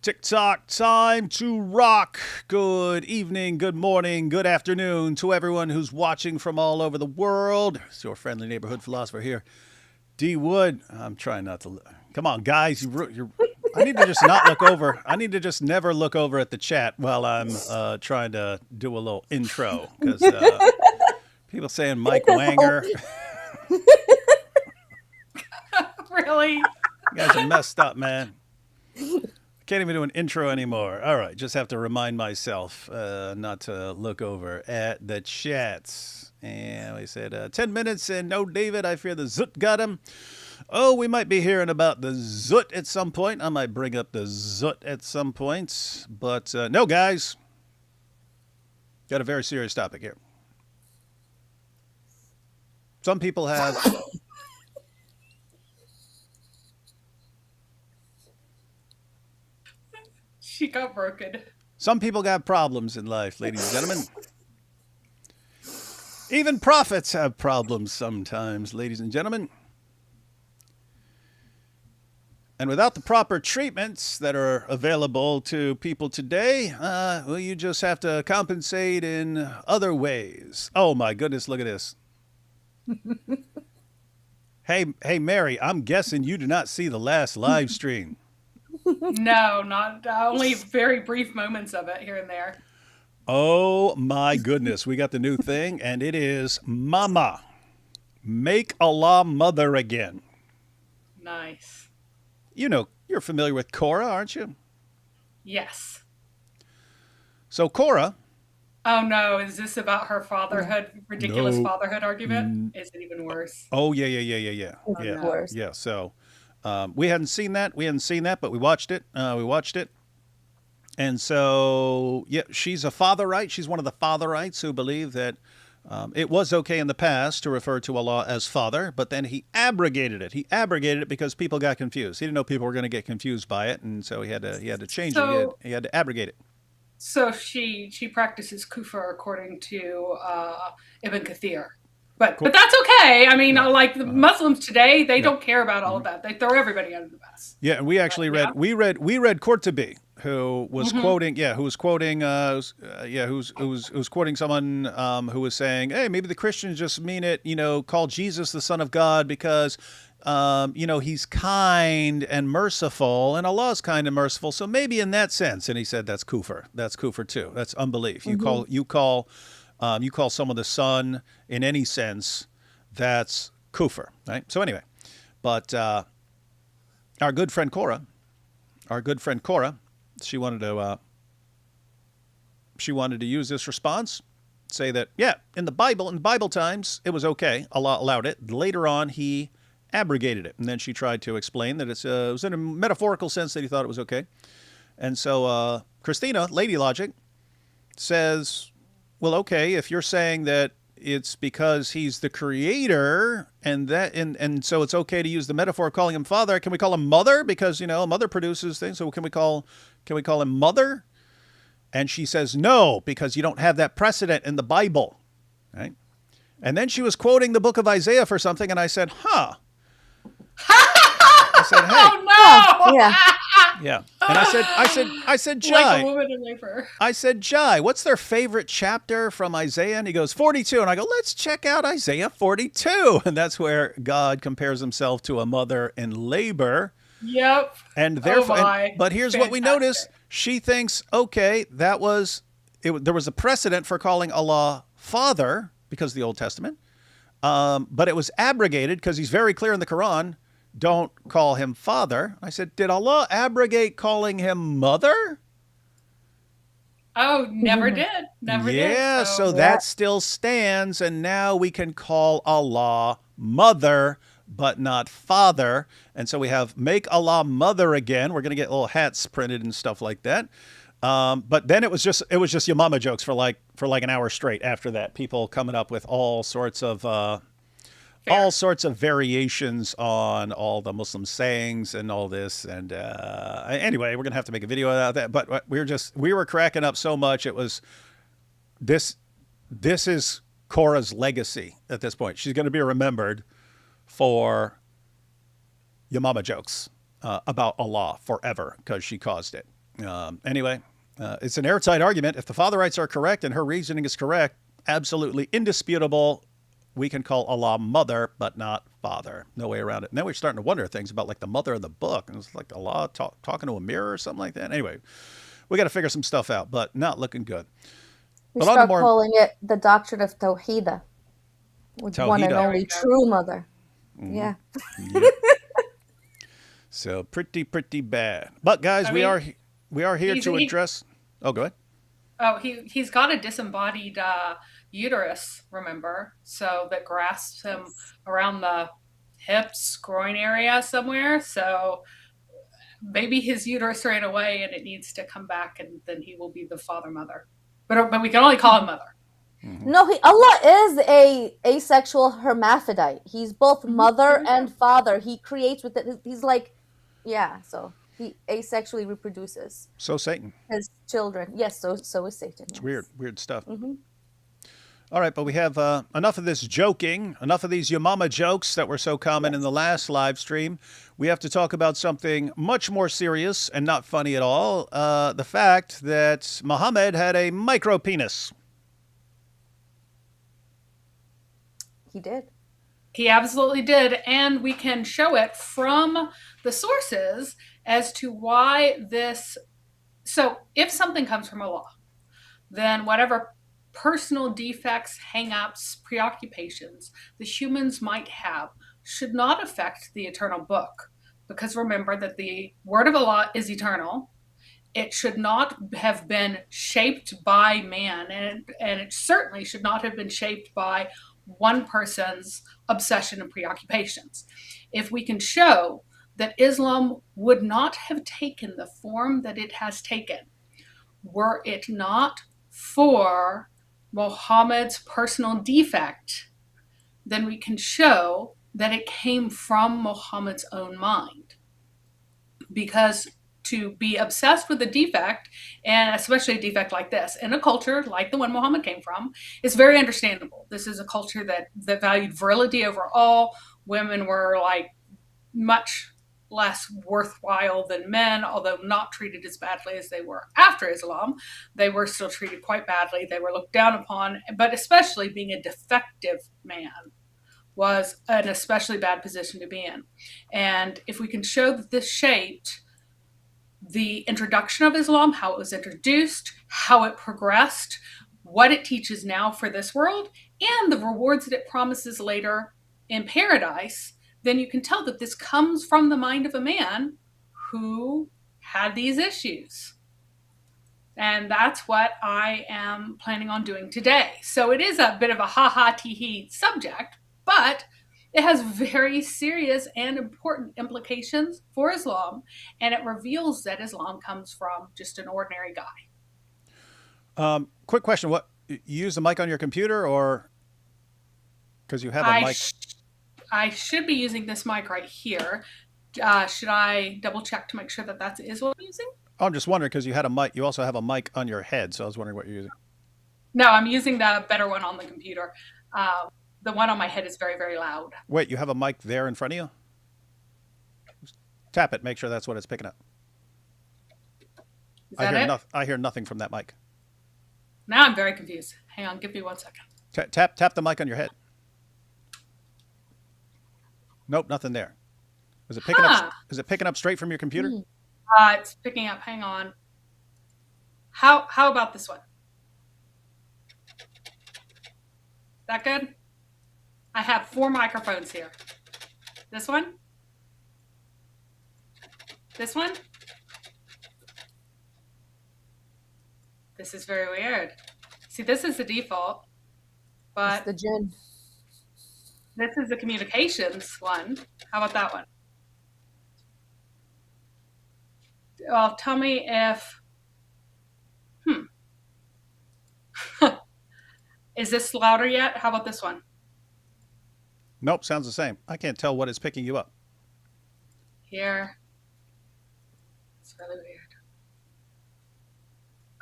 TikTok time to rock. Good evening, good morning, good afternoon to everyone who's watching from all over the world. It's your friendly neighborhood philosopher here, D Wood. I'm trying not to. Come on, guys. I need to just not look over. I need to just never look over at the chat while I'm trying to do a little intro because people saying Mike Wanger. Really? You guys are messed up, man. Can't even do an intro anymore. All right, just have to remind myself not to look over at the chats. And we said 10 minutes and no David. I fear the Zoot got him. Oh, we might be hearing about the Zoot at some point. I might bring up the Zoot at some point. But no, guys. Got a very serious topic here. Some people have... She got broken. Some people got problems in life, ladies and gentlemen. Even prophets have problems sometimes, ladies and gentlemen. And without the proper treatments that are available to people today, well, you just have to compensate in other ways. Oh my goodness, look at this. Hey, Mary, I'm guessing you did not see the last live stream. No, not only very brief moments of it here and there. Oh my goodness, we got the new thing, and it is Mama. Make Allah mother again. Nice. You know, you're familiar with Korah, aren't you? Yes. So Korah. Oh no, is this about her fatherhood, ridiculous fatherhood argument? Is it even worse? Oh, yeah. Worse. Yeah, so we hadn't seen that. But we watched it. And so, yeah, she's a fatherite. She's one of the fatherites who believe that it was okay in the past to refer to Allah as father, but then he abrogated it. He abrogated it because people got confused. He didn't know people were going to get confused by it, and so he had to change it. He had to abrogate it. So she practices kufr according to Ibn Kathir. But that's okay. I mean, like the Muslims today, they don't care about all of that. They throw everybody under the bus. Yeah, and we actually read Qurtubi, who was quoting someone who was saying, hey, maybe the Christians just mean it, call Jesus the Son of God because he's kind and merciful, and Allah's kind and merciful. So maybe in that sense, and he said that's kufr. That's kufr too. That's unbelief. You call someone the son in any sense, that's kufr, right? So anyway, but our good friend Korah, she wanted to use this response, say that in Bible times it was okay. Allah allowed it. Later on, he abrogated it, and then she tried to explain that it was in a metaphorical sense that he thought it was okay. And so Christina, Lady Logic, says, well, okay, if you're saying that it's because he's the creator and so it's okay to use the metaphor of calling him father, can we call him mother? Because, a mother produces things. So can we call him mother? And she says, no, because you don't have that precedent in the Bible. Right. And then she was quoting the book of Isaiah for something. And I said, I said, hey. Oh, no. Yeah. Yeah. And I said, Jai. Like a woman in labor. I said, Jai, what's their favorite chapter from Isaiah? And he goes, 42. And I go, let's check out Isaiah 42. And that's where God compares himself to a mother in labor. Yep. And therefore, but here's what we notice. She thinks, okay, there was a precedent for calling Allah father because of the Old Testament. But it was abrogated because he's very clear in the Quran. Don't call him father. I said, did Allah abrogate calling him mother? Oh, never did. Never did. Yeah, so that still stands. And now we can call Allah mother, but not father. And so we have make Allah mother again. We're going to get little hats printed and stuff like that. But then it was just your mama jokes for like an hour straight after that. People coming up with all sorts of variations on all the Muslim sayings and all this. And anyway, we're going to have to make a video out of that. But we were cracking up so much. It was this is Korah's legacy at this point. She's going to be remembered for Yamama jokes about Allah forever because she caused it. Anyway, it's an airtight argument. If the father rights are correct and her reasoning is correct, absolutely indisputable, we can call Allah mother, but not father. No way around it. And then we're starting to wonder things about like the mother of the book. And it's like Allah talking to a mirror or something like that. Anyway, we got to figure some stuff out, but not looking good. We start calling it the doctrine of Tawhida, with one and only true mother. Mm-hmm. Yeah. Yep. So pretty bad. But guys, we are here to address. Oh, go ahead. Oh, he's got a disembodied uterus, remember? So that grasps him around the hips, groin area somewhere. So maybe his uterus ran away and it needs to come back, and then he will be the father mother. But we can only call him mother. Mm-hmm. No, Allah is a asexual hermaphrodite. He's both mother and father. He creates with it. He's like, yeah. So he asexually reproduces. So Satan. His children. Yes. So is Satan. It's yes. weird stuff. Mm-hmm. All right, but we have enough of this joking, enough of these Yamama jokes that were so common in the last live stream. We have to talk about something much more serious and not funny at all. The fact that Muhammad had a micro penis. He did. He absolutely did. And we can show it from the sources as to why this. So if something comes from Allah, then whatever personal defects, hang-ups, preoccupations the humans might have should not affect the eternal book. Because remember that the word of Allah is eternal. It should not have been shaped by man, and it certainly should not have been shaped by one person's obsession and preoccupations. If we can show that Islam would not have taken the form that it has taken were it not for Muhammad's personal defect, then we can show that it came from Muhammad's own mind. Because to be obsessed with a defect, and especially a defect like this, in a culture like the one Muhammad came from, is very understandable. This is a culture that valued virility over all. Women were like much less worthwhile than men, although not treated as badly as they were after Islam. They were still treated quite badly. They were looked down upon, but especially being a defective man was an especially bad position to be in. And if we can show that this shaped the introduction of Islam, how it was introduced, how it progressed, what it teaches now for this world, and the rewards that it promises later in paradise, then you can tell that this comes from the mind of a man who had these issues. And that's what I am planning on doing today. So it is a bit of a ha-ha-tee-hee subject, but it has very serious and important implications for Islam, and it reveals that Islam comes from just an ordinary guy. Quick question. What, you use the mic on your computer, or because you have a mic? I should be using this mic right here. Should I double check to make sure that is what I'm using? Oh, I'm just wondering because you had a mic. You also have a mic on your head, so I was wondering what you're using. No, I'm using the better one on the computer. The one on my head is very, very loud. Wait, you have a mic there in front of you? Just tap it. Make sure that's what it's picking up. Is that it? I hear nothing from that mic. Now I'm very confused. Hang on, give me 1 second. Tap the mic on your head. Nope, nothing there. Is it picking up? Is it picking up straight from your computer? It's picking up. Hang on. How about this one? Is that good? I have 4 microphones here. This one? This one? This is very weird. See, this is the default, but it's the gin. This is the communications one. How about that one? Well, tell me if, is this louder yet? How about this one? Nope, sounds the same. I can't tell what is picking you up. Here. It's really weird.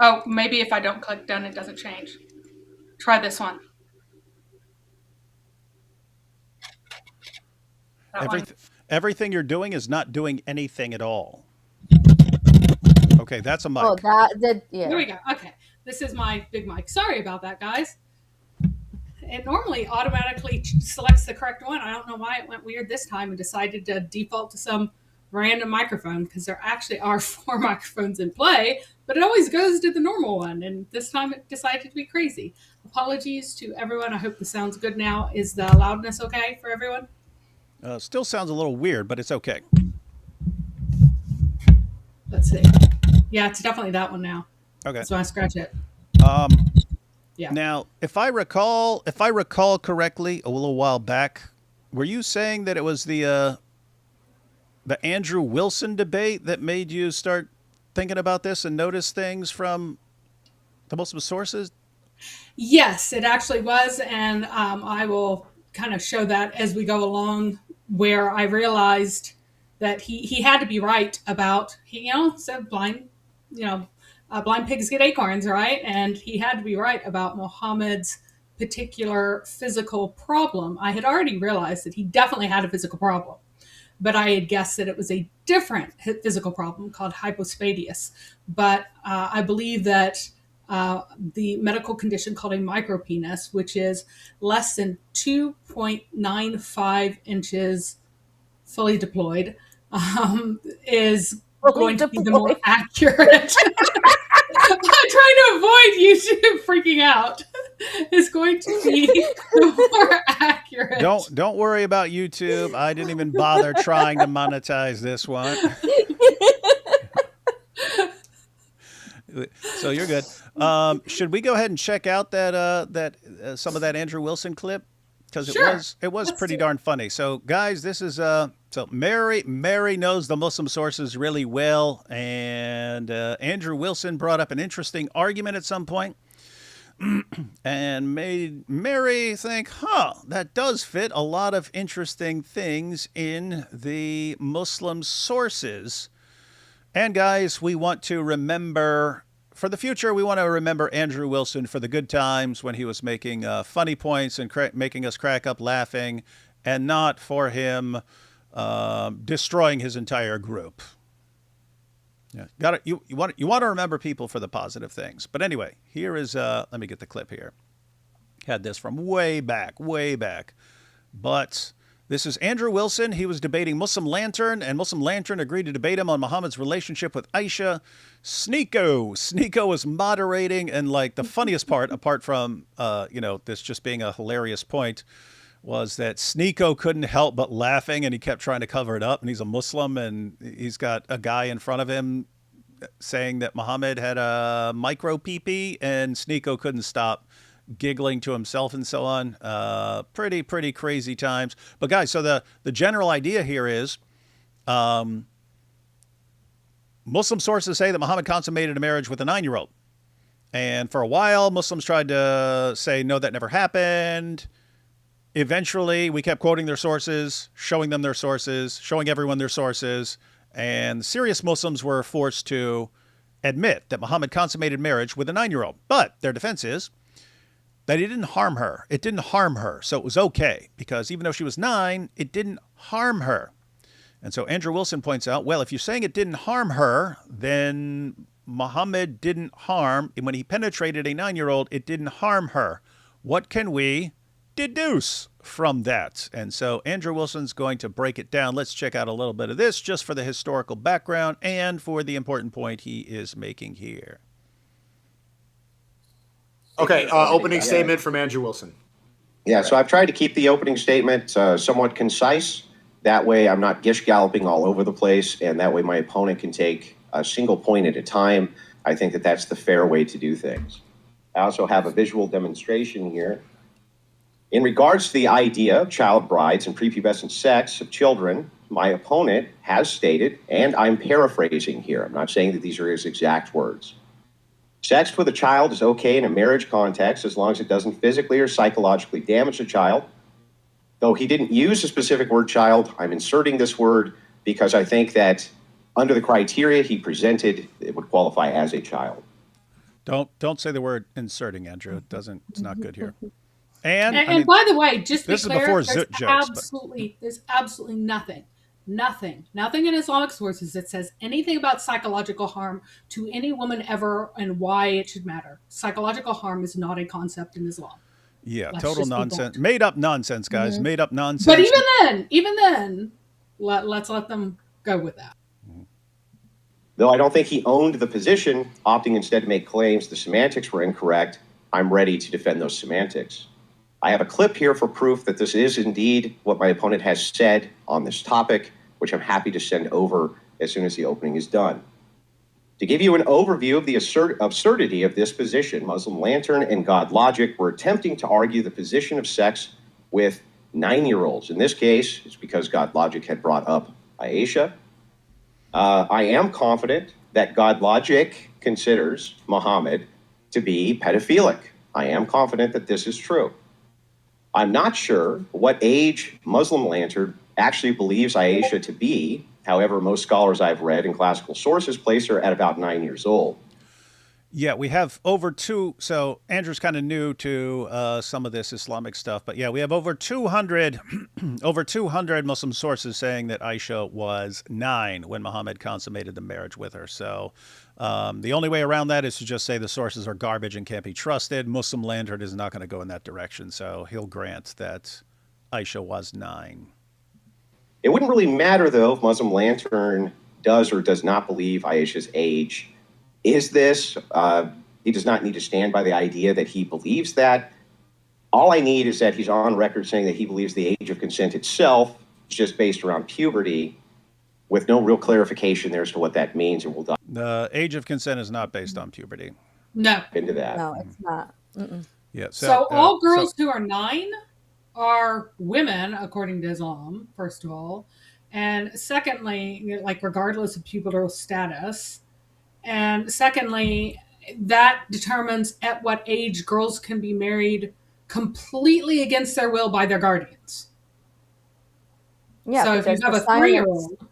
Oh, maybe if I don't click done, it doesn't change. Try this one. Everything you're doing is not doing anything at all. Okay, that's a mic. Oh, that did. Yeah. There we go. Okay. This is my big mic. Sorry about that, guys. It normally automatically selects the correct one. I don't know why it went weird this time and decided to default to some random microphone, because there actually are 4 microphones in play, but it always goes to the normal one. And this time it decided to be crazy. Apologies to everyone. I hope the sound's good now. Is the loudness okay for everyone? Still sounds a little weird, but it's okay. Let's see. Yeah, it's definitely that one now. Okay. So I scratch it. Yeah. Now, if I recall correctly, a little while back, were you saying that it was the Andrew Wilson debate that made you start thinking about this and notice things from the Muslim sources? Yes, it actually was, and I will kind of show that as we go along, where I realized that he had to be right about, said blind, blind pigs get acorns, right? And he had to be right about Muhammad's particular physical problem. I had already realized that he definitely had a physical problem, but I had guessed that it was a different physical problem called hypospadias. But I believe that the medical condition called a micropenis, which is less than 2.95 inches fully deployed, is going to be the more accurate. I'm trying to avoid YouTube freaking out. Is going to be the more accurate. Don't worry about YouTube. I didn't even bother trying to monetize this one. So you're good. Should we go ahead and check out that some of that Andrew Wilson clip? Because it was pretty darn funny. So guys, this is so Mary knows the Muslim sources really well, and Andrew Wilson brought up an interesting argument at some point and made Mary think, that does fit a lot of interesting things in the Muslim sources. And guys, we want to remember, for the future, we want to remember Andrew Wilson for the good times when he was making funny points and making us crack up laughing, and not for him destroying his entire group. Yeah, you want to remember people for the positive things. But anyway, here is let me get the clip here. Had this from way back. But this is Andrew Wilson. He was debating Muslim Lantern, and Muslim Lantern agreed to debate him on Muhammad's relationship with Aisha. Sneeko was moderating, and like the funniest part, apart from this just being a hilarious point, was that Sneeko couldn't help but laughing, and he kept trying to cover it up, and he's a Muslim, and he's got a guy in front of him saying that Muhammad had a micro pee-pee, and Sneeko couldn't stop giggling to himself and so on. Pretty crazy times. But guys, so the general idea here is Muslim sources say that Muhammad consummated a marriage with a 9-year-old. And for a while, Muslims tried to say, no, that never happened. Eventually, we kept quoting their sources, showing them their sources, showing everyone their sources, and serious Muslims were forced to admit that Muhammad consummated marriage with a 9-year-old. But their defense is that he didn't harm her. It didn't harm her, so it was okay, because even though she was 9, it didn't harm her. And so Andrew Wilson points out, well, if you're saying it didn't harm her, then Muhammad didn't harm, and when he penetrated a 9-year-old, it didn't harm her. What can we deduce from that? And so Andrew Wilson's going to break it down. Let's check out a little bit of this just for the historical background and for the important point he is making here. Okay, opening statement from Andrew Wilson. Yeah, so I've tried to keep the opening statement somewhat concise. That way I'm not gish-galloping all over the place, and that way my opponent can take a single point at a time. I think that that's the fair way to do things. I also have a visual demonstration here. In regards to the idea of child brides and prepubescent sex of children, my opponent has stated, and I'm paraphrasing here, I'm not saying that these are his exact words, sex with a child is okay in a marriage context as long as it doesn't physically or psychologically damage the child. Though he didn't use the specific word child, I'm inserting this word because I think that under the criteria he presented, it would qualify as a child. Don't say the word inserting, Andrew. It's not good here. And by the way, just to be this is clear, before there's jokes, absolutely nothing Nothing in Islamic sources that says anything about psychological harm to any woman ever and why it should matter. Psychological harm is not a concept in Islam. Yeah, Let's total just be nonsense. blunt. Made up nonsense, guys. Made up nonsense. But even then, let's let them go with that. Though I don't think he owned the position, opting instead to make claims the semantics were incorrect, I'm ready to defend those semantics. I have a clip here for proof that this is indeed what my opponent has said on this topic, which I'm happy to send over as soon as the opening is done. To give you an overview of the absurdity of this position, Muslim Lantern and God Logic were attempting to argue the position of sex with 9-year-olds. In this case, it's because God Logic had brought up Aisha. I am confident that God Logic considers Muhammad to be pedophilic. I am confident that this is true. I'm not sure what age Muslim Lantern actually believes Aisha to be. However, most scholars I've read in classical sources place her at about 9 years old. Yeah, we have so Andrew's kind of new to some of this Islamic stuff, but yeah, we have over 200 Muslim sources saying that Aisha was 9 when Muhammad consummated the marriage with her. So the only way around that is to just say the sources are garbage and can't be trusted. Muslim Lantern is not going to go in that direction, so he'll grant that Aisha was 9. It wouldn't really matter, though, if Muslim Lantern does or does not believe Aisha's age. Is this? He does not need to stand by the idea that he believes that. All I need is that he's on record saying that he believes the age of consent itself is just based around puberty, with no real clarification there as to what that means, and we'll dive The age of consent is not based on puberty. No. into that. No, it's not. Mm-mm. Yeah. So all girls who are 9 are women, according to Islam, first of all. And secondly, like regardless of pubertal status. And secondly, that determines at what age girls can be married completely against their will by their guardians. Yeah. So if you because have a the silence- 3-year-old,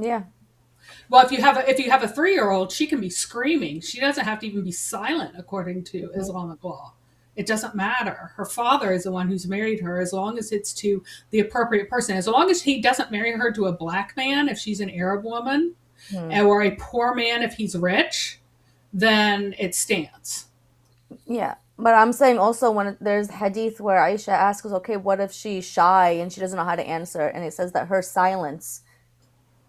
Yeah. well, if you have a 3-year-old, she can be screaming. She doesn't have to even be silent according to Islamic law. It doesn't matter. Her father is the one who's married her, as long as it's to the appropriate person. As long as he doesn't marry her to a black man if she's an Arab woman, or a poor man if he's rich, then it stands. Yeah. But I'm saying also when there's hadith where Aisha asks, okay, what if she's shy and she doesn't know how to answer? And it says that her silence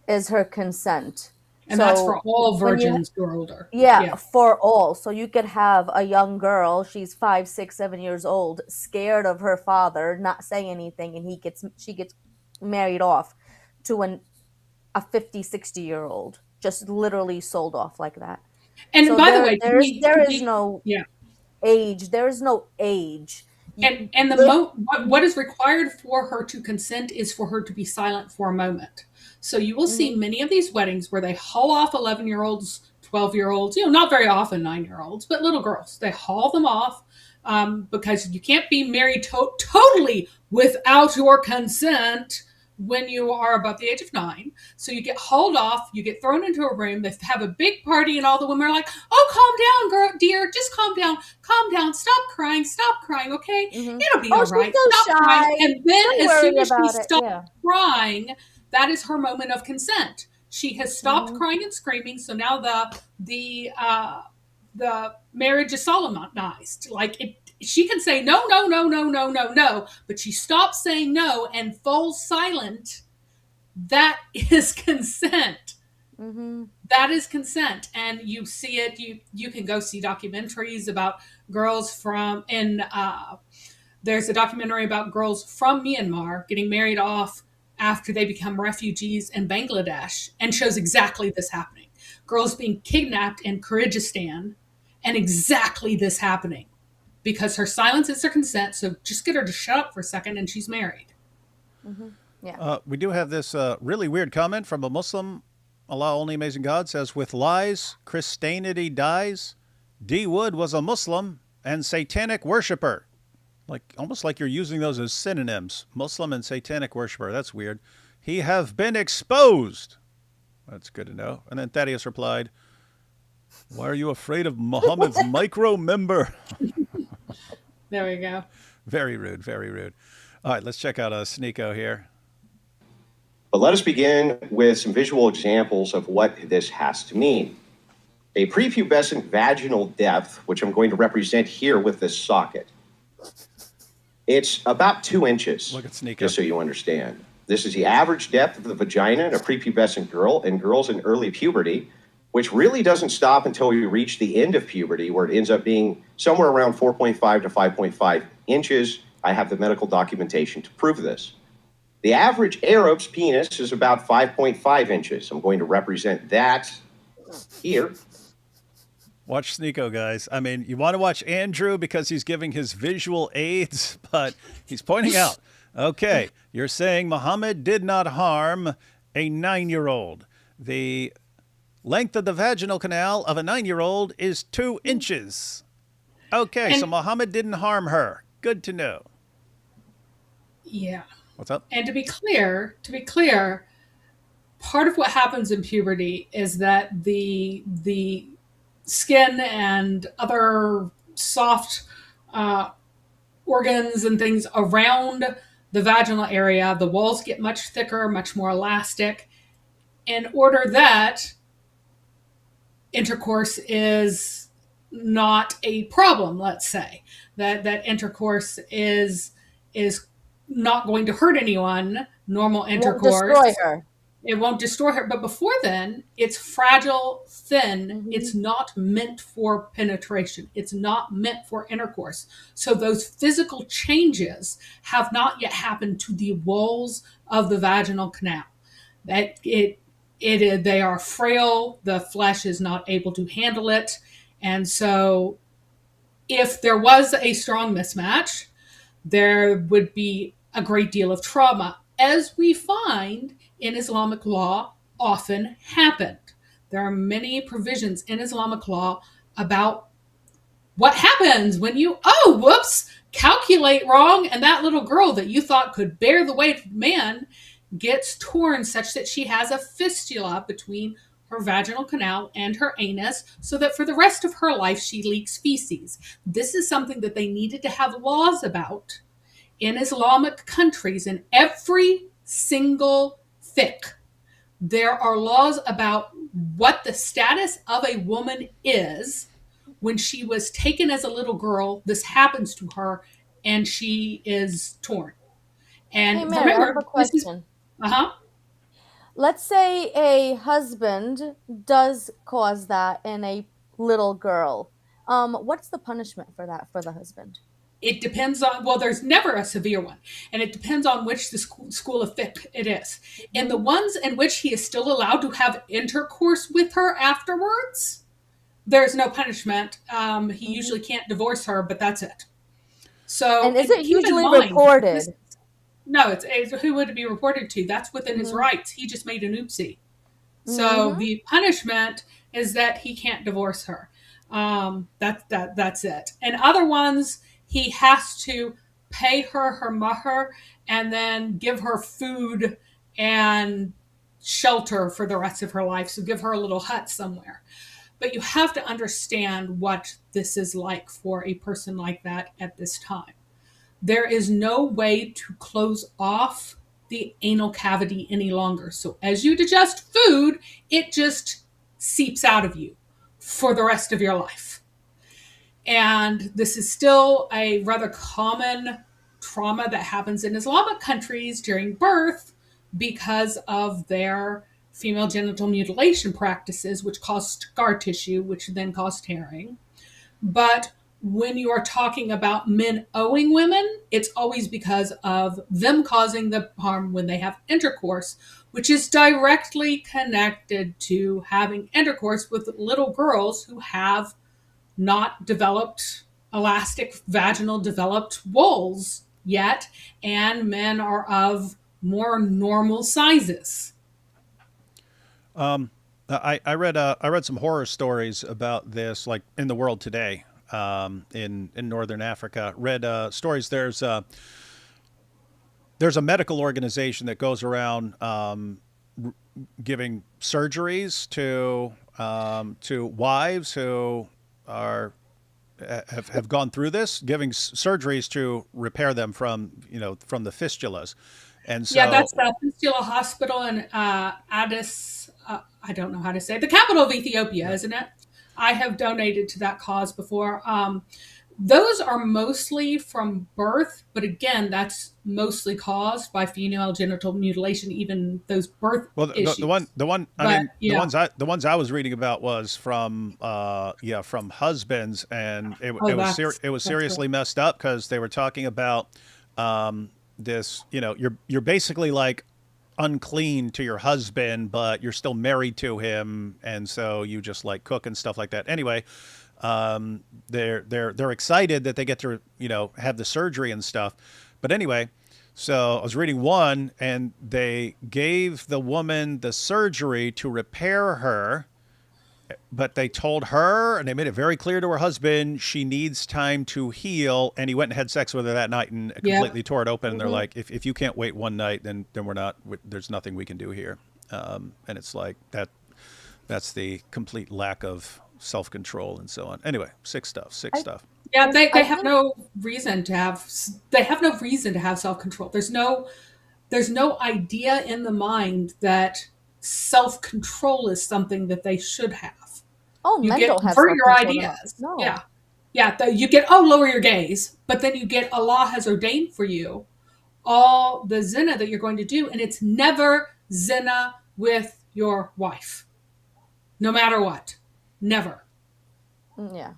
is her consent. And that's So for all when you- virgins who are older. Yeah, for all. So you could have a young girl, she's 5, 6, 7 years old, scared of her father, not saying anything, and she gets married off to a 50, 60-year-old, just literally sold off like that. And So by the way, there is no yeah. age. There is no age. And what is required for her to consent is for her to be silent for a moment. So you will see many of these weddings where they haul off 11-year-olds, 12-year-olds, not very often 9-year-olds, but little girls. They haul them off because you can't be married totally without your consent when you are above the age of 9. So you get hauled off, you get thrown into a room, they have a big party, and all the women are like, oh, calm down, girl, dear, just calm down, stop crying, okay? It'll be all right, she's so stop crying. shy. And then Don't as worry soon as she about it. stops Yeah. crying, that is her moment of consent. She has stopped crying and screaming, so now the marriage is solemnized. She can say no, but she stops saying no and falls silent. That is consent. That is consent, and you see it. You can go see documentaries about girls there's a documentary about girls from Myanmar getting married off after they become refugees in Bangladesh, and shows exactly this happening. Girls being kidnapped in Kyrgyzstan, and exactly this happening. Because her silence is her consent, so just get her to shut up for a second, and she's married. Yeah. We do have this really weird comment from a Muslim. Allah, only amazing God, says, with lies, Christianity dies. D. Wood was a Muslim and satanic worshiper. Almost like you're using those as synonyms. Muslim and satanic worshiper. That's weird. He have been exposed. That's good to know. And then Thaddeus replied, why are you afraid of Muhammad's micro-member? There we go. Very rude, very rude. All right, let's check out Sneeko here. But let us begin with some visual examples of what this has to mean. A prepubescent vaginal depth, which I'm going to represent here with this socket. It's about 2 inches, Look at Sneeko. just so you understand. This is the average depth of the vagina in a prepubescent girl and girls in early puberty, which really doesn't stop until you reach the end of puberty, where it ends up being somewhere around 4.5 to 5.5 inches. I have the medical documentation to prove this. The average Arab's penis is about 5.5 inches. I'm going to represent that here. Watch Sneeko, guys. I mean, you want to watch Andrew because he's giving his visual aids, but he's pointing out, okay, you're saying Muhammad did not harm a 9-year-old. The length of the vaginal canal of a 9-year-old is 2 inches. Okay, so Muhammad didn't harm her. Good to know. Yeah. What's up? And to be clear, part of what happens in puberty is that the skin and other soft organs and things around the vaginal area, the walls get much thicker, much more elastic, in order that intercourse is not a problem. Let's say that intercourse is not going to hurt anyone. Normal intercourse Won't destroy her. It won't destroy her. But before then, it's fragile, thin. Mm-hmm. It's not meant for penetration. It's not meant for intercourse. So those physical changes have not yet happened to the walls of the vaginal canal. That they are frail. The flesh is not able to handle it. And so if there was a strong mismatch, there would be a great deal of trauma, as we find in Islamic law often happened. There are many provisions in Islamic law about what happens when you, calculate wrong, and that little girl that you thought could bear the weight of man gets torn such that she has a fistula between her vaginal canal and her anus, so that for the rest of her life she leaks feces. This is something that they needed to have laws about in Islamic countries, in every single fiqh. There are laws about what the status of a woman is when she was taken as a little girl. This happens to her, and she is torn. And Hey, Mary, I have a question. Let's say a husband does cause that in a little girl. What's the punishment for that for the husband? It depends on, there's never a severe one. And it depends on which the school of fiqh it is. In the ones in which he is still allowed to have intercourse with her afterwards, there's no punishment. He usually can't divorce her, but that's it. So, and is it usually reported? No, it's who would it be reported to? That's within his rights. He just made an oopsie. So the punishment is that he can't divorce her. That's it. And other ones, he has to pay her mahr and then give her food and shelter for the rest of her life. So give her a little hut somewhere. But you have to understand what this is like for a person like that at this time. There is no way to close off the anal cavity any longer. So as you digest food, it just seeps out of you for the rest of your life. And this is still a rather common trauma that happens in Islamic countries during birth because of their female genital mutilation practices, which cause scar tissue, which then cause tearing. But when you are talking about men owing women, it's always because of them causing the harm when they have intercourse, which is directly connected to having intercourse with little girls who have not developed elastic vaginal developed walls yet, and men are of more normal sizes. I read some horror stories about this, like in the world today, in northern Africa. Read stories. There's a medical organization that goes around giving surgeries to wives who have gone through this, giving surgeries to repair them from the fistulas. And so, Yeah, that's the Fistula Hospital in Addis. I don't know how to say it. The capital of Ethiopia, isn't it? I have donated to that cause before. Those are mostly from birth, but again, that's mostly caused by female genital mutilation. Even those birth well, issues. the one, I But mean, yeah, the ones I was reading about was from, from husbands, and oh, that's it was right. seriously messed up because they were talking about, this, you're basically like unclean to your husband, but you're still married to him, and so you just like cook and stuff like that. Anyway, they're excited that they get to have the surgery and stuff. But anyway, so I was reading one, and they gave the woman the surgery to repair her, but they told her, and they made it very clear to her husband, she needs time to heal. And he went and had sex with her that night and Yeah, completely tore it open. And they're Hmm. like, if you can't wait one night, then we're not. There's nothing we can do here. And it's like that. That's the complete lack of self control and so on. Anyway, sick stuff. Sick I stuff. yeah. They I have think no reason to have. They have no reason to have self control. There's no idea in the mind that self control is something that they should have. You men get don't have convert self your control. They're not. ideas. No. Yeah. Yeah. You get, oh, lower your gaze. But then you get, Allah has ordained for you all the zina that you're going to do. And it's never zina with your wife, no matter what. Never. Yeah,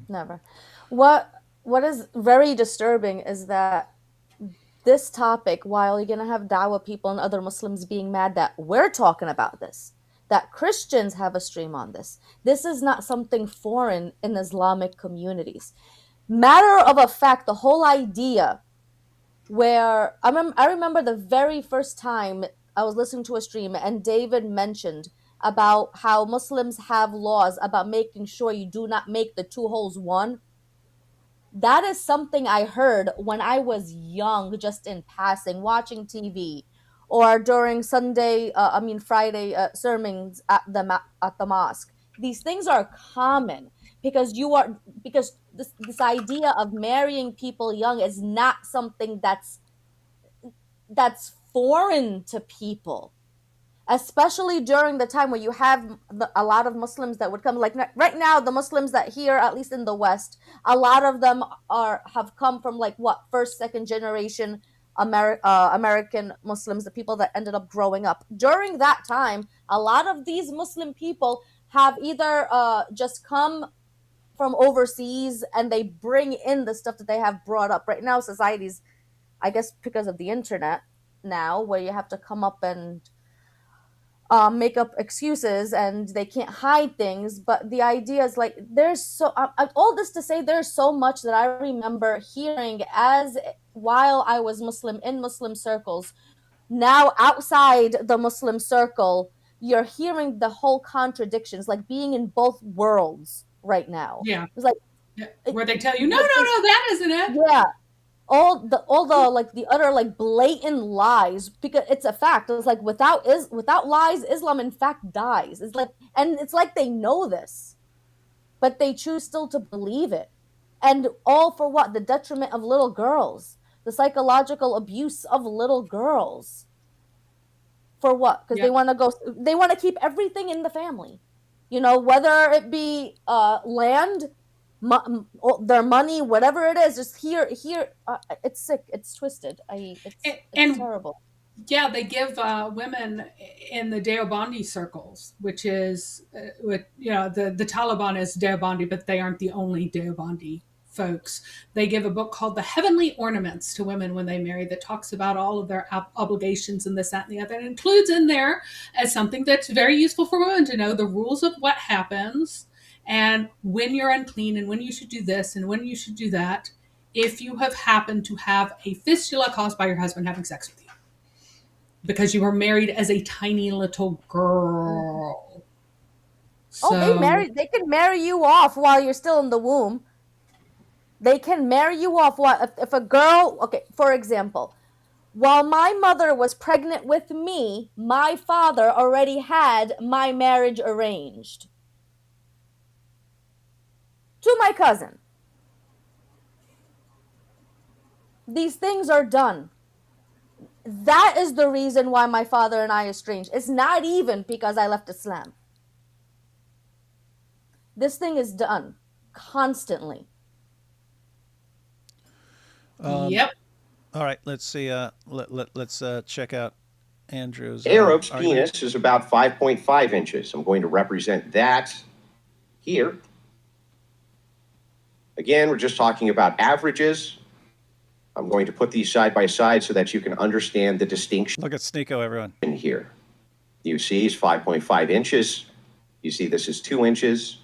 never. What is very disturbing is that this topic, while you're gonna have Dawa people and other Muslims being mad that we're talking about this, that Christians have a stream on this. This is not something foreign in Islamic communities. Matter of a fact, the whole idea where I remember the very first time I was listening to a stream and David mentioned about how Muslims have laws about making sure you do not make the two holes one. That is something I heard when I was young, just in passing, watching TV, or during Friday sermons at the mosque. These things are common because this idea of marrying people young is not something that's foreign to people, especially during the time where you have a lot of Muslims that would come. Like right now, the Muslims that here, at least in the West, a lot of them have come from like what, first, second generation American Muslims, the people that ended up growing up during that time. A lot of these Muslim people have either just come from overseas and they bring in the stuff that they have brought up. Right now, society's, I guess, because of the internet now, where you have to come up and make up excuses and they can't hide things. But the idea is like all this to say there's so much that I remember hearing as while I was Muslim in Muslim circles. Now outside the Muslim circle, you're hearing the whole contradictions, like being in both worlds right now. Yeah. It's like Yeah. Where they tell you, no, that isn't it. yeah, all the like the utter like blatant lies, because it's a fact. It's like without lies, Islam in fact dies. It's like, and it's like they know this, but they choose still to believe it, and all for what? The detriment of little girls, the psychological abuse of little girls. For what? Because Yeah. they want to keep everything in the family, whether it be land, their money, whatever it is. Just here, it's sick, it's twisted. It's And terrible. yeah, they give women in the Deobandi circles, which is, the Taliban is Deobandi, but they aren't the only Deobandi folks. They give a book called The Heavenly Ornaments to women when they marry that talks about all of their obligations and this, that, and the other. It includes in there as something that's very useful for women to know the rules of what happens and when you're unclean and when you should do this and when you should do that if you have happened to have a fistula caused by your husband having sex with you because you were married as a tiny little girl. They can marry you off while you're still in the womb. They can marry you off if a girl, okay, for example, while my mother was pregnant with me, my father already had my marriage arranged to my cousin. These things are done. That is the reason why my father and I estranged. It's not even because I left Islam. This thing is done constantly. Yep. All right, let's see. Let's check out Andrew's. Arab's argument. penis is about 5.5 inches. I'm going to represent that here. Again, we're just talking about averages. I'm going to put these side by side so that you can understand the distinction Look at Sneeko, everyone. here. You see it's 5.5 inches. You see this is 2 inches.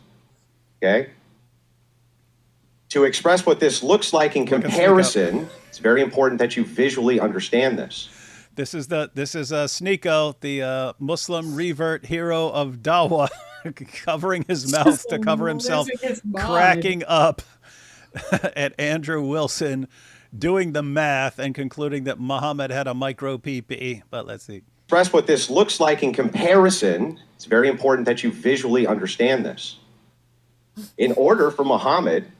Okay? To express what this looks like in comparison, it's very important that you visually understand this. This is Sneeko, the Muslim revert hero of Dawa, covering his mouth to cover himself, Losing his mind. cracking up at Andrew Wilson doing the math and concluding that Muhammad had a micro PP. But let's see. Express what this looks like in comparison, it's very important that you visually understand this. In order for Muhammad,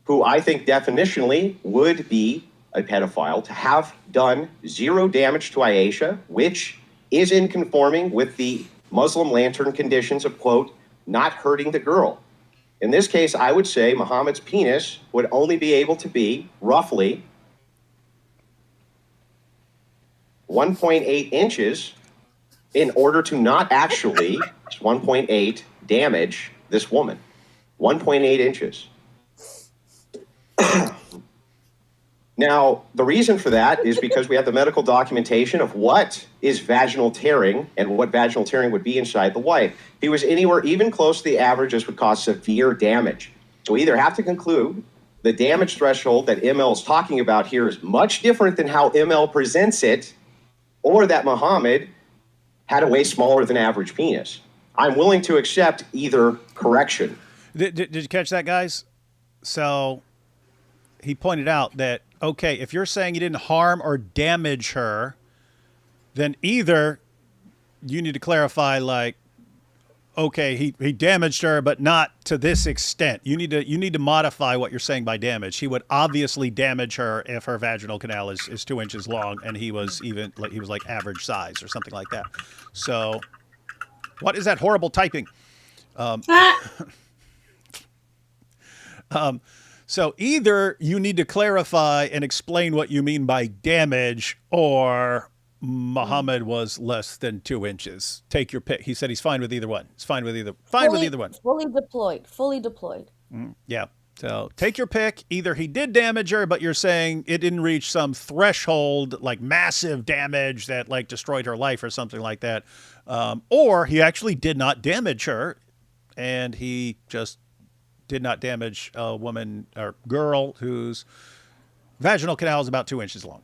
who I think definitionally would be a pedophile, to have done 0 damage to Aisha, which is in conforming with the Muslim lantern conditions of, quote, not hurting the girl. In this case, I would say Muhammad's penis would only be able to be roughly 1.8 inches in order to not actually, 1.8, damage this woman. 1.8 inches. Now, the reason for that is because we have the medical documentation of what is vaginal tearing and what vaginal tearing would be inside the wife. If he was anywhere even close to the average, this would cause severe damage. So we either have to conclude the damage threshold that ML is talking about here is much different than how ML presents it, or that Muhammad had a way smaller than average penis. I'm willing to accept either correction. Did you catch that, guys? So he pointed out that, okay, if you're saying you didn't harm or damage her, then either you need to clarify, like, okay, he damaged her, but not to this extent. You need to modify what you're saying by damage. He would obviously damage her if her vaginal canal is 2 inches long and he was like average size or something like that. So what is that horrible typing? So either you need to clarify and explain what you mean by damage, or Muhammad was less than 2 inches. Take your pick. He said he's fine with either one. He's fine with either. With either one. Fully deployed. Fully deployed. Yeah. So take your pick. Either he did damage her, but you're saying it didn't reach some threshold, like massive damage that like destroyed her life or something like that, or he actually did not damage her, and he just did not damage a woman or girl whose vaginal canal is about 2 inches long.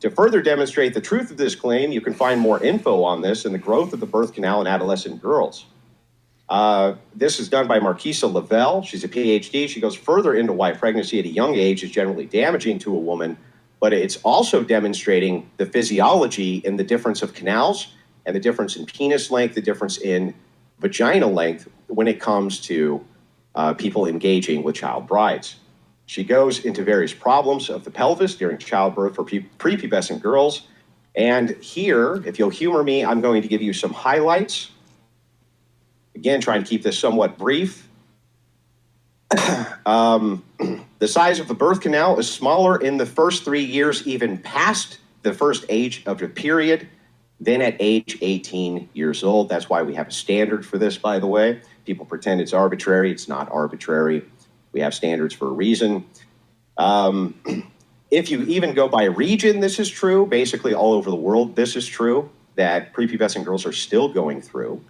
To further demonstrate the truth of this claim, you can find more info on this in The Growth of the Birth Canal in Adolescent Girls. This is done by Marquisa Lavelle. She's a PhD. She goes further into why pregnancy at a young age is generally damaging to a woman, but it's also demonstrating the physiology in the difference of canals and the difference in penis length, the difference in vaginal length when it comes to people engaging with child brides. She goes into various problems of the pelvis during childbirth for prepubescent girls. And here, if you'll humor me, I'm going to give you some highlights. Again, trying to keep this somewhat brief. The size of the birth canal is smaller in the first 3 years, even past the first age of the period, than at age 18 years old. That's why we have a standard for this, by the way. People pretend it's arbitrary. It's not arbitrary. We have standards for a reason. If you even go by region, this is true. Basically, all over the world, this is true, that prepubescent girls are still going through.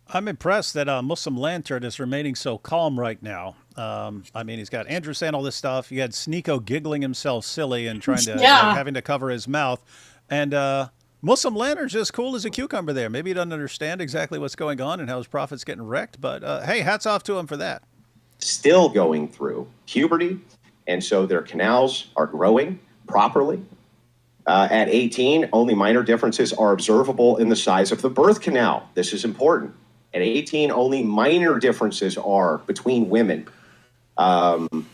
I'm impressed that Muslim Lantern is remaining so calm right now. I mean, he's got Andrew saying all this stuff. You had Sneeko giggling himself silly and trying to having to cover his mouth. And Muslim Lantern's just cool as a cucumber there. Maybe he doesn't understand exactly what's going on and how his prophet's getting wrecked. But hey, hats off to him for that. Still going through puberty, and so their canals are growing properly. At 18, only minor differences are observable in the size of the birth canal. This is important. At 18, only minor differences are between women in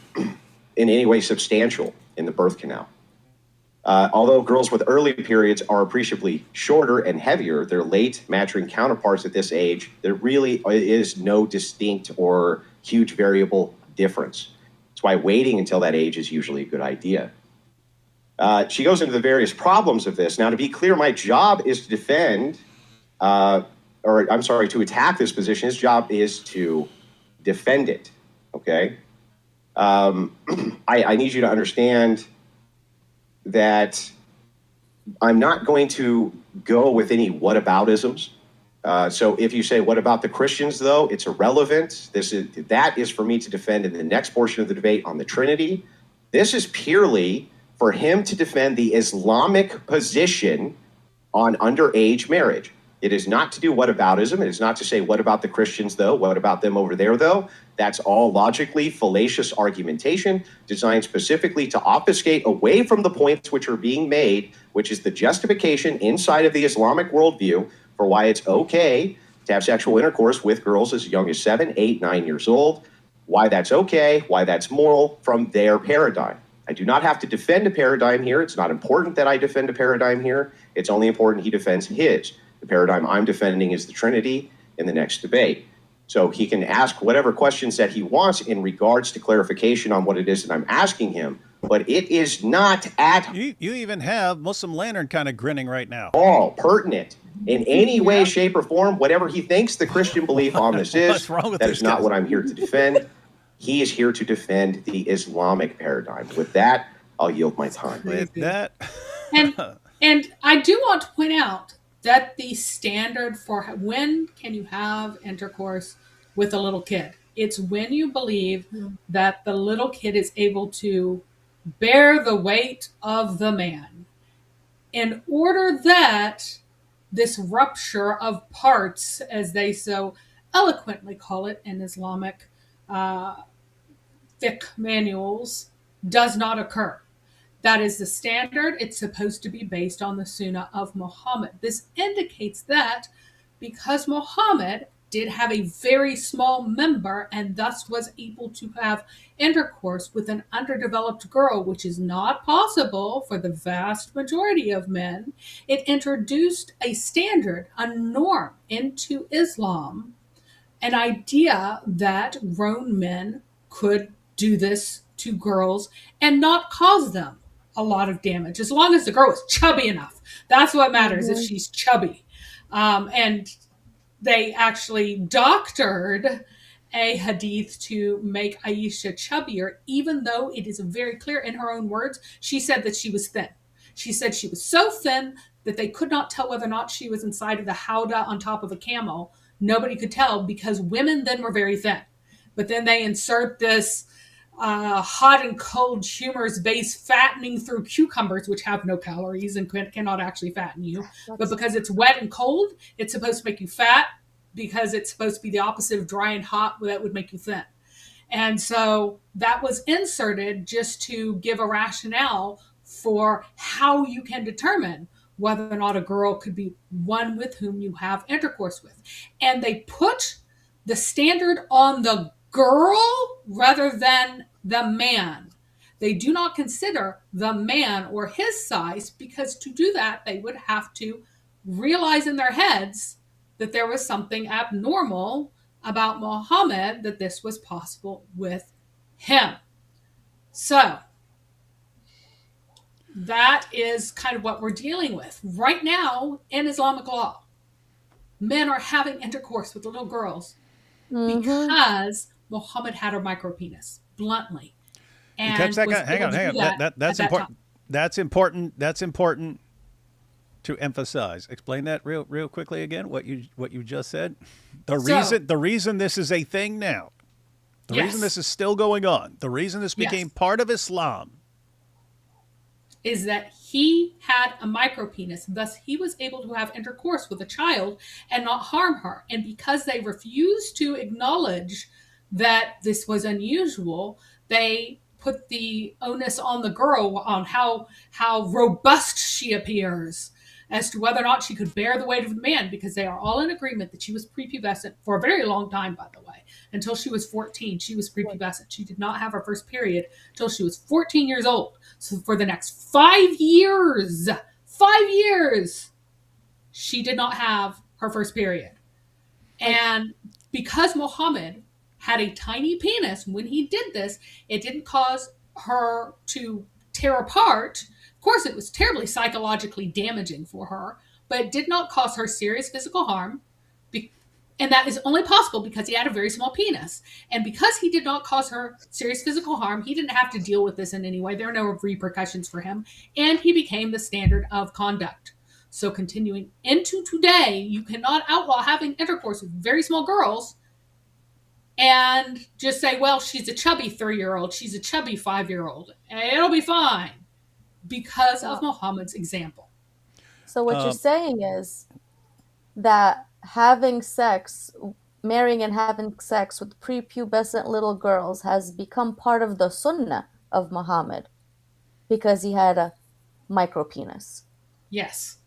any way substantial in the birth canal. Although girls with early periods are appreciably shorter and heavier, their late maturing counterparts at this age, there really is no distinct or huge variable difference. That's why waiting until that age is usually a good idea. She goes into the various problems of this. Now, to be clear, my job is to defend, to attack this position. His job is to defend it, okay? I need you to understand that I'm not going to go with any whataboutisms. So if you say, what about the Christians, though? It's irrelevant. That is for me to defend in the next portion of the debate on the Trinity. This is purely for him to defend the Islamic position on underage marriage. It is not to do whataboutism. It is not to say, what about the Christians, though? What about them over there, though? That's all logically fallacious argumentation designed specifically to obfuscate away from the points which are being made, which is the justification inside of the Islamic worldview for why it's okay to have sexual intercourse with girls as young as 7, 8, 9 years old, why that's okay, why that's moral from their paradigm. I do not have to defend a paradigm here. It's not important that I defend a paradigm here. It's only important he defends his. The paradigm I'm defending is the Trinity in the next debate. So he can ask whatever questions that he wants in regards to clarification on what it is that I'm asking him, but it is not at You even have Muslim Lantern kind of grinning right now. all pertinent in any way, shape, or form. Whatever he thinks the Christian belief on this is, What's wrong with that this is not guy? what I'm here to defend. He is here to defend the Islamic paradigm. With that, I'll yield my time. With that, And I do want to point out that the standard for when can you have intercourse with a little kid, it's when you believe that the little kid is able to bear the weight of the man. In order that this rupture of parts, as they so eloquently call it in Islamic fiqh manuals, does not occur. That is the standard. It's supposed to be based on the Sunnah of Muhammad. This indicates that because Muhammad did have a very small member and thus was able to have intercourse with an underdeveloped girl, which is not possible for the vast majority of men, it introduced a standard, a norm into Islam, an idea that grown men could do this to girls and not cause them a lot of damage, as long as the girl is chubby enough. That's what matters, if she's chubby. And they actually doctored a hadith to make Aisha chubbier, even though it is very clear in her own words. She said that she was thin. She said she was so thin that they could not tell whether or not she was inside of the howdah on top of a camel. Nobody could tell because women then were very thin. But then they insert this hot and cold humors based fattening through cucumbers, which have no calories and cannot actually fatten you. But because it's wet and cold, it's supposed to make you fat, because it's supposed to be the opposite of dry and hot, that would make you thin. And so that was inserted just to give a rationale for how you can determine whether or not a girl could be one with whom you have intercourse with. And they put the standard on the girl rather than the man. They do not consider the man or his size, because to do that, they would have to realize in their heads that there was something abnormal about Muhammad, that this was possible with him. So that is kind of what we're dealing with right now in Islamic law. Men are having intercourse with little girls because Muhammad had a micro penis, bluntly. And hang on. That's important. That's important to emphasize. Explain that real quickly again. What you just said. The reason this is a thing now. The reason this is still going on. The reason this became part of Islam is that he had a micro penis. Thus, he was able to have intercourse with a child and not harm her. And because they refused to acknowledge that this was unusual, they put the onus on the girl on how robust she appears, as to whether or not she could bear the weight of the man, because they are all in agreement that she was prepubescent for a very long time, by the way. Until she was 14, she was prepubescent. She did not have her first period until she was 14 years old. So for the next 5 years, she did not have her first period. And because Muhammad had a tiny penis when he did this, it didn't cause her to tear apart. Of course, it was terribly psychologically damaging for her, but it did not cause her serious physical harm. And that is only possible because he had a very small penis. And because he did not cause her serious physical harm, he didn't have to deal with this in any way. There are no repercussions for him. And he became the standard of conduct. So continuing into today, you cannot outlaw having intercourse with very small girls and just say, well, she's a chubby 3-year-old, she's a chubby 5-year-old. It'll be fine because of Muhammad's example. So what you're saying is that marrying and having sex with prepubescent little girls has become part of the sunnah of Muhammad because he had a micro penis. Yes.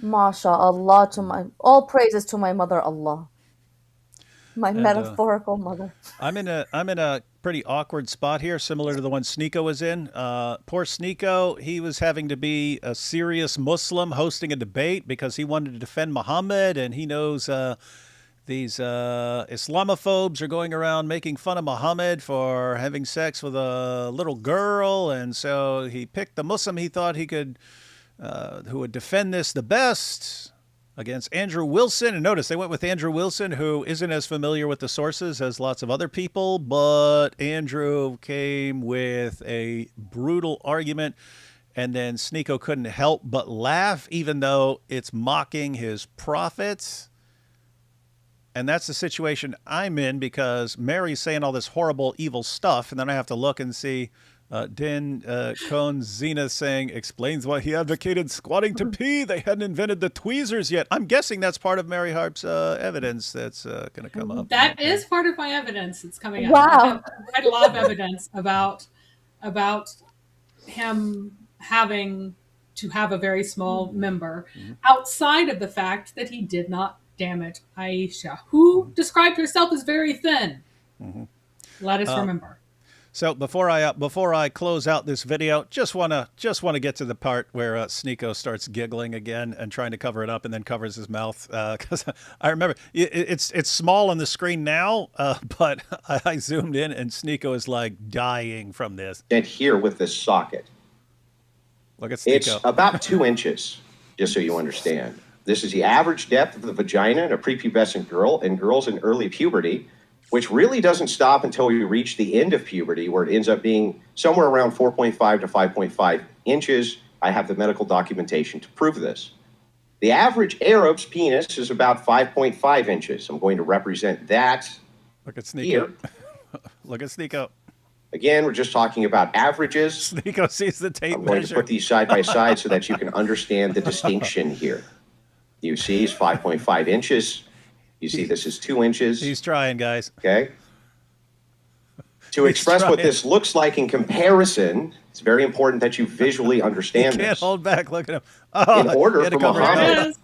MashaAllah, all praises to my mother Allah. My metaphorical mother. I'm in a pretty awkward spot here, similar to the one Sneeko was in. Poor Sneeko, he was having to be a serious Muslim hosting a debate because he wanted to defend Muhammad, and he knows these Islamophobes are going around making fun of Muhammad for having sex with a little girl, and so he picked the Muslim he thought he could, who would defend this the best, against Andrew Wilson. And notice they went with Andrew Wilson, who isn't as familiar with the sources as lots of other people, but Andrew came with a brutal argument, and then Sneeko couldn't help but laugh, even though it's mocking his prophets. And that's the situation I'm in, because Mary's saying all this horrible, evil stuff, and then I have to look and see Din Cohn Zena saying, explains why he advocated squatting to pee. They hadn't invented the tweezers yet. I'm guessing that's part of Mary Harb's evidence that's going to come up. That is part of my evidence that's coming up. Wow. I have read a lot of evidence about him having to have a very small member, outside of the fact that he did not damage Aisha, who described herself as very thin. Let us remember. So before I close out this video, just wanna get to the part where Sneeko starts giggling again and trying to cover it up, and then covers his mouth, because I remember it's small on the screen now, but I zoomed in and Sneeko is like dying from this. And here with this socket, Look at Sneeko. it's about 2 inches, just so you understand. This is the average depth of the vagina in a prepubescent girl and girls in early puberty, which really doesn't stop until we reach the end of puberty, where it ends up being somewhere around 4.5 to 5.5 inches. I have the medical documentation to prove this. The average Arab's penis is about 5.5 inches. I'm going to represent that. Look at Sneeko. Here. Look at Sneeko. Again, we're just talking about averages. Sneeko sees the tape I'm going measure. to put these side by side so that you can understand the distinction here. You see, it's 5.5 inches. You see, this is 2 inches. He's trying, guys. Okay. To express what this looks like in comparison, it's very important that you visually understand Can't this. hold back. Look at him. Oh, In order he had to for cover his Muhammad,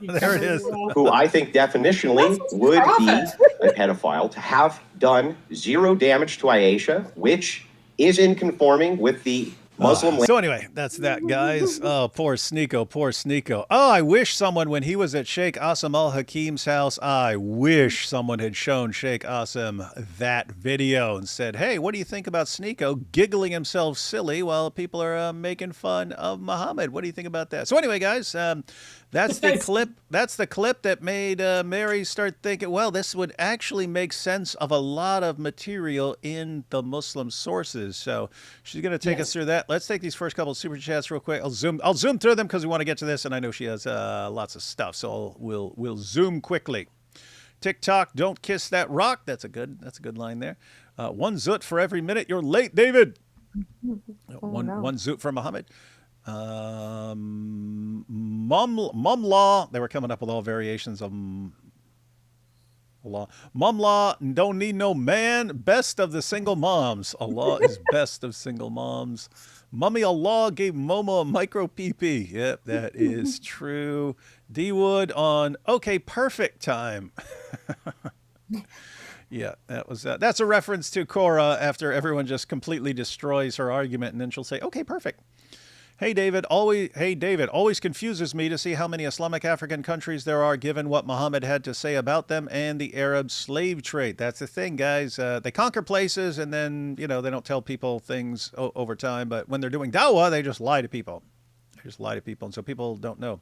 mouth. There it is. who I think definitionally would be a pedophile, to have done 0 damage to Aisha, which is in conforming with the Muslim So anyway, that's that, guys. Oh, poor Sneeko, poor Sneeko. Oh, I wish someone, when he was at Sheikh Asim al-Hakim's house, I wish someone had shown Sheikh Asim that video and said, hey, what do you think about Sneeko giggling himself silly while people are making fun of Muhammad? What do you think about that? So anyway, guys, that's the clip. That's the clip that made Mary start thinking, well, this would actually make sense of a lot of material in the Muslim sources. So she's going to take us through that. Let's take these first couple of super chats real quick. I'll zoom through them because we want to get to this, and I know she has lots of stuff. So we'll zoom quickly. TikTok, don't kiss that rock. That's a good line there. 1 zoot for every minute. You're late, David. One zoot for Muhammad. Mum law. They were coming up with all variations of Allah. Mumla don't need no man. Best of the single moms. Allah is best of single moms. Mummy Allah gave Momo a micro PP. Yep, that is true. D Wood on okay, perfect time. Yeah, that's a reference to Cora after everyone just completely destroys her argument, and then she'll say, "Okay, perfect." Hey David, always confuses me to see how many Islamic African countries there are given what Muhammad had to say about them and the Arab slave trade. That's the thing, guys. They conquer places and then, they don't tell people things over time. But when they're doing dawah, they just lie to people. And so people don't know.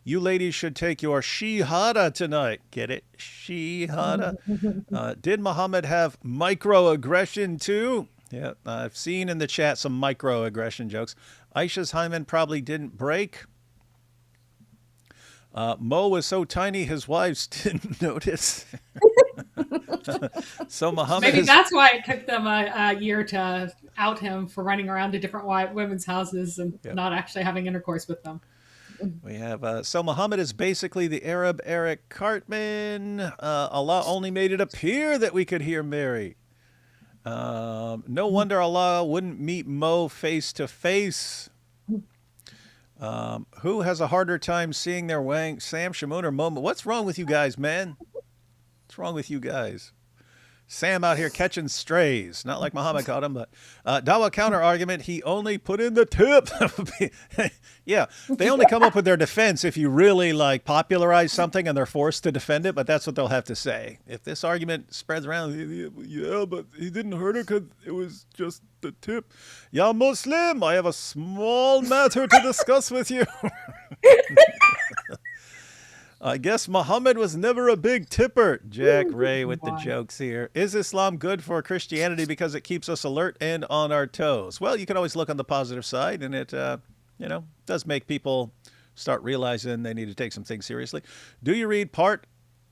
You ladies should take your shihada tonight. Get it? Shihada. Did Muhammad have microaggression too? Yeah, I've seen in the chat some microaggression jokes. Aisha's hymen probably didn't break. Mo was so tiny his wives didn't notice. So Muhammad Maybe that's why it took them a year to out him for running around to different women's houses and not actually having intercourse with them. We have, so Muhammad is basically the Arab Eric Cartman. Allah only made it appear that we could hear Mary. No wonder Allah wouldn't meet Mo face to face. Who has a harder time seeing their Wang, Sam, Shamoon, or Mo? What's wrong with you guys, man? What's wrong with you guys? Sam out here catching strays. Not like Muhammad caught him, but Dawa counter argument, he only put in the tip. Yeah, they only come up with their defense if you really popularize something and they're forced to defend it, but that's what they'll have to say. If this argument spreads around, yeah, but he didn't hurt her because it was just the tip. Ya Muslim, I have a small matter to discuss with you. I guess Muhammad was never a big tipper. Jack Ray with the jokes here. Is Islam good for Christianity because it keeps us alert and on our toes? Well, you can always look on the positive side, and it, does make people start realizing they need to take some things seriously. Do you read part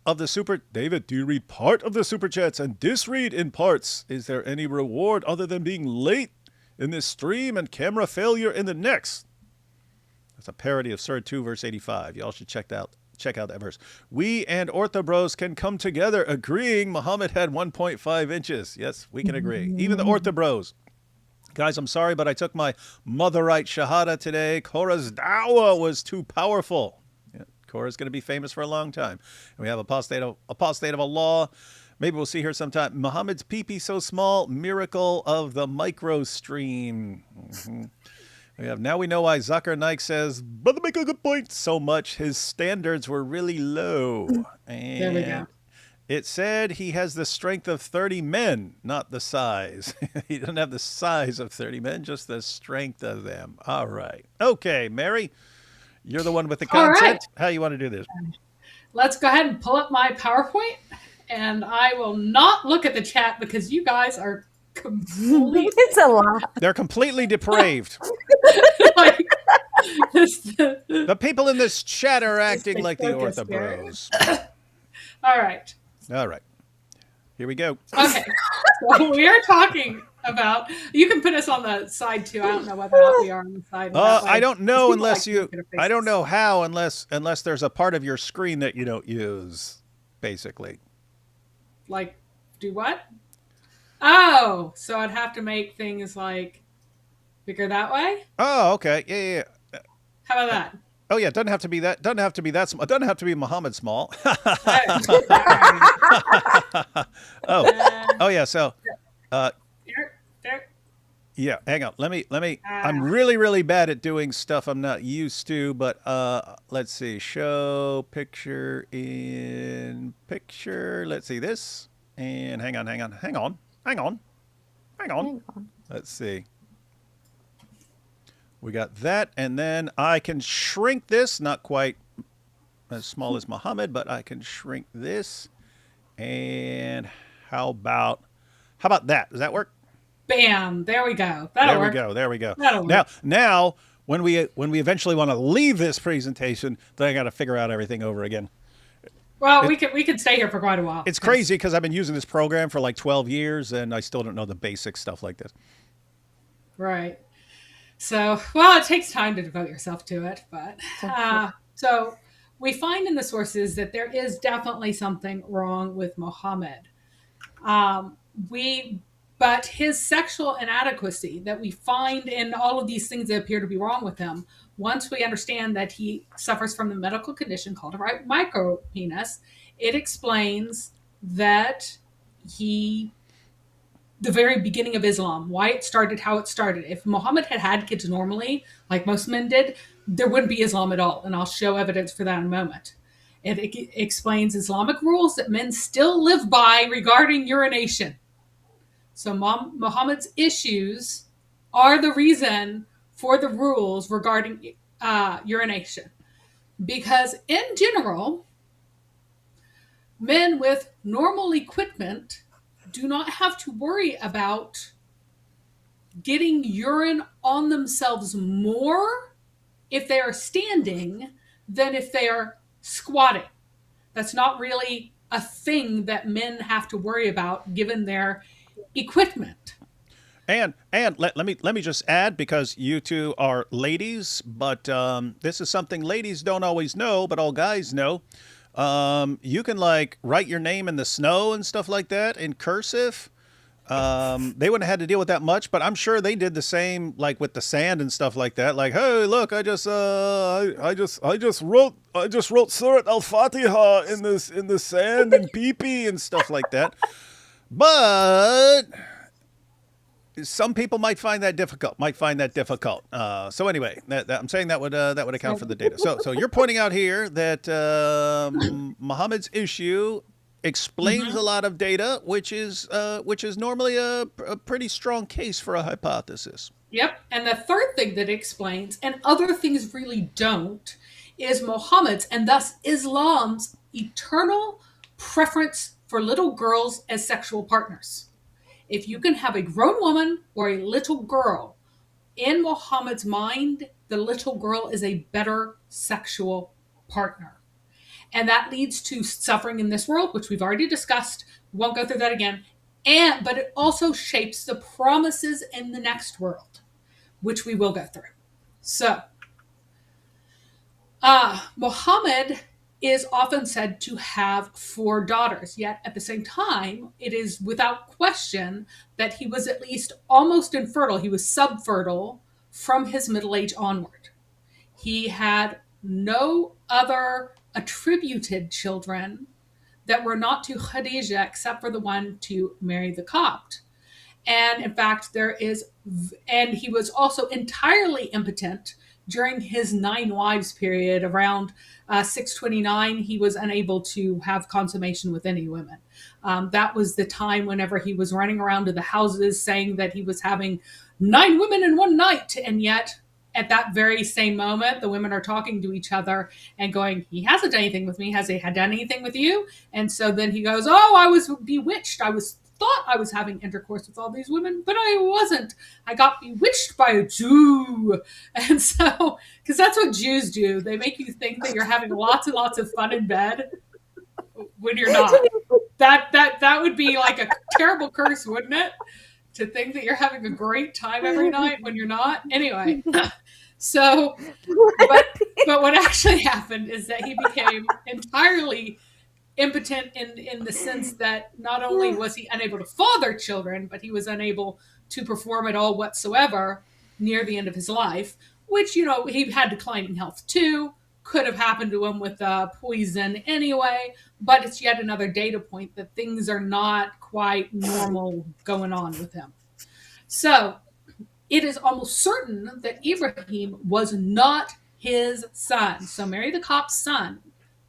of the David, do you read part of the super chats and disread in parts? Is there any reward other than being late in this stream and camera failure in the next? That's a parody of Surah 2, verse 85. Y'all should check out that verse. We and Orthobros can come together agreeing Muhammad had 1.5 inches. Yes, we can agree. Even the Orthobros. Guys, I'm sorry, but I took my Motherite Shahada today. Korah's dawah was too powerful. Yeah, Korah's going to be famous for a long time. And we have Apostate of Allah. Maybe we'll see her sometime. Muhammad's pee-pee so small, miracle of the micro stream. Now we know why Zakir Naik says, brother make a good point so much. His standards were really low. And there we go. It said he has the strength of 30 men, not the size. He doesn't have the size of 30 men, just the strength of them. All right. Okay, Mary, you're the one with the content. Right. How you want to do this? Let's go ahead and pull up my PowerPoint, and I will not look at the chat because you guys are completely... It's a lot. They're completely depraved. The people in this chat are acting like the Orthobros. All right. Here we go. Okay. So we are talking about, you can put us on the side too. I don't know whether or not we are on the side. I don't know unless I don't know how unless there's a part of your screen that you don't use, basically. Like, do what? Oh, so I'd have to make things bigger that way? Oh, okay. Yeah. How about that? Oh yeah, doesn't have to be that. Doesn't have to be that small. Doesn't have to be Muhammad small. Oh yeah. So, yeah. Hang on. Let me. I'm really, really bad at doing stuff I'm not used to. But let's see. Show picture in picture. Let's see this. And hang on. Let's see. We got that, and then I can shrink this, not quite as small as Muhammad, but I can shrink this. And how about that? Does that work? Bam! There we go. That'll work. There we go. That'll work. Now, when we eventually want to leave this presentation, then I got to figure out everything over again. Well, we could stay here for quite a while. It's crazy because I've been using this program for 12 years, and I still don't know the basic stuff like this. Right. So, well, it takes time to devote yourself to it, but so we find in the sources that there is definitely something wrong with Muhammad. But his sexual inadequacy that we find in all of these things that appear to be wrong with him, once we understand that he suffers from the medical condition called a micro-penis, it explains that the very beginning of Islam, why it started, how it started. If Muhammad had had kids normally, like most men did, there wouldn't be Islam at all. And I'll show evidence for that in a moment. It explains Islamic rules that men still live by regarding urination. So Muhammad's issues are the reason for the rules regarding urination. Because in general, men with normal equipment do not have to worry about getting urine on themselves more if they are standing than if they are squatting. That's not really a thing that men have to worry about given their equipment. And let me just add, because you two are ladies, but this is something ladies don't always know, but all guys know. You can like write your name in the snow and stuff like that in cursive. They wouldn't have had to deal with that much, but I'm sure they did the same, like with the sand and stuff like that. Like, hey, look, I just wrote Surat Al-Fatiha in the sand and pee-pee and stuff like that. But some people might find that difficult. So anyway, I'm saying that would account for the data. So you're pointing out here that Muhammad's issue explains a lot of data, which is normally a pretty strong case for a hypothesis. Yep. And the third thing that explains, and other things really don't, is Muhammad's and thus Islam's eternal preference for little girls as sexual partners. If you can have a grown woman or a little girl, in Muhammad's mind, the little girl is a better sexual partner. And that leads to suffering in this world, which we've already discussed. Won't go through that again. But it also shapes the promises in the next world, which we will go through. So, Muhammad is often said to have 4 daughters, yet at the same time, it is without question that he was at least almost infertile. He was subfertile from his middle age onward. He had no other attributed children that were not to Khadijah except for the one to Mary the Copt. And in fact, and he was also entirely impotent during his 9 wives period. Around 629, he was unable to have consummation with any women. That was the time whenever he was running around to the houses saying that he was having 9 women in one night. And yet, at that very same moment, the women are talking to each other and going, he hasn't done anything with me. Has he done anything with you? And so then he goes, oh, I was bewitched. Thought I was having intercourse with all these women, but I wasn't. I got bewitched by a Jew. And so, because that's what Jews do. They make you think that you're having lots and lots of fun in bed when you're not. That would be like a terrible curse, wouldn't it? To think that you're having a great time every night when you're not. Anyway, so, but what actually happened is that he became entirely impotent in the sense that not only was he unable to father children, but he was unable to perform at all whatsoever near the end of his life, which, he had declining health too. Could have happened to him with poison anyway, but it's yet another data point that things are not quite normal going on with him. So it is almost certain that Ibrahim was not his son. So Mary the Copt's son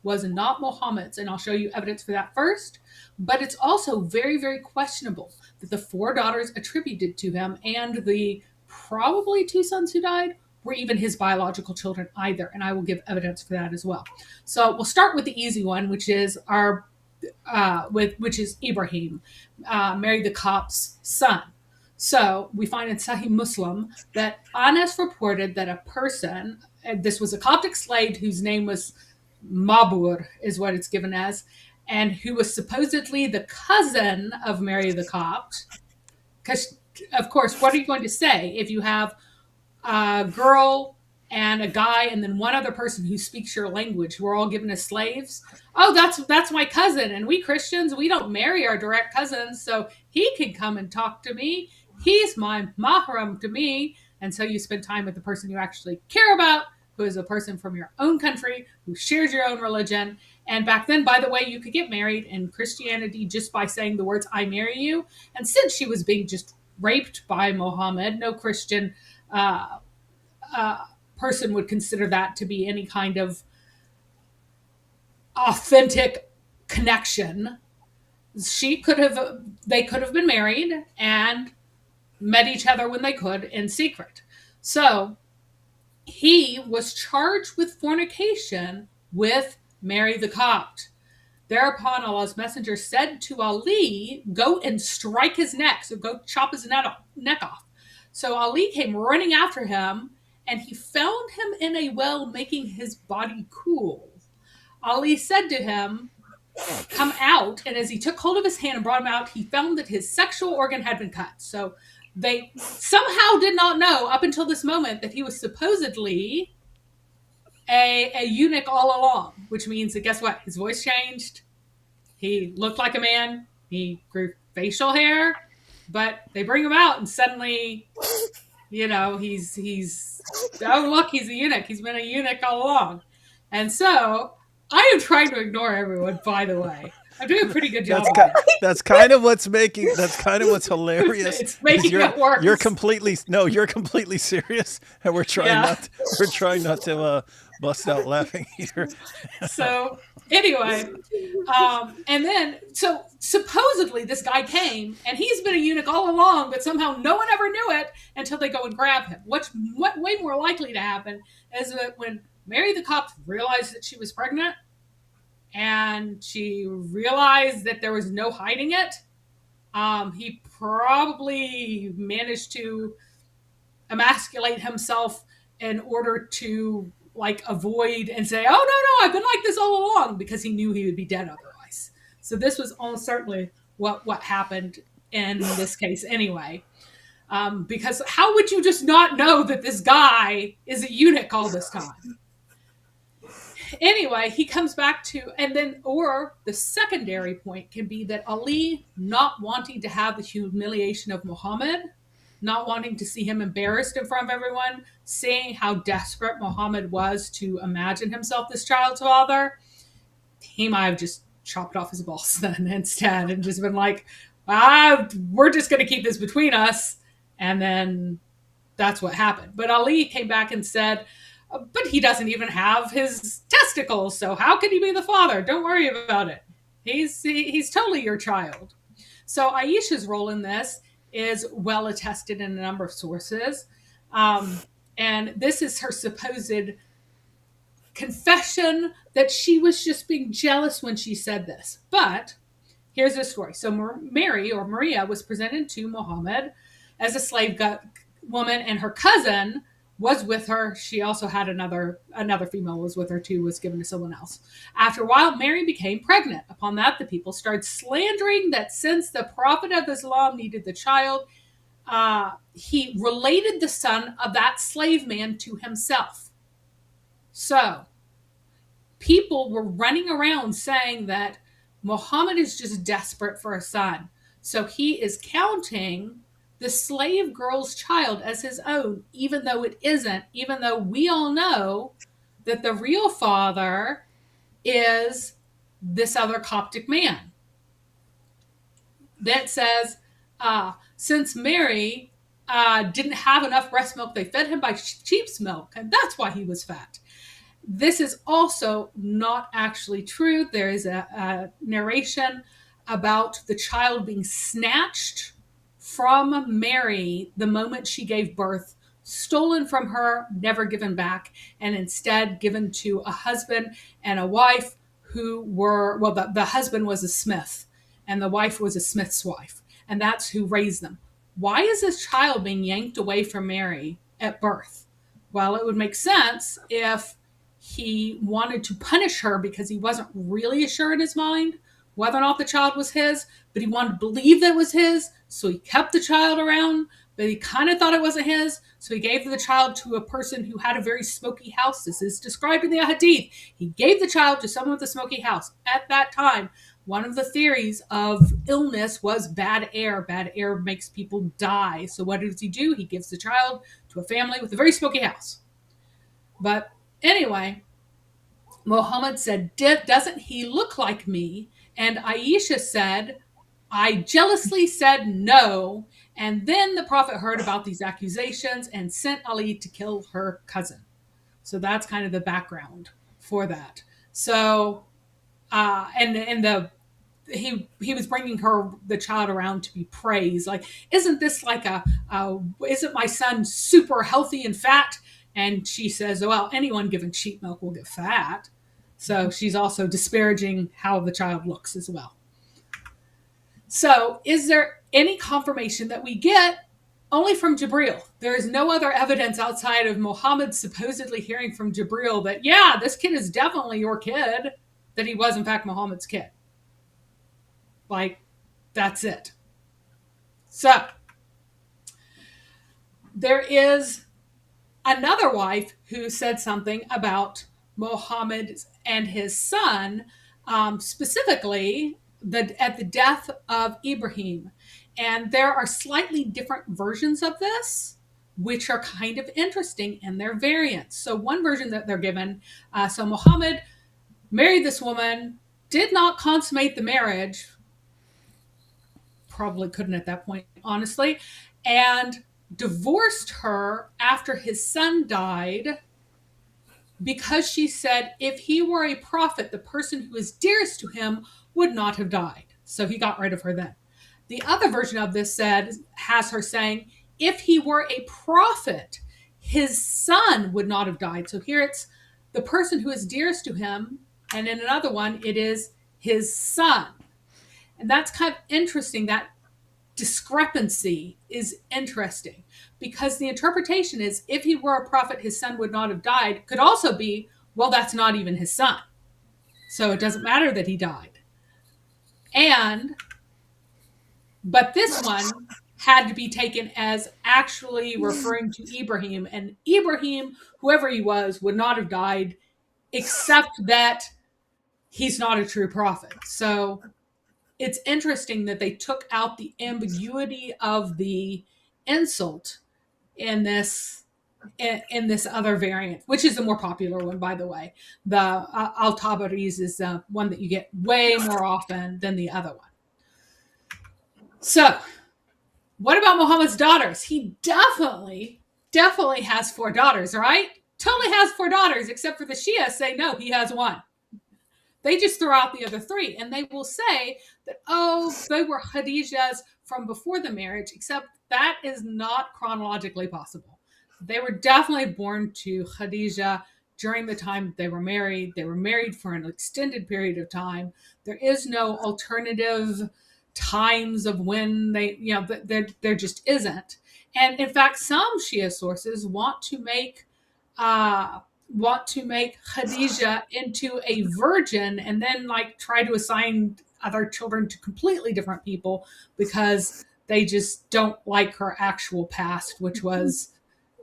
was not Muhammad's, and I'll show you evidence for that first. But it's also very, very questionable that the 4 daughters attributed to him and the probably 2 sons who died were even his biological children either, and I will give evidence for that as well. So we'll start with the easy one, which is which is Ibrahim, Mary the Copt's son. So we find in Sahih Muslim that Anas reported that a person, and this was a Coptic slave whose name was Mabur, is what it's given as, and who was supposedly the cousin of Mary the Copt. Because, of course, what are you going to say if you have a girl and a guy, and then one other person who speaks your language, who are all given as slaves. Oh, that's my cousin, and we Christians, we don't marry our direct cousins, so he can come and talk to me. He's my mahram to me. And so you spend time with the person you actually care about, who is a person from your own country, who shares your own religion. And back then, by the way, you could get married in Christianity just by saying the words, I marry you. And since she was being just raped by Muhammad, no Christian person would consider that to be any kind of authentic connection. They could have been married and met each other when they could in secret. So he was charged with fornication with Mary the Copt. Thereupon Allah's messenger said to Ali, go and strike his neck. So go chop his neck off. So Ali came running after him, and he found him in a well, making his body cool. Ali said to him, come out. And as he took hold of his hand and brought him out, he found that his sexual organ had been cut. So they somehow did not know up until this moment that he was supposedly a eunuch all along, which means that guess what? His voice changed. He looked like a man. He grew facial hair, but they bring him out and suddenly, he's oh, look, he's a eunuch. He's been a eunuch all along. And so I am trying to ignore everyone, by the way. I'm doing a pretty good job. That's kind of what's hilarious. It's making it worse. You're completely serious, and we're trying not to bust out laughing here. So anyway, and then so supposedly this guy came, and he's been a eunuch all along, but somehow no one ever knew it until they go and grab him. What way more likely to happen is that when Mary the Copt realized that she was pregnant, and she realized that there was no hiding it, he probably managed to emasculate himself in order to avoid and say, oh, no, I've been like this all along, because he knew he would be dead otherwise. So this was almost certainly what happened in this case anyway. Because how would you just not know that this guy is a eunuch all this time? Anyway, he comes back to, or the secondary point can be that Ali not wanting to have the humiliation of Muhammad, not wanting to see him embarrassed in front of everyone, seeing how desperate Muhammad was to imagine himself this child's father, he might have just chopped off his balls then instead and just been like, we're just going to keep this between us. And then that's what happened. But Ali came back and said, but he doesn't even have his testicles, so how could he be the father? Don't worry about it. He's totally your child. So Aisha's role in this is well attested in a number of sources. And this is her supposed confession that she was just being jealous when she said this. But here's the story. So Mary, or Maria, was presented to Muhammad as a slave woman, and her cousin was with her. She also had another female was with her too, was given to someone else. After a while, Mary became pregnant. Upon that, the people started slandering that since the Prophet of Islam needed the child, he related the son of that slave man to himself. So people were running around saying that Muhammad is just desperate for a son. So he is counting the slave girl's child as his own, even though it isn't, even though we all know that the real father is this other Coptic man. That says, since Mary didn't have enough breast milk, they fed him by sheep's milk, and that's why he was fat. This is also not actually true. There is a narration about the child being snatched from Mary the moment she gave birth, stolen from her, never given back, and instead given to a husband and a wife who were, the husband was a smith and the wife was a smith's wife, and that's who raised them. Why is this child being yanked away from Mary at birth? Well, it would make sense if he wanted to punish her because he wasn't really sure in his mind whether or not the child was his, but he wanted to believe that it was his, so he kept the child around. but he kind of thought it wasn't his. So he gave the child to a person who had a very smoky house. This is described in the Hadith. He gave the child to someone with a smoky house. At that time, one of the theories of illness was bad air. Bad air makes people die. So what does he do? He gives the child to a family with a very smoky house. But anyway, Muhammad said, doesn't he look like me? And Aisha said, I jealously said no. And then the Prophet heard about these accusations and sent Ali to kill her cousin. So that's kind of the background for that. So, he was bringing the child around to be praised. Like, isn't this like isn't my son super healthy and fat? And she says, well, anyone given sheep milk will get fat. So she's also disparaging how the child looks as well. So is there any confirmation that we get? Only from Jibril. There is no other evidence outside of Muhammad supposedly hearing from Jibril that, yeah, this kid is definitely your kid, that he was in fact Muhammad's kid. Like, that's it. So there is another wife who said something about Muhammad and his son, specifically at the death of Ibrahim. And there are slightly different versions of this, which are kind of interesting in their variants. So one version that they're given, so Muhammad married this woman, did not consummate the marriage, probably couldn't at that point, honestly, and divorced her after his son died because she said if he were a prophet, the person who is dearest to him would not have died. So he got rid of her then. The other version of this has her saying, if he were a prophet, his son would not have died. So here it's the person who is dearest to him, and in another one, it is his son. And that's kind of interesting. That discrepancy is interesting because the interpretation is if he were a prophet, his son would not have died. Could also be, well, that's not even his son. So it doesn't matter that he died. But this one had to be taken as actually referring to Ibrahim. And Ibrahim, whoever he was, would not have died except that he's not a true prophet. So it's interesting that they took out the ambiguity of the insult in this other variant, which is the more popular one, by the way. The Al-Tabariz is the one that you get way more often than the other one. So what about Muhammad's daughters? He definitely has 4 daughters, right? Totally has 4 daughters, except for the Shia say, no, he has 1. They just throw out the other 3, and they will say that, oh, they were Khadijah's from before the marriage, except that is not chronologically possible. They were definitely born to Khadijah during the time they were married. They were married for an extended period of time. There is no alternative times of when there just isn't. And in fact, some Shia sources want to make Khadijah into a virgin and then try to assign other children to completely different people because they just don't like her actual past, which was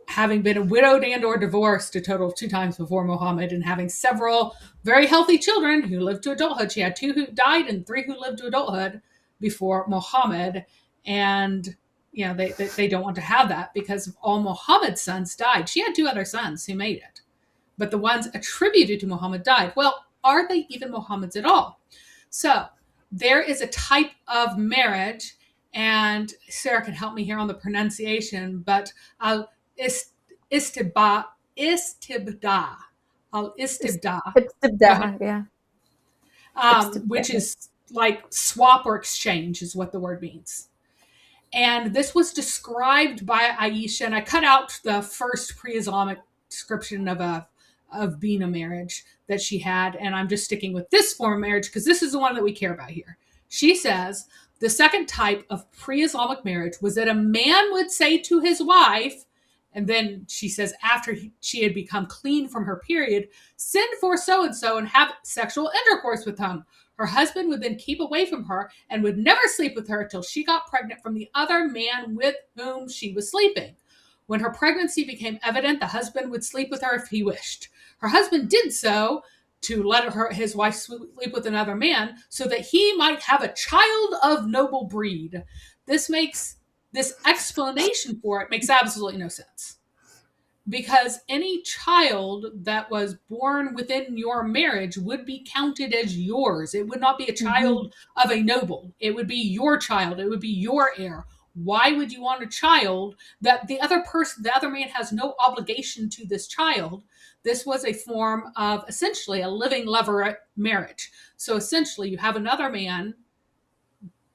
having been widowed and or divorced a total of 2 times before Muhammad and having several very healthy children who lived to adulthood. She had 2 who died and 3 who lived to adulthood before Muhammad. And they don't want to have that because all Muhammad's sons died. She had 2 other sons who made it, but the ones attributed to Muhammad died. Well, are they even Muhammad's at all? So there is a type of marriage, and Sarah can help me here on the pronunciation, but istibda, yeah. Which is like swap or exchange is what the word means. And this was described by Aisha, and I cut out the first pre-Islamic description of being a marriage that she had, and I'm just sticking with this form of marriage because this is the one that we care about here. She says the second type of pre-Islamic marriage was that a man would say to his wife, and then she says after she had become clean from her period, send for so-and-so and have sexual intercourse with him. Her husband would then keep away from her and would never sleep with her till she got pregnant from the other man with whom she was sleeping. When her pregnancy became evident, the husband would sleep with her if he wished. Her husband did so to let his wife sleep with another man so that he might have a child of noble breed. This explanation for it makes absolutely no sense. Because any child that was born within your marriage would be counted as yours. It would not be a child of a noble. It would be your child. It would be your heir. Why would you want a child that the other man has no obligation to this child? This was a form of essentially a living levirate marriage. So essentially you have another man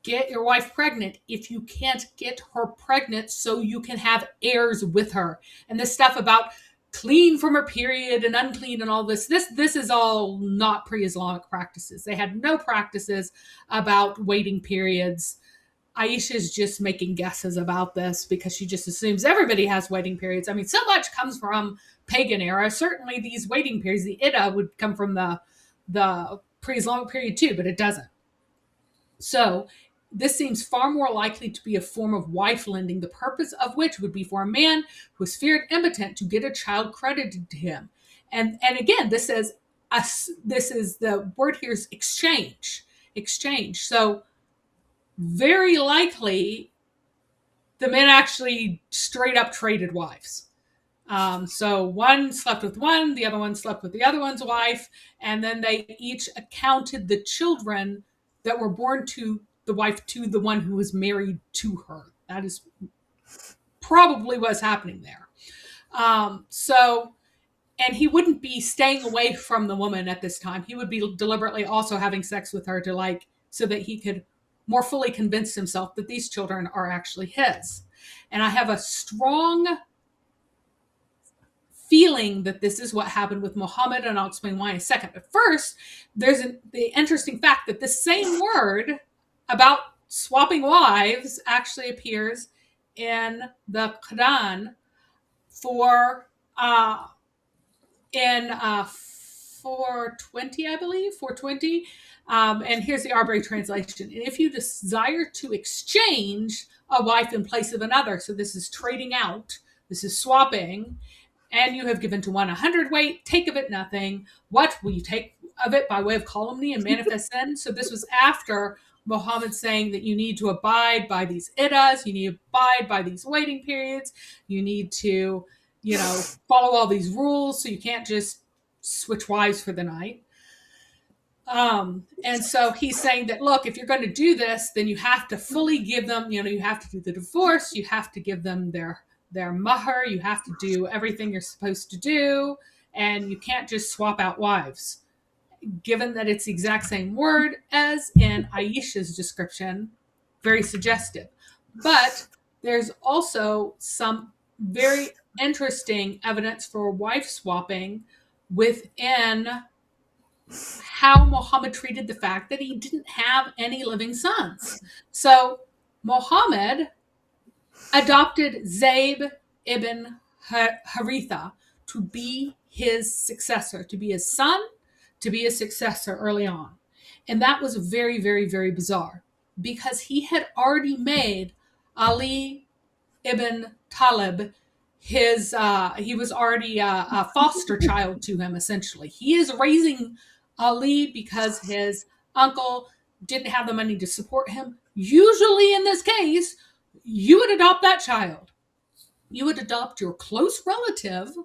get your wife pregnant if you can't get her pregnant so you can have heirs with her. And this stuff about clean from her period and unclean and all this is all not pre-Islamic practices. They had no practices about waiting periods. Aisha's just making guesses about this because she just assumes everybody has waiting periods. I mean, so much comes from pagan era. Certainly these waiting periods, the Iddah would come from the pre-Islamic period too, but it doesn't. So this seems far more likely to be a form of wife lending, the purpose of which would be for a man who is feared impotent to get a child credited to him. And again, this is the word here is exchange. So very likely the men actually straight up traded wives. So one slept with one, the other one slept with the other one's wife, and then they each accounted the children that were born to the wife to the one who was married to her. That is probably what's happening there. And he wouldn't be staying away from the woman at this time. He would be deliberately also having sex with her so that he could more fully convince himself that these children are actually his. And I have a strong feeling that this is what happened with Muhammad, and I'll explain why in a second. But first, there's the interesting fact that the same word about swapping wives actually appears in the Quran for 420, I believe, 420. And here's the Arbery translation. And if you desire to exchange a wife in place of another, so this is trading out, this is swapping, and you have given to one 100 weight, take of it nothing. What will you take of it by way of calumny and manifest sin? So this was after Muhammad saying that you need to abide by these iddahs, you need to abide by these waiting periods, you need to, follow all these rules, so you can't just switch wives for the night. And so he's saying that, look, if you're going to do this, then you have to fully give them, you have to do the divorce, you have to give them their mahr, you have to do everything you're supposed to do, and you can't just swap out wives. Given that it's the exact same word as in Aisha's description, very suggestive. But there's also some very interesting evidence for wife swapping within how Muhammad treated the fact that he didn't have any living sons. So Muhammad adopted Zayd ibn Haritha to be his successor, to be his son, to be a successor early on. And that was very, very, very bizarre because he had already made Ali ibn Talib he was already a foster child to him, essentially. He is raising Ali because his uncle didn't have the money to support him. Usually in this case, you would adopt that child. You would adopt your close relative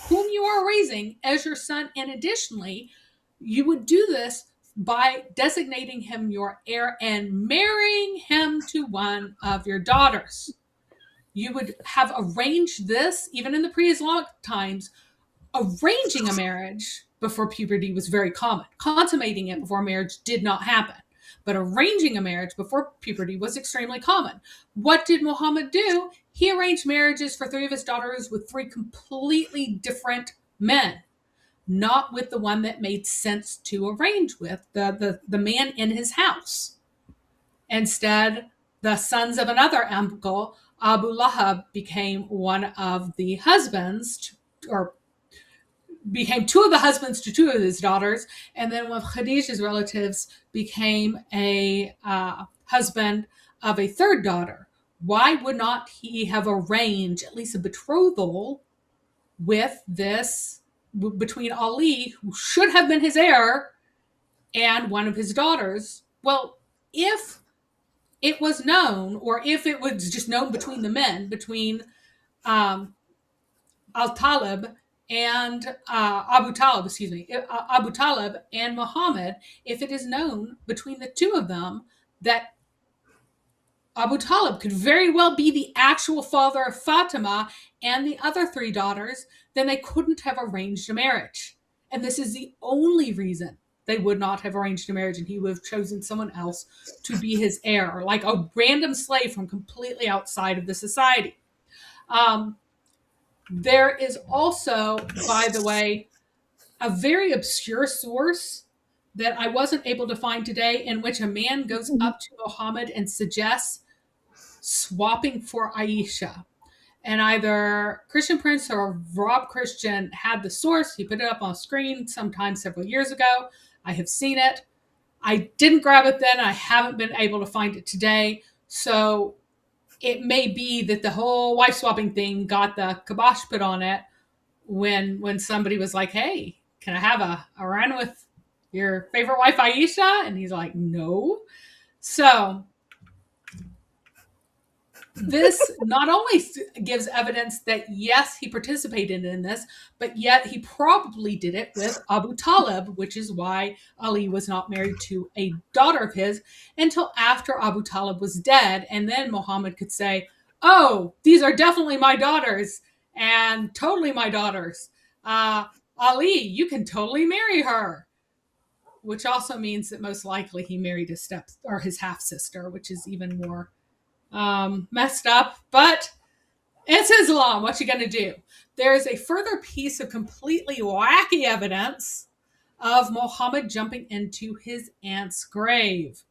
whom you are raising as your son. And additionally, you would do this by designating him your heir and marrying him to one of your daughters. You would have arranged this, even in the pre-Islamic times. Arranging a marriage before puberty was very common. Consummating it before marriage did not happen. But arranging a marriage before puberty was extremely common. What did Muhammad do? He arranged marriages for 3 of his daughters with 3 completely different men. Not with the one that made sense to arrange with, the man in his house. Instead, the sons of another uncle, Abu Lahab, became one of the husbands, or became two of the husbands to two of his daughters, and then one of Khadijah's relatives became a husband of a third daughter. Why would not he have arranged at least a betrothal with this, between Ali, who should have been his heir, and one of his daughters? Well, if it was known, or if it was just known between the men, between Al-Talib and Abu Talib and Muhammad, if it is known between the two of them that Abu Talib could very well be the actual father of Fatima and the other three daughters, then they couldn't have arranged a marriage. And this is the only reason they would not have arranged a marriage, and he would have chosen someone else to be his heir, like a random slave from completely outside of the society. There is also, by the way, a very obscure source that I wasn't able to find today, in which a man goes up to Muhammad and suggests swapping for Aisha. And either Christian Prince or Rob Christian had the source. He put it up on screen sometime several years ago. I have seen it. I didn't grab it then. I haven't been able to find it today. So it may be that the whole wife swapping thing got the kibosh put on it when somebody was like, hey, can I have a run with your favorite wife, Aisha? And he's like, no. So this not only gives evidence that, yes, he participated in this, but yet he probably did it with Abu Talib, which is why Ali was not married to a daughter of his until after Abu Talib was dead. And then Muhammad could say, oh, these are definitely my daughters and totally my daughters. Ali, you can totally marry her. Which also means that most likely he married his half sister, which is even more messed up, but it's Islam. What you gonna do? There's a further piece of completely wacky evidence of Muhammad jumping into his aunt's grave.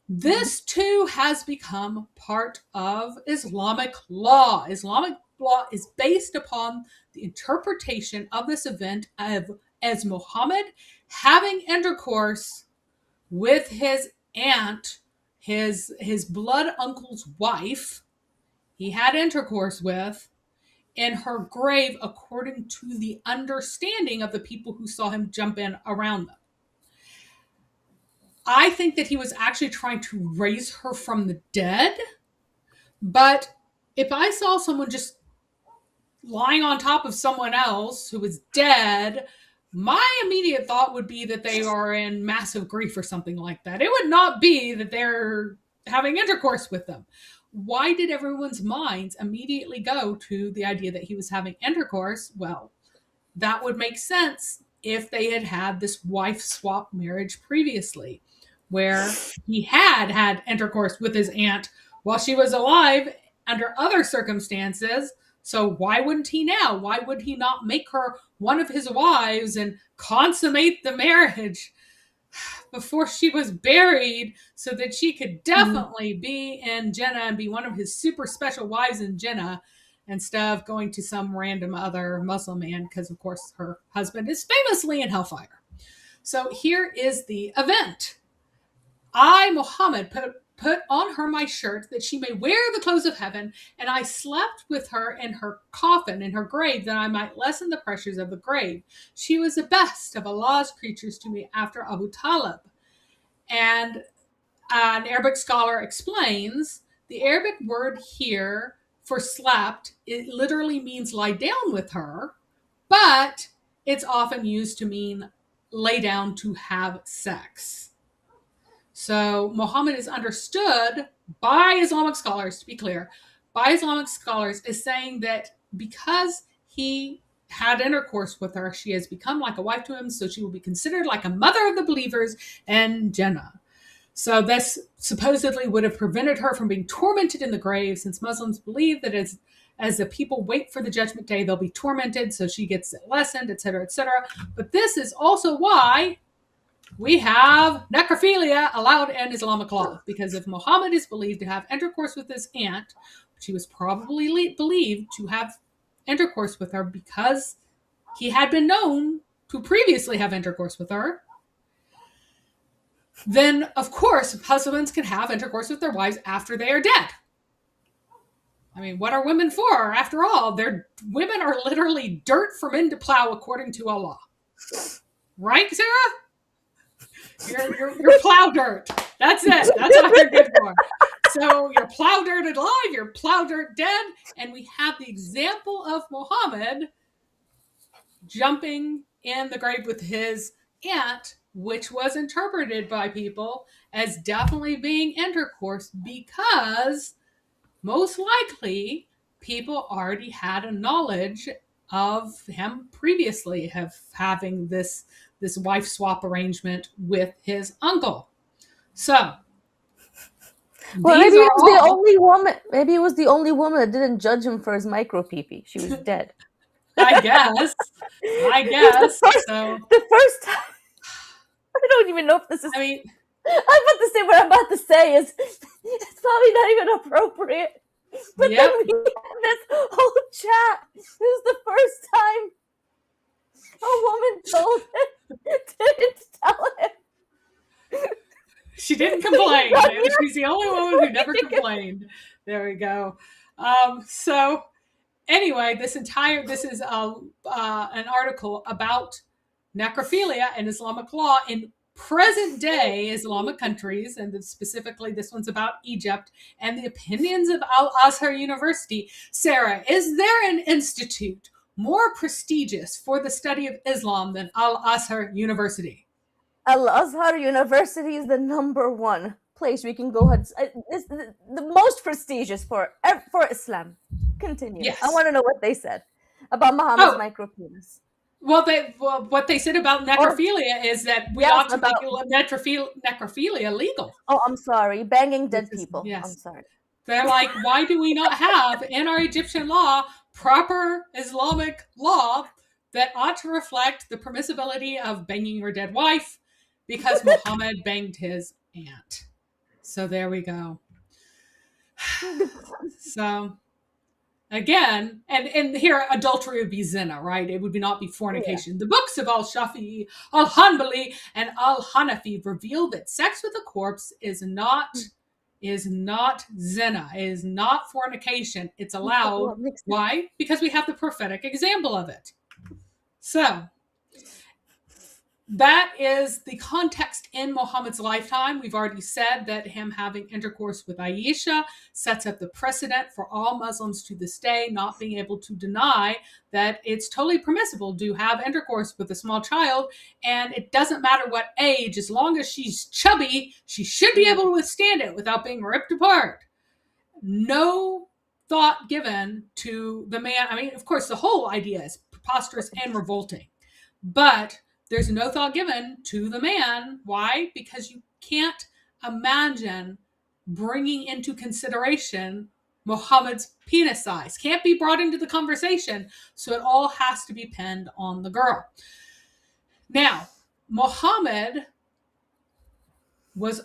This too has become part of Islamic law. Islamic law is based upon the interpretation of this event as Muhammad having intercourse with his aunt, his blood uncle's wife, he had intercourse with, in her grave, according to the understanding of the people who saw him jump in around them. I think that he was actually trying to raise her from the dead, but if I saw someone just lying on top of someone else who was dead, my immediate thought would be that they are in massive grief or something like that. It would not be that they're having intercourse with them. Why did everyone's minds immediately go to the idea that he was having intercourse? Well, that would make sense if they had had this wife swap marriage previously, where he had intercourse with his aunt while she was alive under other circumstances. So why wouldn't he now? Why would he not make her one of his wives and consummate the marriage before she was buried so that she could definitely be in Jannah and be one of his super special wives in Jannah instead of going to some random other Muslim man, because of course her husband is famously in hellfire. So here is the event. I, Muhammad, put on her my shirt that she may wear the clothes of heaven, and I slept with her in her coffin, in her grave, that I might lessen the pressures of the grave. She was the best of Allah's creatures to me after Abu Talib. And an Arabic scholar explains, the Arabic word here for slept, it literally means lie down with her, but it's often used to mean lay down to have sex. So Muhammad is understood by Islamic scholars, to be clear, by Islamic scholars is saying that because he had intercourse with her, she has become like a wife to him, so she will be considered like a mother of the believers in Jannah. So this supposedly would have prevented her from being tormented in the grave, since Muslims believe that as the people wait for the judgment day, they'll be tormented, so she gets lessened, etc., etc. But this is also why we have necrophilia allowed in Islamic law, because if Muhammad is believed to have intercourse with his aunt, which he was probably believed to have intercourse with her because he had been known to previously have intercourse with her, then of course husbands can have intercourse with their wives after they are dead. I mean, what are women for? After all, women are literally dirt for men to plow according to Allah. Right, Sarah? You're plow dirt. That's it. That's all you're good for. So you're plow dirt alive, you're plow dirt dead, and we have the example of Muhammad jumping in the grave with his aunt, which was interpreted by people as definitely being intercourse because most likely people already had a knowledge of him previously having this wife swap arrangement with his uncle. So well, maybe it was the only woman. Maybe it was the only woman that didn't judge him for his micro pee-pee. She was dead. I guess. The first time. I don't even know if this is. I mean, I'm about to say what I'm about to say is it's probably not even appropriate. But then we had this whole chat. This is the first time a woman told him, didn't tell him. She didn't complain. She's the only woman who never complained. There we go. So anyway, this is an article about necrophilia and Islamic law in present day Islamic countries, and specifically this one's about Egypt and the opinions of Al-Azhar University. Sarah, is there an institute more prestigious for the study of Islam than Al-Azhar University? Al-Azhar University is the number one place we can go ahead. It's the most prestigious for Islam. Continue. Yes. I want to know what they said about Muhammad's micropenis. Well, what they said about necrophilia is that we ought to make necrophilia legal. Oh, I'm sorry. Banging dead people. Yes. I'm sorry. They're like, why do we not have in our Egyptian law proper Islamic law that ought to reflect the permissibility of banging your dead wife because Muhammad banged his aunt. So there we go. So again, and here adultery would be zina, right? It would not be fornication. Yeah. The books of Al-Shafi'i, Al-Hanbali, and Al-Hanafi reveal that sex with a corpse is not zina, is not fornication. It's allowed. Why? Because we have the prophetic example of it. So that is the context in Muhammad's lifetime. We've already said that him having intercourse with Aisha sets up the precedent for all Muslims to this day not being able to deny that it's totally permissible to have intercourse with a small child, and it doesn't matter what age, as long as she's chubby, she should be able to withstand it without being ripped apart. No thought given to the man. I mean, of course, the whole idea is preposterous and revolting, but there's no thought given to the man. Why? Because you can't imagine bringing into consideration Muhammad's penis size. Can't be brought into the conversation. So it all has to be pinned on the girl. Now, Muhammad was,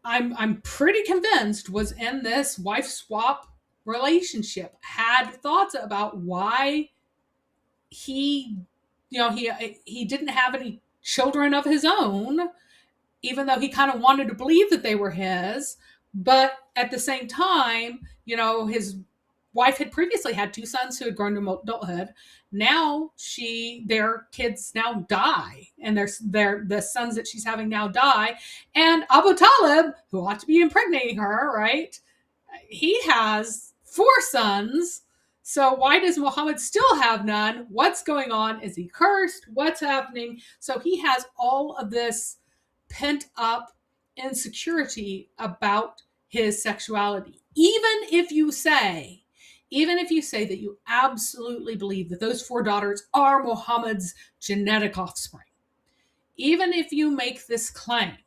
I'm pretty convinced, was in this wife swap relationship, had thoughts about why he didn't have any children of his own, even though he kind of wanted to believe that they were his. But at the same time, his wife had previously had 2 sons who had grown to adulthood. Now their kids now die, and the sons that she's having now die. And Abu Talib, who ought to be impregnating her, right? He has 4 sons. So why does Muhammad still have none? What's going on? Is he cursed? What's happening? So he has all of this pent up insecurity about his sexuality. Even if you say that you absolutely believe that those 4 daughters are Muhammad's genetic offspring, even if you make this claim,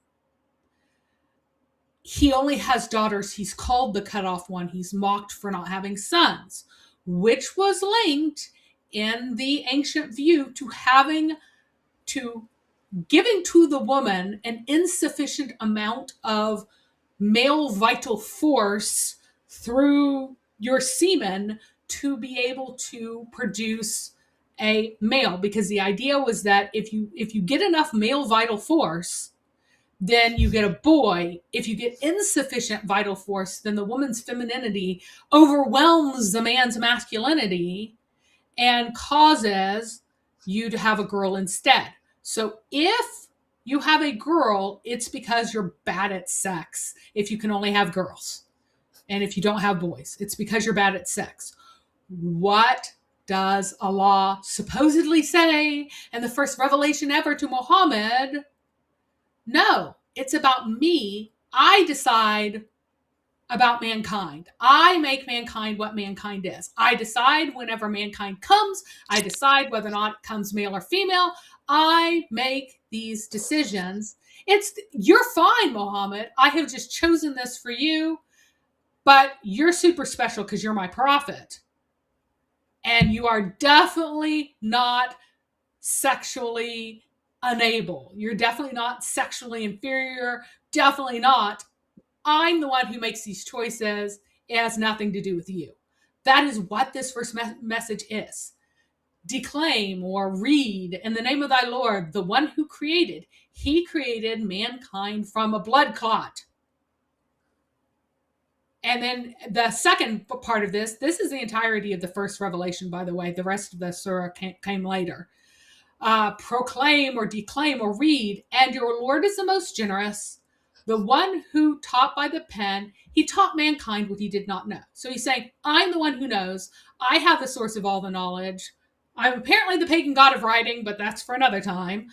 he only has daughters. He's called the cutoff one. He's mocked for not having sons, which was linked in the ancient view to giving to the woman an insufficient amount of male vital force through your semen to be able to produce a male, because the idea was that if you get enough male vital force, then you get a boy. If you get insufficient vital force, then the woman's femininity overwhelms the man's masculinity and causes you to have a girl instead. So if you have a girl, it's because you're bad at sex if you can only have girls. And if you don't have boys, it's because you're bad at sex. What does Allah supposedly say in the first revelation ever to Muhammad? No, it's about me. I decide about mankind. I make mankind what mankind is. I decide whenever mankind comes. I decide whether or not it comes male or female. I make these decisions. You're fine, Muhammad. I have just chosen this for you, but you're super special because you're my prophet. And you are definitely not sexually unable. You're definitely not sexually inferior. Definitely not. I'm the one who makes these choices. It has nothing to do with you. That is what this first message is. Declaim or read in the name of thy Lord, the one who created. He created mankind from a blood clot. And then the second part of this is the entirety of the first revelation, by the way. The rest of the surah came later. Proclaim or declaim or read, and your Lord is the most generous, the one who taught by the pen. He taught mankind what he did not know. So he's saying, I'm the one who knows. I have the source of all the knowledge. I'm apparently the pagan god of writing, but that's for another time.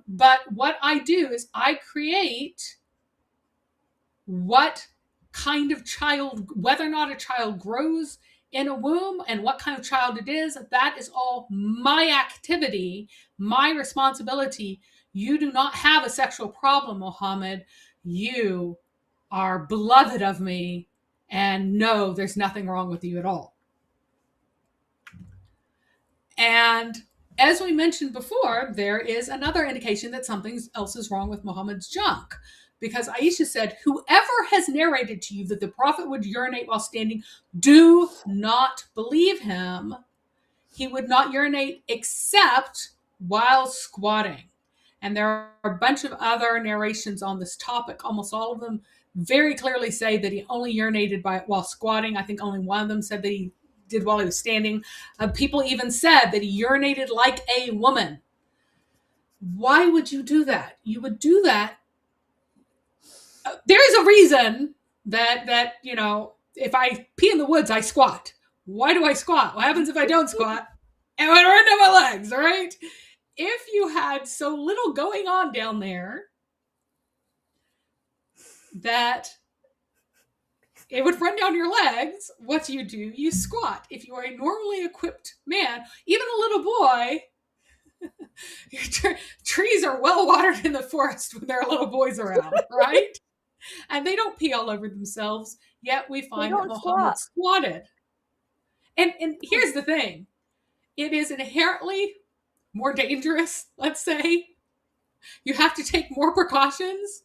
But what I do is I create what kind of child, whether or not a child grows in a womb and what kind of child it is, that is all my activity, my responsibility. You do not have a sexual problem, Muhammad. You are beloved of me, and no, there's nothing wrong with you at all. And as we mentioned before, there is another indication that something else is wrong with Muhammad's junk. Because Aisha said, whoever has narrated to you that the prophet would urinate while standing, do not believe him. He would not urinate except while squatting. And there are a bunch of other narrations on this topic. Almost all of them very clearly say that he only urinated while squatting. I think only one of them said that he did while he was standing. People even said that he urinated like a woman. Why would you do that? You would do that. There is a reason that if I pee in the woods, I squat. Why do I squat? What happens if I don't squat? And I run down my legs, all right? If you had so little going on down there that it would run down your legs, what do? You squat. If you are a normally equipped man, even a little boy, trees are well watered in the forest when there are little boys around, right? And they don't pee all over themselves, yet we find that Muhammad squatted. And here's the thing. It is inherently more dangerous, let's say. You have to take more precautions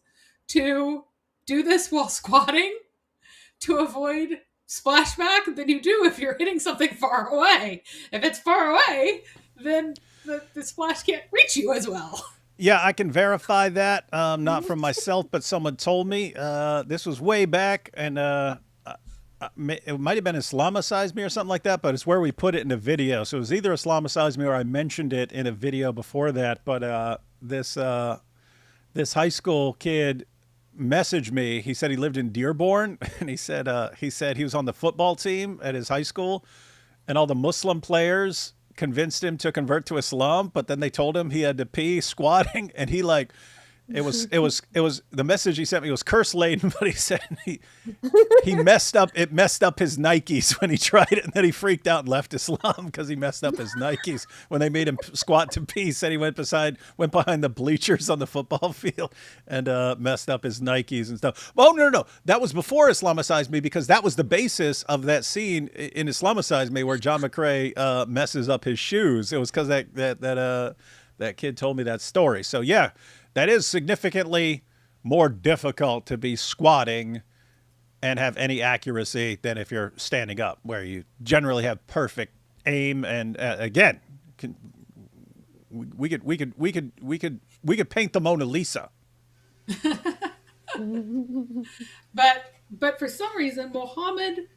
to do this while squatting to avoid splashback than you do if you're hitting something far away. If it's far away, then the splash can't reach you as well. Yeah, I can verify that. Not from myself, but someone told me. This was way back, and it might have been Islamicize Me or something like that, but it's where we put it in a video. So it was either Islamicize Me or I mentioned it in a video before that. But this high school kid messaged me. He said he lived in Dearborn, and he said he was on the football team at his high school, and all the Muslim players convinced him to convert to Islam, but then they told him he had to pee squatting, and he it was the message he sent me was curse laden, but he said he messed up his Nikes when he tried it, and then he freaked out and left Islam because he messed up his Nikes when they made him squat to pee. He said he went behind the bleachers on the football field and messed up his Nikes and stuff. Oh no, that was before Islamicize Me, because that was the basis of that scene in Islamicize Me where John McCrae messes up his shoes. It was because that kid told me that story. So yeah. That is significantly more difficult to be squatting and have any accuracy than if you're standing up, where you generally have perfect aim. And again, we could paint the Mona Lisa. But for some reason, Muhammad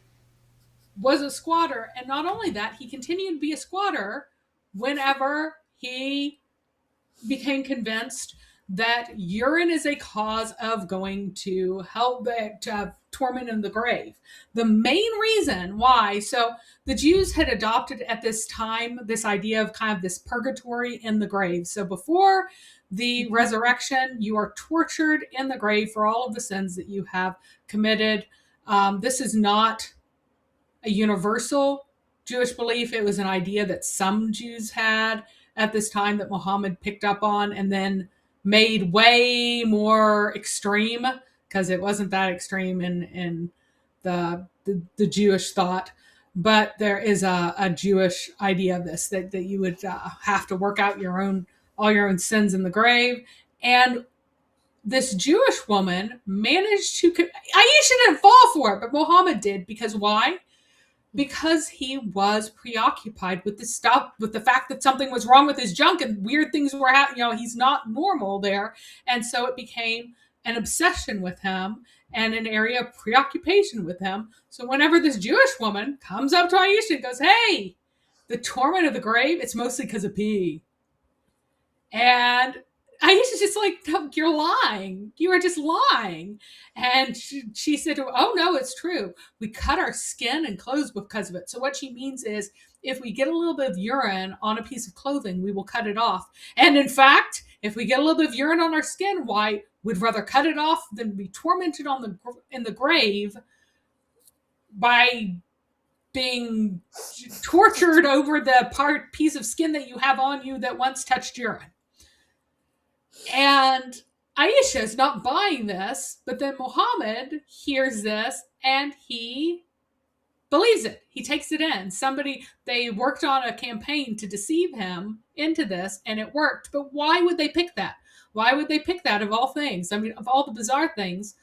was a squatter, and not only that, he continued to be a squatter whenever he became convinced that urine is a cause of going to hell, to have torment in the grave. The main reason why, so the Jews had adopted at this time this idea of kind of this purgatory in the grave. So before the resurrection, you are tortured in the grave for all of the sins that you have committed. This is not a universal Jewish belief. It was an idea that some Jews had at this time that Muhammad picked up on and then made way more extreme, because it wasn't that extreme in the Jewish thought. But there is a Jewish idea of this, that you would have to work out all your own sins in the grave. And this Jewish woman managed to, Aisha didn't fall for it, but Muhammad did. Because why? Because he was preoccupied with this stuff, with the fact that something was wrong with his junk and weird things were happening. He's not normal there. And so it became an obsession with him and an area of preoccupation with him. So whenever this Jewish woman comes up to Aisha and goes, hey, the torment of the grave, it's mostly because of pee. And Aisha's just like, no, you're lying. You are just lying. And she said to her, oh, no, it's true. We cut our skin and clothes because of it. So what she means is, if we get a little bit of urine on a piece of clothing, we will cut it off. And in fact, if we get a little bit of urine on our skin, why, we'd rather cut it off than be tormented in the grave by being tortured over the piece of skin that you have on you that once touched urine. And Aisha is not buying this, but then Muhammad hears this and he believes it. He takes it in. They worked on a campaign to deceive him into this, and it worked. But why would they pick that? Why would they pick that of all things? I mean, of all the bizarre things,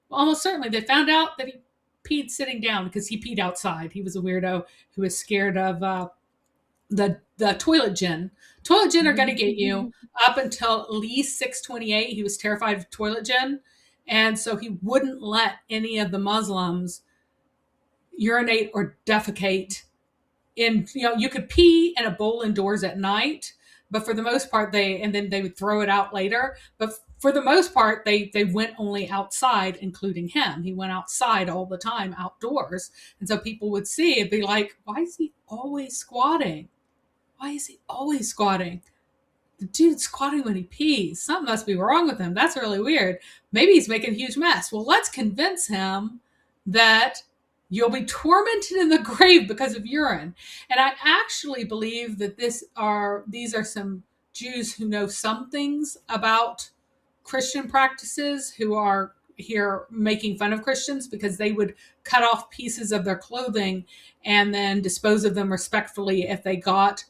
almost certainly they found out that he peed sitting down because he peed outside. He was a weirdo who was scared of the toilet gin. Toilet gin are going to get you up until at least 628. He was terrified of toilet gin. And so he wouldn't let any of the Muslims urinate or defecate in, you could pee in a bowl indoors at night, but for the most part, then they would throw it out later. But for the most part, they went only outside, including him. He went outside all the time, outdoors. And so people would see and be like, why is he always squatting? Why is he always squatting? The dude's squatting when he pees. Something must be wrong with him. That's really weird. Maybe he's making a huge mess. Well, let's convince him that you'll be tormented in the grave because of urine. And I actually believe that these are some Jews who know some things about Christian practices, who are here making fun of Christians, because they would cut off pieces of their clothing and then dispose of them respectfully if they got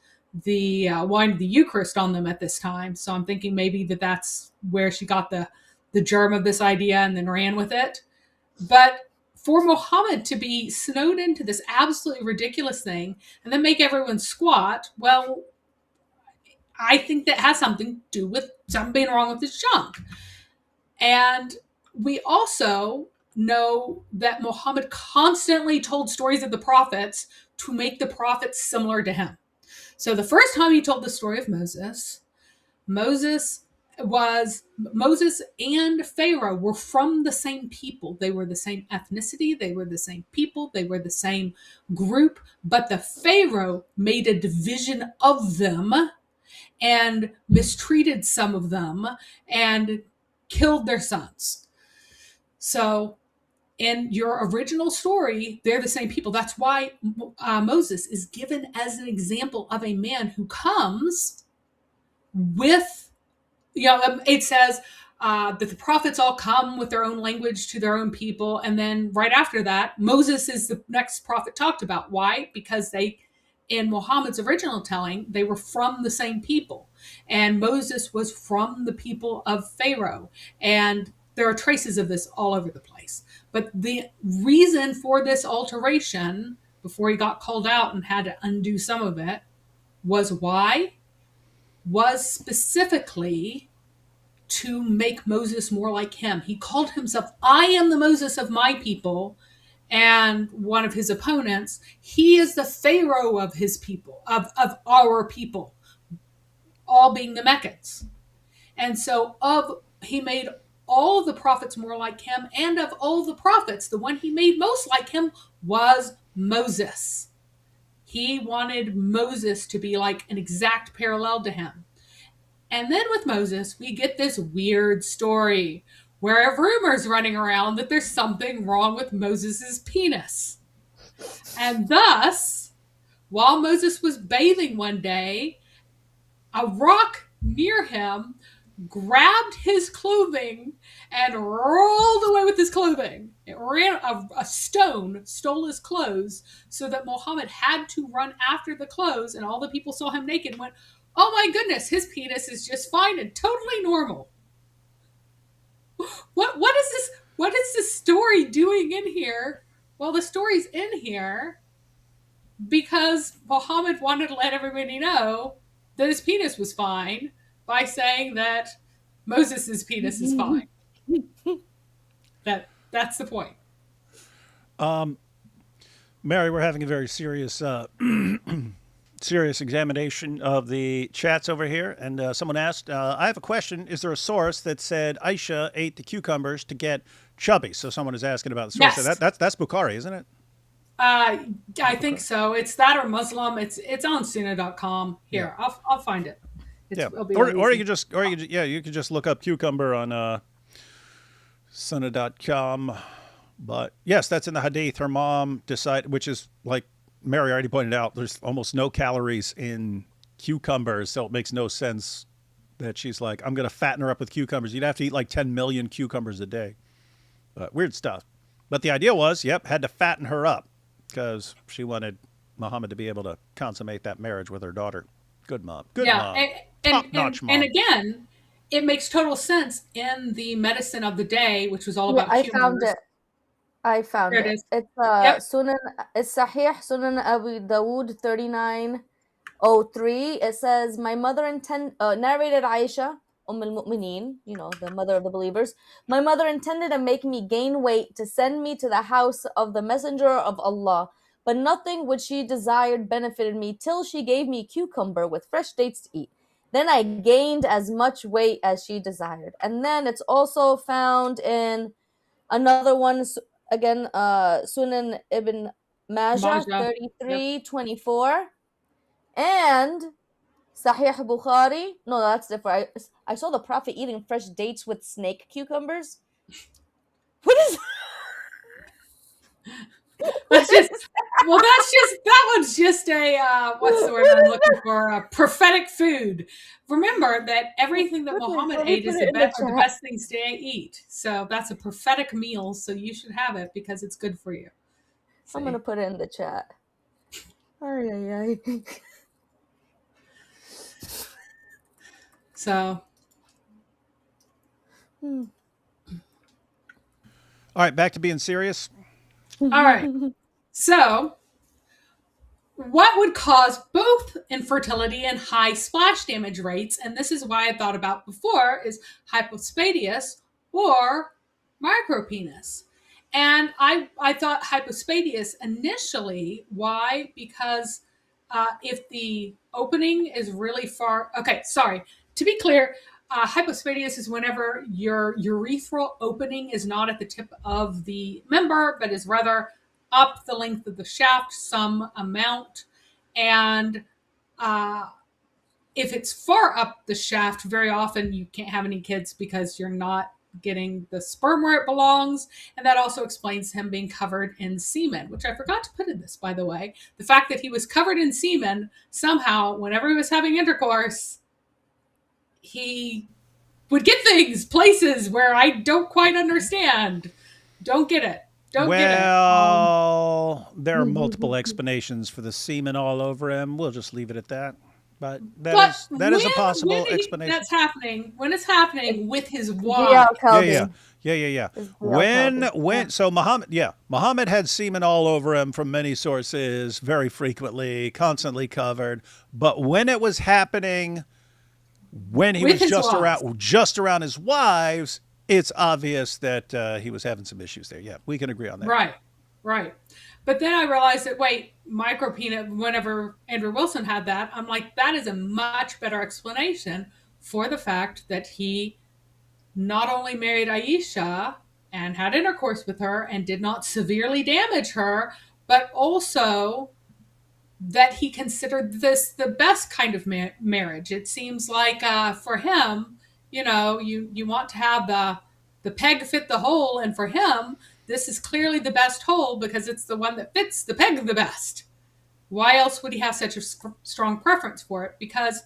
the wine of the Eucharist on them at this time. So I'm thinking maybe that's where she got the germ of this idea and then ran with it. But for Muhammad to be snowed into this absolutely ridiculous thing and then make everyone squat, well, I think that has something to do with something being wrong with his junk. And we also know that Muhammad constantly told stories of the prophets to make the prophets similar to him. So the first time he told the story of Moses and Pharaoh were from the same people. They were the same ethnicity. They were the same people. They were the same group. But the Pharaoh made a division of them and mistreated some of them and killed their sons. So in your original story, they're the same people. That's why Moses is given as an example of a man who comes with, it says that the prophets all come with their own language to their own people. And then right after that, Moses is the next prophet talked about. Why? Because in Muhammad's original telling, they were from the same people. And Moses was from the people of Pharaoh. And there are traces of this all over the place. But the reason for this alteration, before he got called out and had to undo some of it, was specifically to make Moses more like him. He called himself, I am the Moses of my people. And one of his opponents, he is the Pharaoh of his people, of our people, all being the Meccans. And so he made all of the prophets more like him, and of all the prophets, the one he made most like him was Moses. He wanted Moses to be like an exact parallel to him. And then with Moses, we get this weird story where a rumor's running around that there's something wrong with Moses's penis. And thus, while Moses was bathing one day, a rock near him grabbed his clothing and rolled away with his clothing. It ran, a stone stole his clothes, so that Muhammad had to run after the clothes, and all the people saw him naked and went, oh my goodness, his penis is just fine and totally normal. What is this? What is this story doing in here? Well, the story's in here because Muhammad wanted to let everybody know that his penis was fine by saying that Moses' penis is fine. That's the point. Mary, we're having a very serious serious examination of the chats over here, and someone asked, I have a question. Is there a source that said Aisha ate the cucumbers to get chubby? So someone is asking about the source. Yes. So that's Bukhari, isn't it? I think so. It's that or Muslim. It's on Sunnah.com. Here, Yeah. I'll find it. Or you could just look up cucumber on Sunnah.com. But yes, that's in the hadith. Her mom decided, which is like Mary already pointed out, there's almost no calories in cucumbers, so it makes no sense that she's like, I'm going to fatten her up with cucumbers. You'd have to eat like 10 million cucumbers a day. But weird stuff. But the idea was, had to fatten her up because she wanted Muhammad to be able to consummate that marriage with her daughter. Good mom. Good mom. Top-notch mom. And again, it makes total sense in the medicine of the day, which was all about cucumbers. I found There it. it is. It's Yep. Sunan. It's Sahih Sunan Abu Dawood 3903. It says, my mother narrated Aisha, al-Mu'mineen, the mother of the believers. My mother intended to make me gain weight to send me to the house of the Messenger of Allah, but nothing which she desired benefited me till she gave me cucumber with fresh dates to eat. Then I gained as much weight as she desired. And then it's also found in another one. Again, Sunan Ibn Majah 3324, and Sahih Bukhari. No, that's different. I saw the Prophet eating fresh dates with snake cucumbers. What is that one's just a what's the word I'm looking for? A prophetic food. Remember that everything that Muhammad ate is the best things to eat. So that's a prophetic meal. So you should have it because it's good for you. I'm gonna put it in the chat. Ay. So. All right, back to being serious. All right. So, what would cause both infertility and high splash damage rates? And this is why I thought about before is hypospadias or micropenis. And I thought hypospadias initially. Why? Because if the opening is really far. Okay, sorry. To be clear, hypospadias is whenever your urethral opening is not at the tip of the member, but is rather up the length of the shaft some amount. And if it's far up the shaft, very often you can't have any kids because you're not getting the sperm where it belongs. And that also explains him being covered in semen, which I forgot to put in this, by the way. The fact that he was covered in semen, somehow, whenever he was having intercourse, he would get things, places where I don't quite understand. Don't get it. There are multiple explanations for the semen all over him. We'll just leave it at that. But But that is a possible when explanation. that's happening, when it's happening with his wife. D.L. Yeah, Kelby. yeah. It's D.L. Kelby. So Muhammad had semen all over him from many sources, very frequently, constantly covered. But when it was happening, when he With was his just around his wives, it's obvious that he was having some issues there. Yeah, we can agree on that. Right. But then I realized that, wait, micropenis, whenever Andrew Wilson had that, I'm like, that is a much better explanation for the fact that he not only married Aisha and had intercourse with her and did not severely damage her, but also that he considered this the best kind of marriage. It seems like for him, you want to have the peg fit the hole, and for him, this is clearly the best hole because it's the one that fits the peg the best. Why else would he have such a strong preference for it? Because,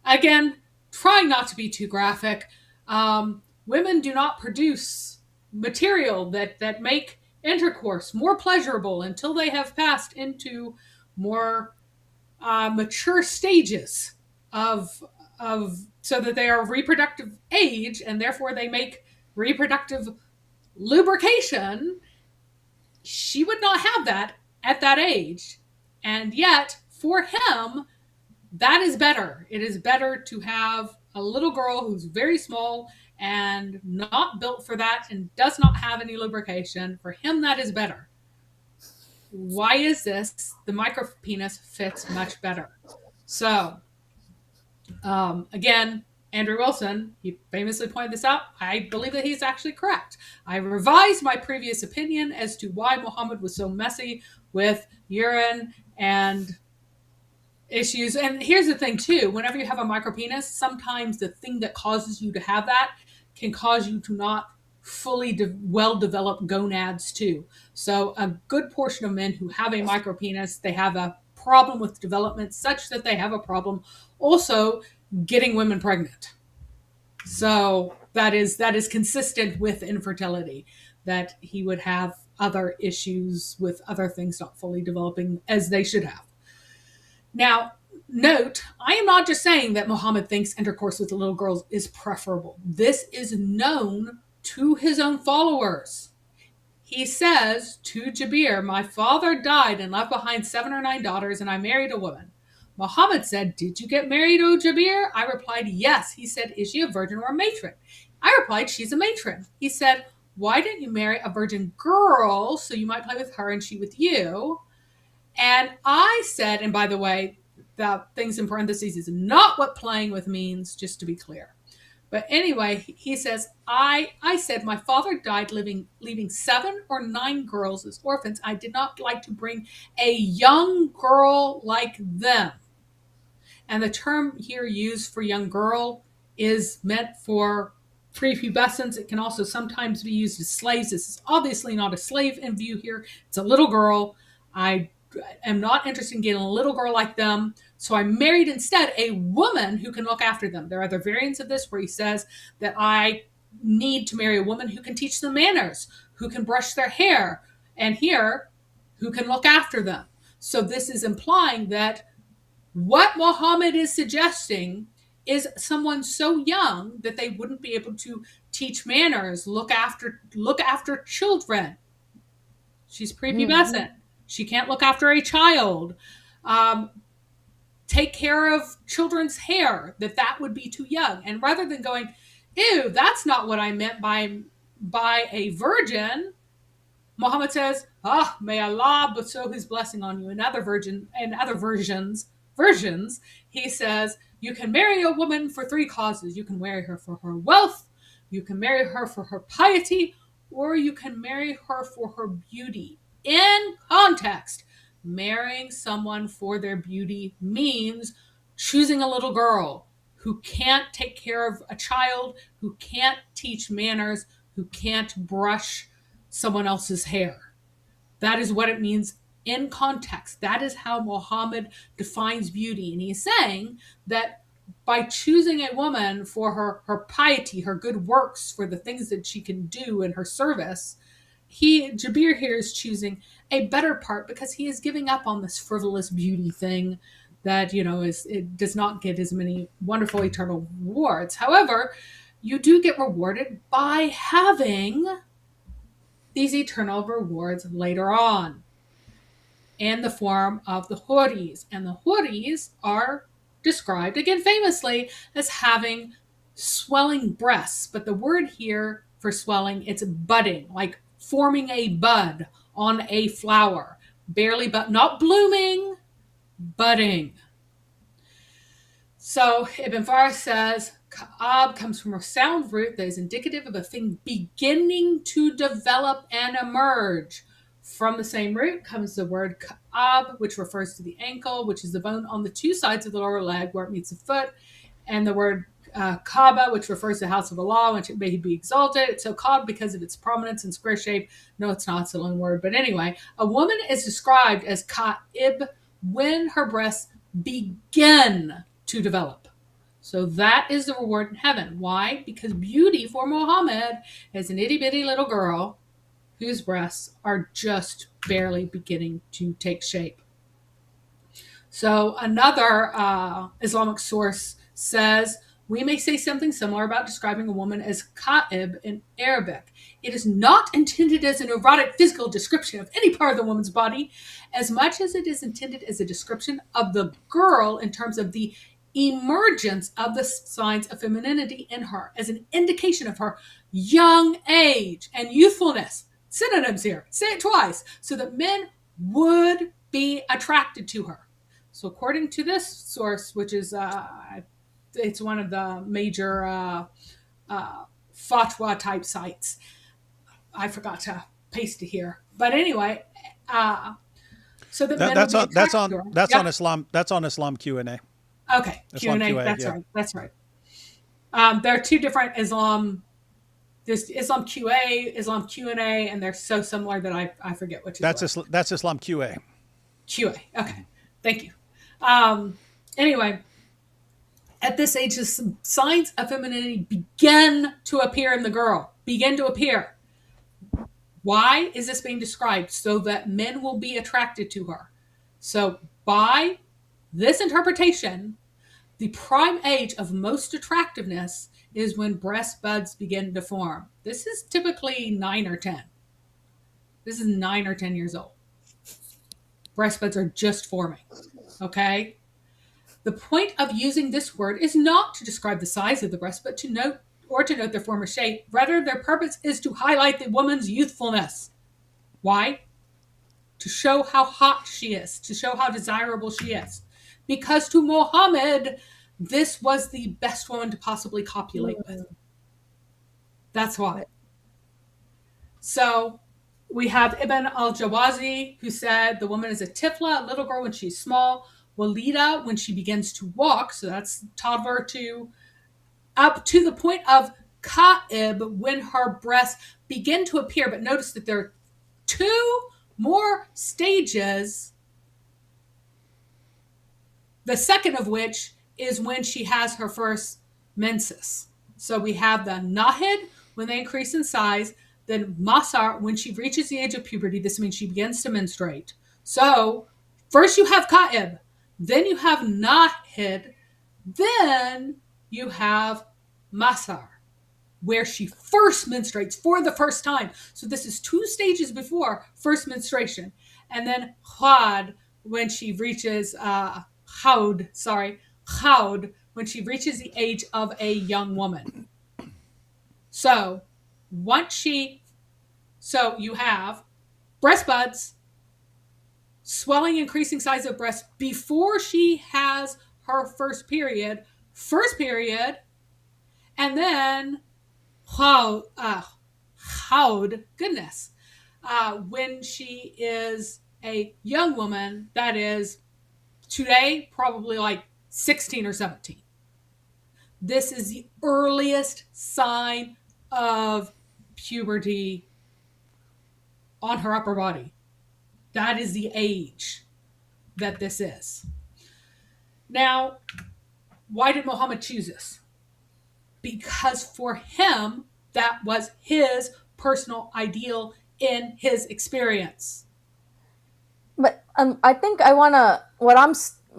again, trying not to be too graphic, women do not produce material that make intercourse more pleasurable until they have passed into more mature stages of so that they are of reproductive age, and therefore they make reproductive lubrication. She would not have that at that age, and yet for him that is better. It is better to have a little girl who's very small and not built for that and does not have any lubrication. For him, that is better. Why is this? The micro penis fits much better. So, again, Andrew Wilson, he famously pointed this out. I believe that he's actually correct. I revised my previous opinion as to why Muhammad was so messy with urine and issues. And here's the thing too, whenever you have a micropenis, sometimes the thing that causes you to have that can cause you to not fully well-developed gonads too. So a good portion of men who have a micropenis, they have a problem with development such that they have a problem also getting women pregnant. So that is consistent with infertility, that he would have other issues with other things not fully developing as they should have. Now, note, I am not just saying that Muhammad thinks intercourse with little girls is preferable. This is known to his own followers. He says to Jabir, my father died and left behind 7 or 9 daughters, and I married a woman. Muhammad said, did you get married, O Jabir? I replied, yes. He said, is she a virgin or a matron? I replied, she's a matron. He said, why didn't you marry a virgin girl so you might play with her and she with you? And I said, and by the way, the things in parentheses is not what playing with means, just to be clear. But anyway, he says, I said, my father died leaving 7 or 9 girls as orphans. I did not like to bring a young girl like them. And the term here used for young girl is meant for prepubescence. It can also sometimes be used as slaves. This is obviously not a slave in view here. It's a little girl. I am not interested in getting a little girl like them. So I married instead a woman who can look after them. There are other variants of this where he says that I need to marry a woman who can teach them manners, who can brush their hair, and here, who can look after them. So this is implying that what Muhammad is suggesting is someone so young that they wouldn't be able to teach manners, look after children. She's prepubescent. Mm-hmm. She can't look after a child. Take care of children's hair, that would be too young. And rather than going, ew, that's not what I meant by a virgin, Muhammad says, may Allah bestow his blessing on you. In other versions, he says, you can marry a woman for 3 causes. You can marry her for her wealth, you can marry her for her piety, or you can marry her for her beauty. In context, marrying someone for their beauty means choosing a little girl who can't take care of a child, who can't teach manners, who can't brush someone else's hair. That is what it means in context. That is how Muhammad defines beauty. And he's saying that by choosing a woman for her piety, her good works, for the things that she can do in her service, Jabir here is choosing a better part because he is giving up on this frivolous beauty thing that, it does not get as many wonderful eternal rewards. However, you do get rewarded by having these eternal rewards later on in the form of the Huris. And the Huris are described, again famously, as having swelling breasts. But the word here for swelling, it's budding, like forming a bud on a flower. Barely, but not blooming, budding. So Ibn Faris says, Ka'ab comes from a sound root that is indicative of a thing beginning to develop and emerge. From the same root comes the word Ka'ab, which refers to the ankle, which is the bone on the two sides of the lower leg where it meets the foot, and the word Kaaba, which refers to the house of Allah, which it may be exalted. It's so called because of its prominence and square shape. No, it's not. It's a long word. But anyway, a woman is described as Ka'ib when her breasts begin to develop. So that is the reward in heaven. Why? Because beauty for Muhammad is an itty bitty little girl whose breasts are just barely beginning to take shape. So another Islamic source says, we may say something similar about describing a woman as Ka'ib in Arabic. It is not intended as an erotic physical description of any part of the woman's body, as much as it is intended as a description of the girl in terms of the emergence of the signs of femininity in her, as an indication of her young age and youthfulness. Synonyms here. Say it twice, so that men would be attracted to her. So according to this source, which is it's one of the major fatwa type sites. I forgot to paste it here, but anyway, so that that's on Islam. That's on Islam Q&A. Okay, Q&A. That's right. There are two different Islam. There's Islam QA, Islam Q&A, and they're so similar that I forget which is that's Islam QA. QA. Okay, thank you. Anyway. At this age, the signs of femininity begin to appear in the girl. Begin to appear. Why is this being described? So that men will be attracted to her. So by this interpretation, the prime age of most attractiveness is when breast buds begin to form. This is typically 9 or 10. This is 9 or 10 years old. Breast buds are just forming. Okay? The point of using this word is not to describe the size of the breast, but to note their form or shape. Rather, their purpose is to highlight the woman's youthfulness. Why? To show how hot she is, to show how desirable she is. Because to Muhammad, this was the best woman to possibly copulate with. That's why. So we have Ibn al-Jawazi, who said the woman is a tifla, a little girl when she's small, Walida when she begins to walk, so that's toddler to up to the point of Ka'ib when her breasts begin to appear. But notice that there are 2 more stages, the second of which is when she has her first menses. So we have the Nahid when they increase in size, then Masar when she reaches the age of puberty. This means she begins to menstruate. So first you have Ka'ib, then you have Nahid, then you have Masar, where she first menstruates for the first time. So this is 2 stages before first menstruation. And then Khad, when she reaches, Khawd, when she reaches the age of a young woman. So you have breast buds, swelling, increasing size of breast before she has her first period, and then goodness, when she is a young woman, that is today probably like 16 or 17. This is the earliest sign of puberty on her upper body. That is the age that this is. Now, why did Muhammad choose this? Because for him, that was his personal ideal in his experience. But I think what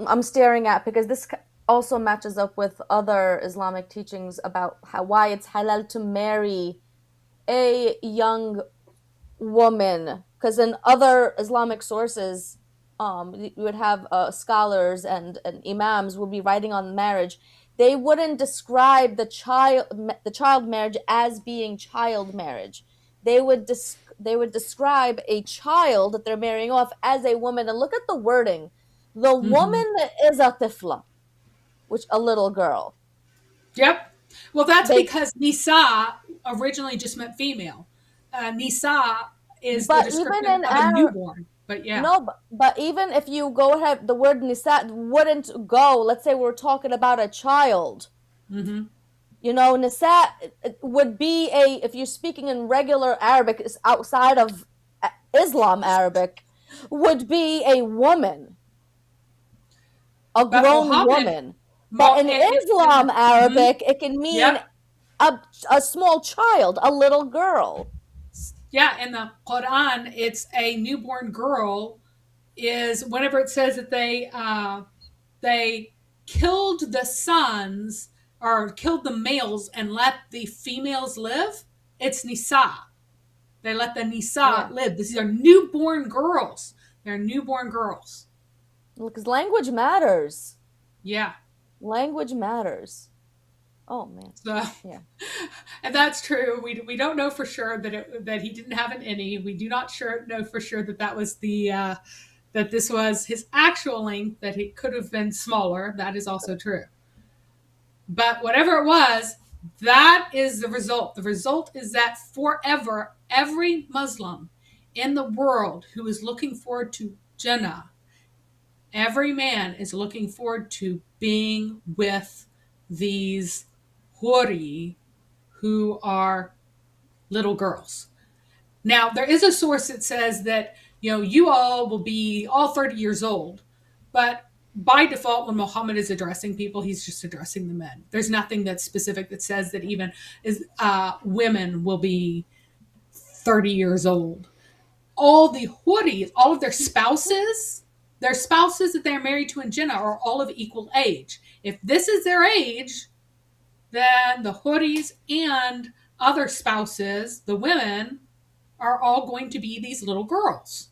I'm staring at, because this also matches up with other Islamic teachings about why it's halal to marry a young woman. Because in other Islamic sources, you would have scholars and imams would be writing on marriage. They wouldn't describe the child marriage as being child marriage. They would describe a child that they're marrying off as a woman. And look at the wording. The woman is a tifla, which a little girl. Yep. Well, that's They- because Nisa originally just meant female. Nisa is the But description even in of a Arab, newborn. But yeah. no, but even if you go ahead, the word nisa wouldn't go. Let's say we're talking about a child. Mm-hmm. You know, nisa would be if you're speaking in regular Arabic, outside of Islam Arabic, would be a woman, a But grown Muhammad- woman. But in Islam Arabic, it can mean Yep. a small child, a little girl. Yeah, in the Quran, it's a newborn girl. Is whenever it says that they killed the sons or killed the males and let the females live, it's Nisa. They let the Nisa live. These are newborn girls. They're newborn girls. Because language matters. Yeah. Language matters. Oh man. So, Yeah. and that's true. We don't know for sure that he didn't have an innie. We do not know for sure that was that this was his actual length. That it could have been smaller. That is also true. But whatever it was, that is the result. The result is that forever, every Muslim in the world who is looking forward to Jannah, every man is looking forward to being with these huri, who are little girls. Now, there is a source that says that, you all will be all 30 years old, but by default, when Muhammad is addressing people, he's just addressing the men. There's nothing that's specific that says that even women will be 30 years old. All the huris, all of their spouses that they're married to in Jannah are all of equal age. If this is their age, then the huris and other spouses, the women, are all going to be these little girls.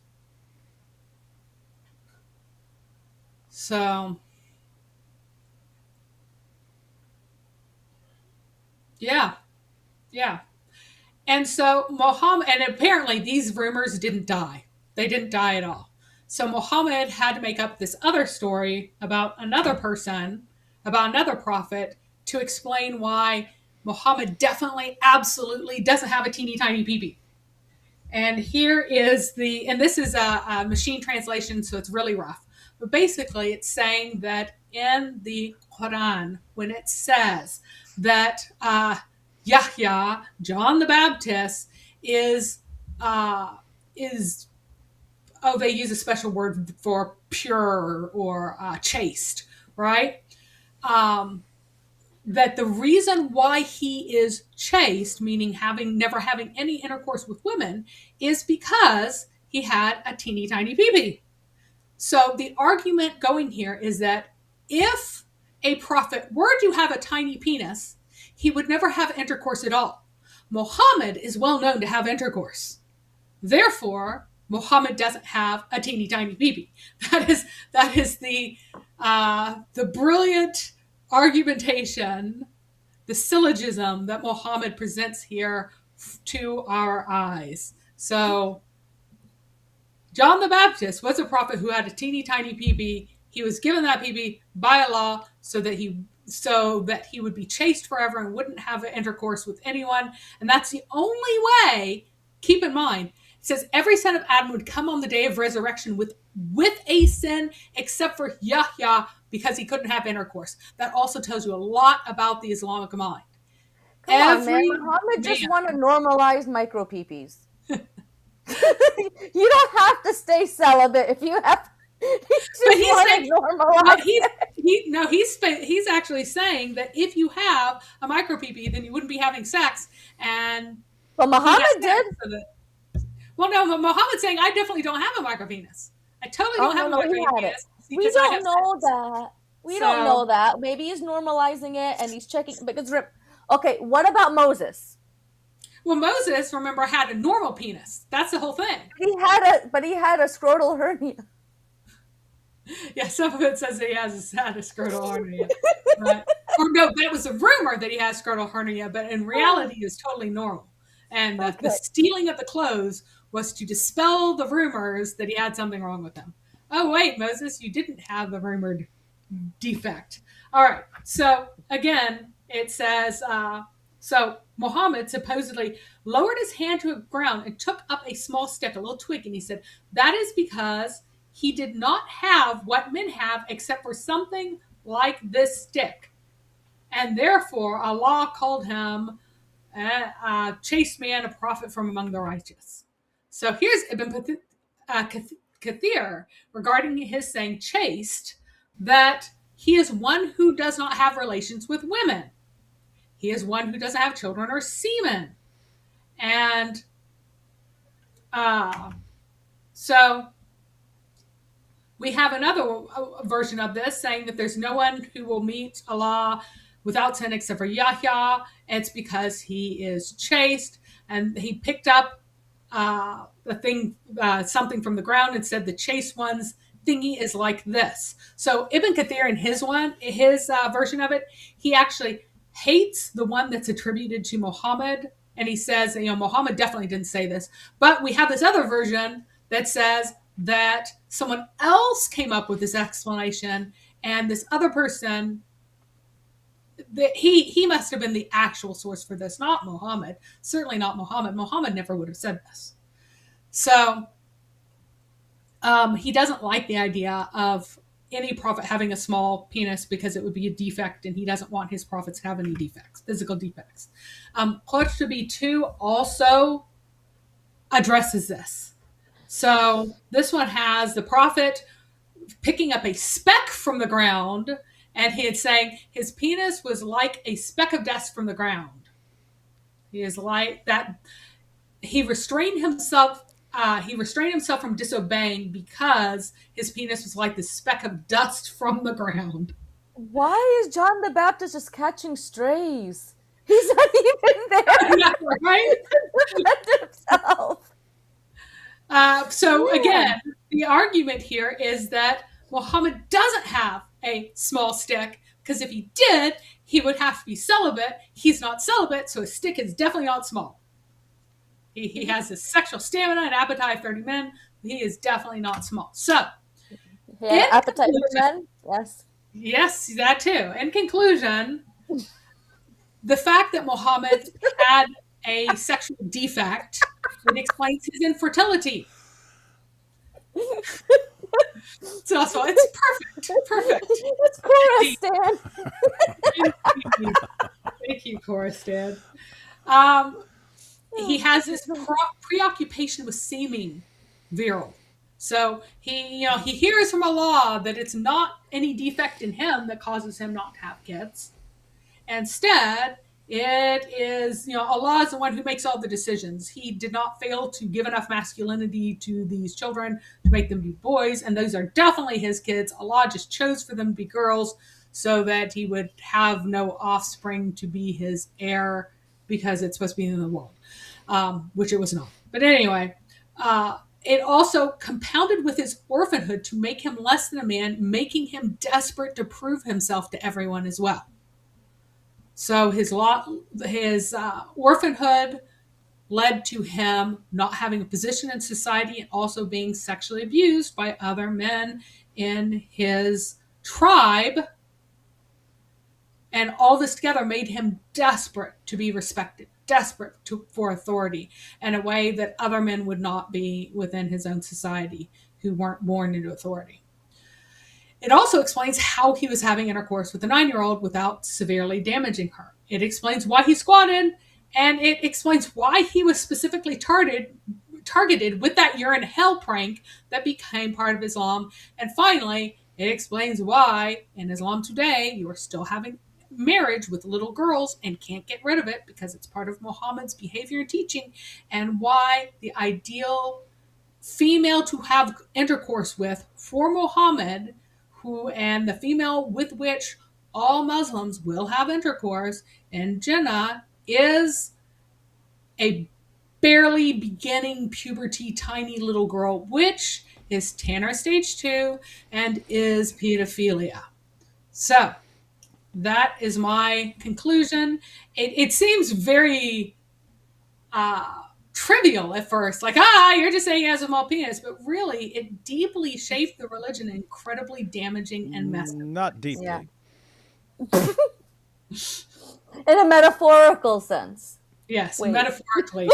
So, yeah. And so Muhammad, and apparently these rumors didn't die. They didn't die at all. So Muhammad had to make up this other story about another person, about another prophet, to explain why Muhammad definitely, absolutely doesn't have a teeny tiny peepee. And here is and this is a machine translation, so it's really rough. But basically, it's saying that in the Quran, when it says that Yahya, John the Baptist, they use a special word for pure or chaste, right? That the reason why he is chaste, meaning never having any intercourse with women, is because he had a teeny tiny peepee. So the argument going here is that if a prophet were to have a tiny penis, he would never have intercourse at all. Muhammad is well known to have intercourse. Therefore, Muhammad doesn't have a teeny tiny peepee. That is the brilliant argumentation, the syllogism that Muhammad presents here to our eyes. So, John the Baptist was a prophet who had a teeny tiny peepee. He was given that peepee by Allah so that he would be chaste forever and wouldn't have intercourse with anyone. And that's the only way. Keep in mind, it says every son of Adam would come on the day of resurrection with a sin, except for Yahya, because he couldn't have intercourse. That also tells you a lot about the Islamic mind. Come on, man. Muhammad just want to normalize micro peepees. You don't have to stay celibate if you have. He's actually saying that if you have a micro peepee, then you wouldn't be having sex. But Muhammad did. Well, no, but Muhammad's saying I definitely don't have a micro penis. I totally don't have a micro penis. He We does not don't have know sex. that. We don't So- know that. Maybe he's normalizing it and he's checking because okay, what about Moses? Well, Moses, remember, had a normal penis. That's the whole thing. He had a scrotal hernia. Yeah, some of it says he had a scrotal hernia. Or no, that was a rumor that he has scrotal hernia, but in reality, it's totally normal. And the Okay. stealing of the clothes was to dispel the rumors that he had something wrong with him. Oh, wait, Moses, you didn't have the rumored defect. All right. So again, it says, so Muhammad supposedly lowered his hand to the ground and took up a small stick, a little twig, and he said, that is because he did not have what men have except for something like this stick. And therefore, Allah called him a chaste man, a prophet from among the righteous. So here's Ibn Kathir regarding his saying chaste, that he is one who does not have relations with women. He is one who doesn't have children or semen. And so we have another version of this saying that there's no one who will meet Allah without sin except for Yahya. It's because he is chaste. And he picked up something from the ground and said the chaste one's thingy is like this. So Ibn Kathir in his version of it, he actually hates the one that's attributed to Muhammad. And he says, Muhammad definitely didn't say this. But we have this other version that says that someone else came up with this explanation, and this other person, that he must have been the actual source for this, not Muhammad. Certainly not Muhammad. Muhammad never would have said this. So he doesn't like the idea of any prophet having a small penis because it would be a defect, and he doesn't want his prophets to have any defects, physical defects. Qurtubi 2 also addresses this. So this one has the prophet picking up a speck from the ground, and he is saying his penis was like a speck of dust from the ground. He is like that. He restrained himself from disobeying because his penis was like the speck of dust from the ground. Why is John the Baptist just catching strays? He's not even there. Right? Himself. So again, the argument here is that Muhammad doesn't have a small stick, because if he did, he would have to be celibate. He's not celibate, so his stick is definitely not small. He has a sexual stamina and appetite of 30 men. He is definitely not small. So, Yeah, appetite for men? Yes. Yes, that too. In conclusion, the fact that Muhammad had a sexual defect, it explains his infertility. So it's perfect. It's Cora, Stan. Thank you, Cora Stan. He has this preoccupation with seeming virile. So he hears from Allah that it's not any defect in him that causes him not to have kids. Instead, it is, Allah is the one who makes all the decisions. He did not fail to give enough masculinity to these children to make them be boys, and those are definitely his kids. Allah just chose for them to be girls so that he would have no offspring to be his heir, because it's supposed to be in the world, which it was not. But anyway, it also compounded with his orphanhood to make him less than a man, making him desperate to prove himself to everyone as well. So his orphanhood led to him not having a position in society and also being sexually abused by other men in his tribe. And all this together made him desperate to be respected, desperate for authority in a way that other men would not be within his own society who weren't born into authority. It also explains how he was having intercourse with a 9-year-old without severely damaging her. It explains why he squatted, and it explains why he was specifically targeted with that urine hell prank that became part of Islam. And finally, it explains why in Islam today you are still having marriage with little girls and can't get rid of it because it's part of Muhammad's behavior and teaching, and why the ideal female to have intercourse with for Muhammad and the female with which all Muslims will have intercourse in Jannah is a barely beginning puberty tiny little girl, which is Tanner stage 2 and is pedophilia. So that is my conclusion. It seems very trivial at first, like, you're just saying he has a small penis, but really it deeply shaped the religion, incredibly damaging and messed up. Not deeply. Yeah. In a metaphorical sense. Yes, Wait. metaphorically.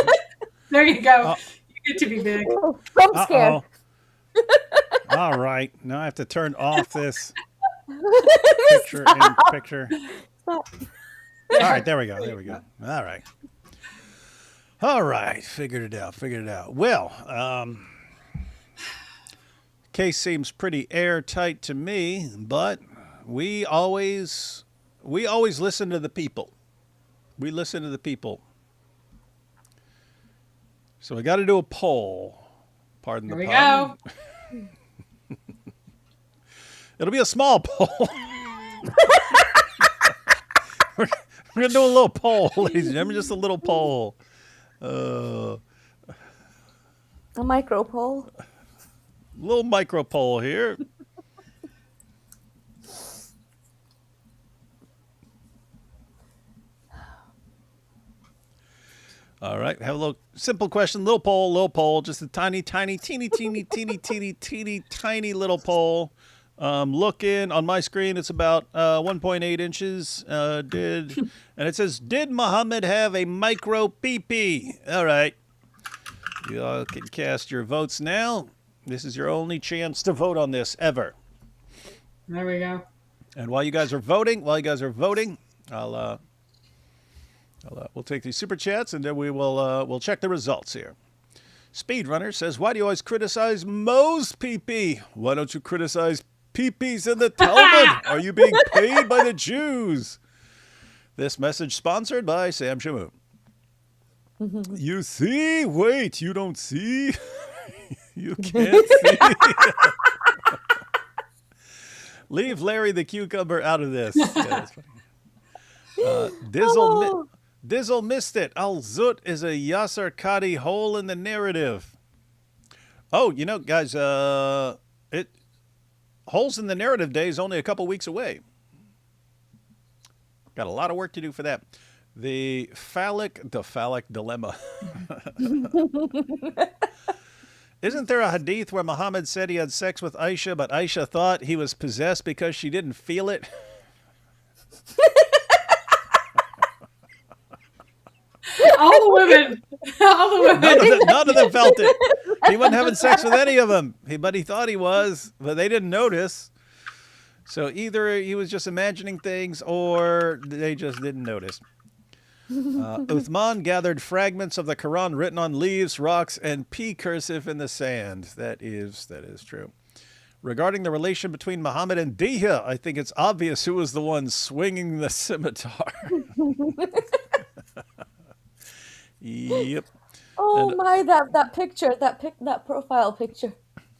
There you go. You get to be big. I'm scared. All right. Now I have to turn off this picture in picture. Stop. All right, there we go. There we go. All right. All right. Figured it out. Well, case seems pretty airtight to me, but we always listen to the people. We listen to the people. So we got to do a poll. Pardon the pun. Here we go. It'll be a small poll. We're going to do a little poll, ladies and gentlemen. Just a little poll. A micro poll. Little micro poll here. All right. Have a little simple question. Little poll. Just a tiny little poll. Looking on my screen, it's about 1.8 inches. And it says, did Muhammad have a micro pee-pee? All right. You all can cast your votes now. This is your only chance to vote on this ever. There we go. And while you guys are voting, we'll take these super chats and then we'll check the results here. Speedrunner says, why do you always criticize Mo's pee-pee? Why don't you criticize pee-pees in the Talmud? Are you being paid by the Jews? This message sponsored by Sam Shamoon. You see? Wait, you don't see? You can't see? Leave Larry the Cucumber out of this. Yeah, that's funny. Dizzle missed it. Al-Zut is a Yasser Qadi hole in the narrative. Oh, guys, holes in the narrative day is only a couple weeks away. Got a lot of work to do for that. The phallic dilemma. Isn't there a hadith where Muhammad said he had sex with Aisha, but Aisha thought he was possessed because she didn't feel it? All the women. None of them felt it. He wasn't having sex with any of them, but he thought he was, but they didn't notice. So either he was just imagining things or they just didn't notice. Uthman gathered fragments of the Quran written on leaves, rocks, and P cursive in the sand. That is true. Regarding the relation between Muhammad and Diha, I think it's obvious who was the one swinging the scimitar. Yep. Oh my, that picture, that profile picture.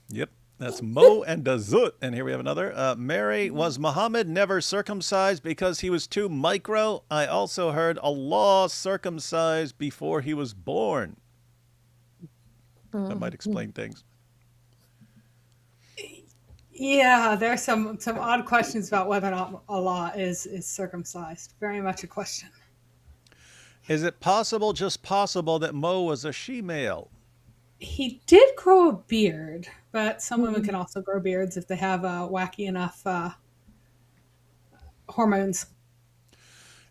Yep. That's Mo and Dazut. And here we have another. Mary, was Muhammad never circumcised because he was too micro? I also heard Allah circumcised before he was born. That might explain things. Yeah, there's some odd questions about whether or not Allah is circumcised. Very much a question. Is it possible, just possible, that Mo was a she-male? He did grow a beard, but some women can also grow beards if they have wacky enough hormones.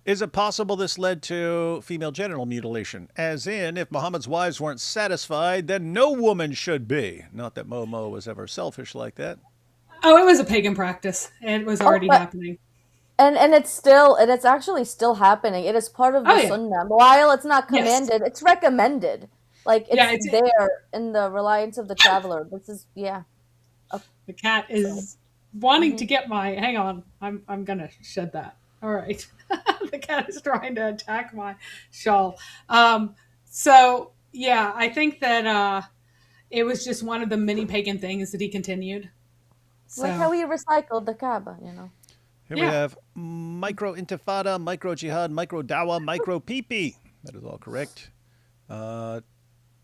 Is it possible this led to female genital mutilation? As in, if Muhammad's wives weren't satisfied, then no woman should be. Not that Mo was ever selfish like that. Oh, it was a pagan practice. It was already happening. And it's actually still happening. It is part of the Sunnah. While it's not commanded, it's recommended. Like it's there in the Reliance of the Traveler. This is The cat is wanting to get my. Hang on, I'm gonna shed that. All right, the cat is trying to attack my shawl. So I think that it was just one of the many pagan things that he continued. Like So, how we recycled the Kaaba, you know. Here we Yeah. have micro intifada, micro jihad, micro dawa, micro peepee. That is all correct.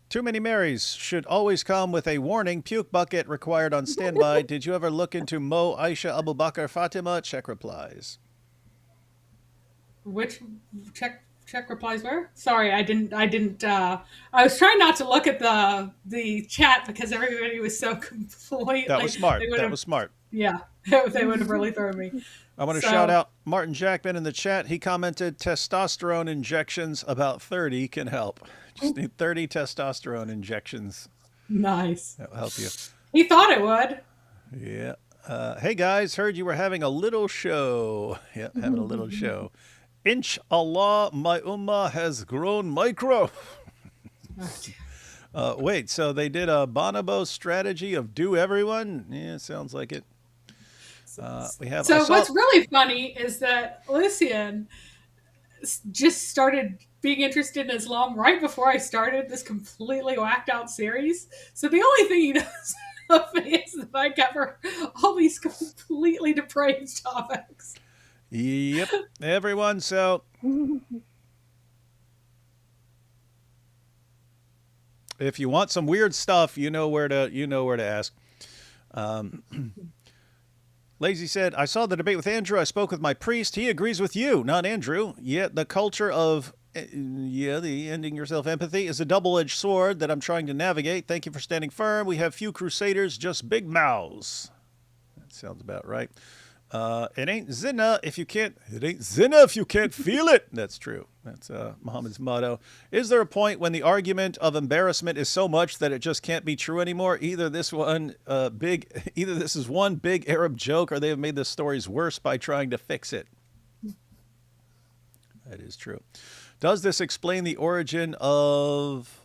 Too many Marys should always come with a warning. Puke bucket required on standby. Did you ever look into Mo, Aisha, Abu Bakr, Fatima? Check replies. which check replies were? Sorry, I didn't. I was trying not to look at the chat because everybody was so completely. That was smart. They would That have, was smart. yeah, they would have really thrown me. I want to So- shout out Martin Jackman in the chat. He commented testosterone injections about 30 can help. Just need 30 testosterone injections. Nice. That'll help you. He thought it would. Yeah. Hey guys, heard you were having a little show. Yep, having a little show. Inshallah, my ummah has grown micro. Wait, so they did a bonobo strategy of do everyone? Yeah, sounds like it. We have. So what's really funny is that Lucian just started being interested in Islam right before I started this completely whacked out series. So the only thing he knows of me is that I cover all these completely depraved topics. Yep, everyone. So if you want some weird stuff, you know where to ask. Lazy said, I saw the debate with Andrew. I spoke with my priest. He agrees with you, not Andrew. Yet the culture of the ending yourself empathy is a double-edged sword that I'm trying to navigate. Thank you for standing firm. We have few crusaders, just big mouths. That sounds about right. It ain't zina if you can't feel it. That's true. That's Muhammad's motto. Is there a point when the argument of embarrassment is so much that it just can't be true anymore? Either this is one big Arab joke, or they have made the stories worse by trying to fix it. That is true. Does this explain the origin of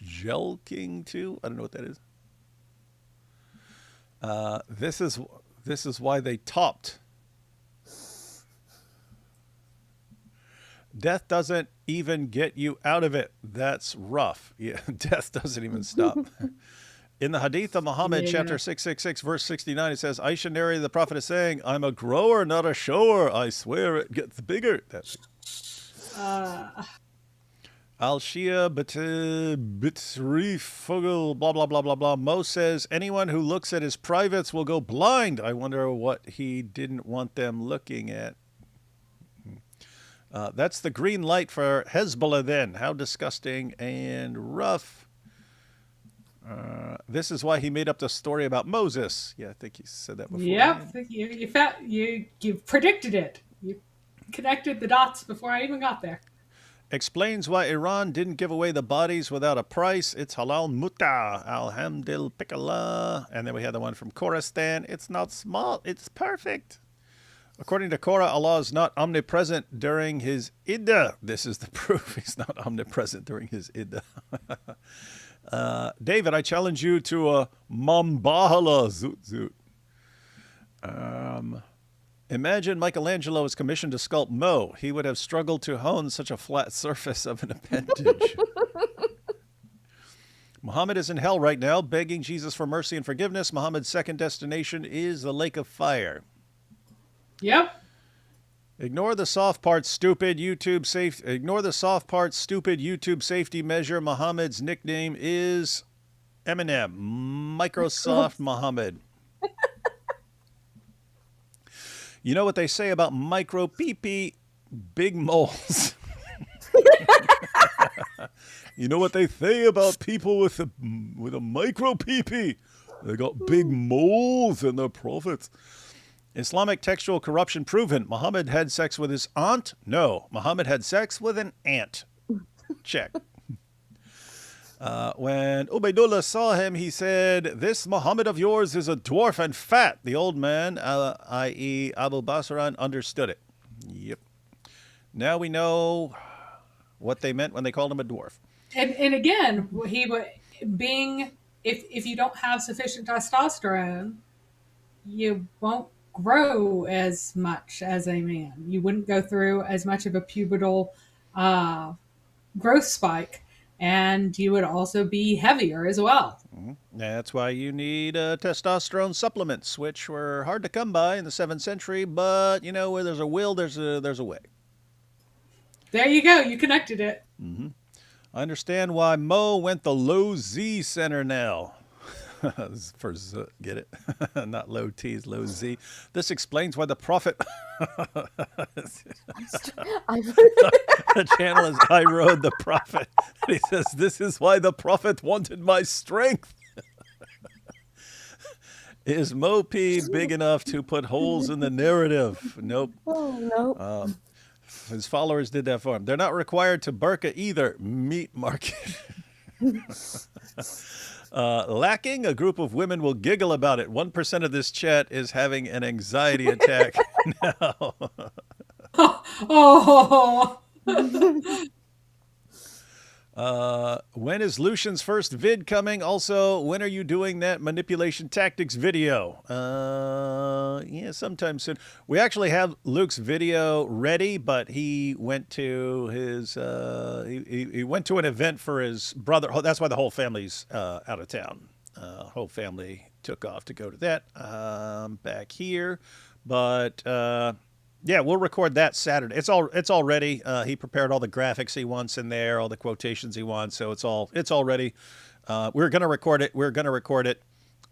jelking too? I don't know what that is. This is why they topped. Death doesn't even get you out of it. That's rough. Yeah, death doesn't even stop. In the Hadith of Muhammad, chapter 666, verse 69, it says, Aisha narrated the Prophet is saying, I'm a grower, not a shower. I swear it gets bigger. That's Al-Shia Bitri Fogel, blah, blah, blah, blah, blah. Mo says, anyone who looks at his privates will go blind. I wonder what he didn't want them looking at. That's the green light for Hezbollah then. How disgusting and rough. This is why he made up the story about Moses. Yeah, I think he said that before. Yep, you predicted it. You connected the dots before I even got there. Explains why Iran didn't give away the bodies without a price. It's halal muta. Alhamdulillah. And then we had the one from Khorasan. It's not small. It's perfect. According to Korah, Allah is not omnipresent during his iddah. This is the proof. He's not omnipresent during his iddah. David, I challenge you to a mambahala zoot zoot. Imagine Michelangelo was commissioned to sculpt Mo. He would have struggled to hone such a flat surface of an appendage. Muhammad is in hell right now, begging Jesus for mercy and forgiveness. Muhammad's second destination is the lake of fire. Yep. Ignore the soft parts, stupid YouTube safe. Ignore the soft parts, stupid YouTube safety measure. Muhammad's nickname is Eminem. Microsoft Muhammad. You know what they say about micro pee-pee? Big moles. You know what they say about people with a micro pee-pee? They got big moles in their prophets. Islamic textual corruption proven. Muhammad had sex with his aunt? No. Muhammad had sex with an ant. Check. When Ubaidullah saw him, he said, this Muhammad of yours is a dwarf and fat. The old man, i.e. Abu Basran, understood it. Yep. Now we know what they meant when they called him a dwarf. And again, if you don't have sufficient testosterone, you won't grow as much as a man. You wouldn't go through as much of a pubertal growth spike, and you would also be heavier as well. That's why you need testosterone supplements, which were hard to come by in the 7th century. But, where there's a will, there's a way. There you go. You connected it. I understand why Mo went the low Z center now. For Z, get it? Not low T's, low Z. This explains why the prophet. The channel is I Rode the Prophet. And he says, this is why the prophet wanted my strength. Is Mo P big enough to put holes in the narrative? Nope. Oh, no. His followers did that for him. They're not required to burqa either. Meat market. Lacking, a group of women will giggle about it. 1% of this chat is having an anxiety attack now. Oh. When is Lucian's first vid coming? Also, when are you doing that manipulation tactics video? Yeah, sometime soon. We actually have Luke's video ready, but he went to his he went to an event for his brother. That's why the whole family's out of town. Whole family took off to go to that. Back here, but yeah, we'll record that Saturday. It's all ready. He prepared all the graphics he wants in there, all the quotations he wants. So it's all ready. We're gonna record it.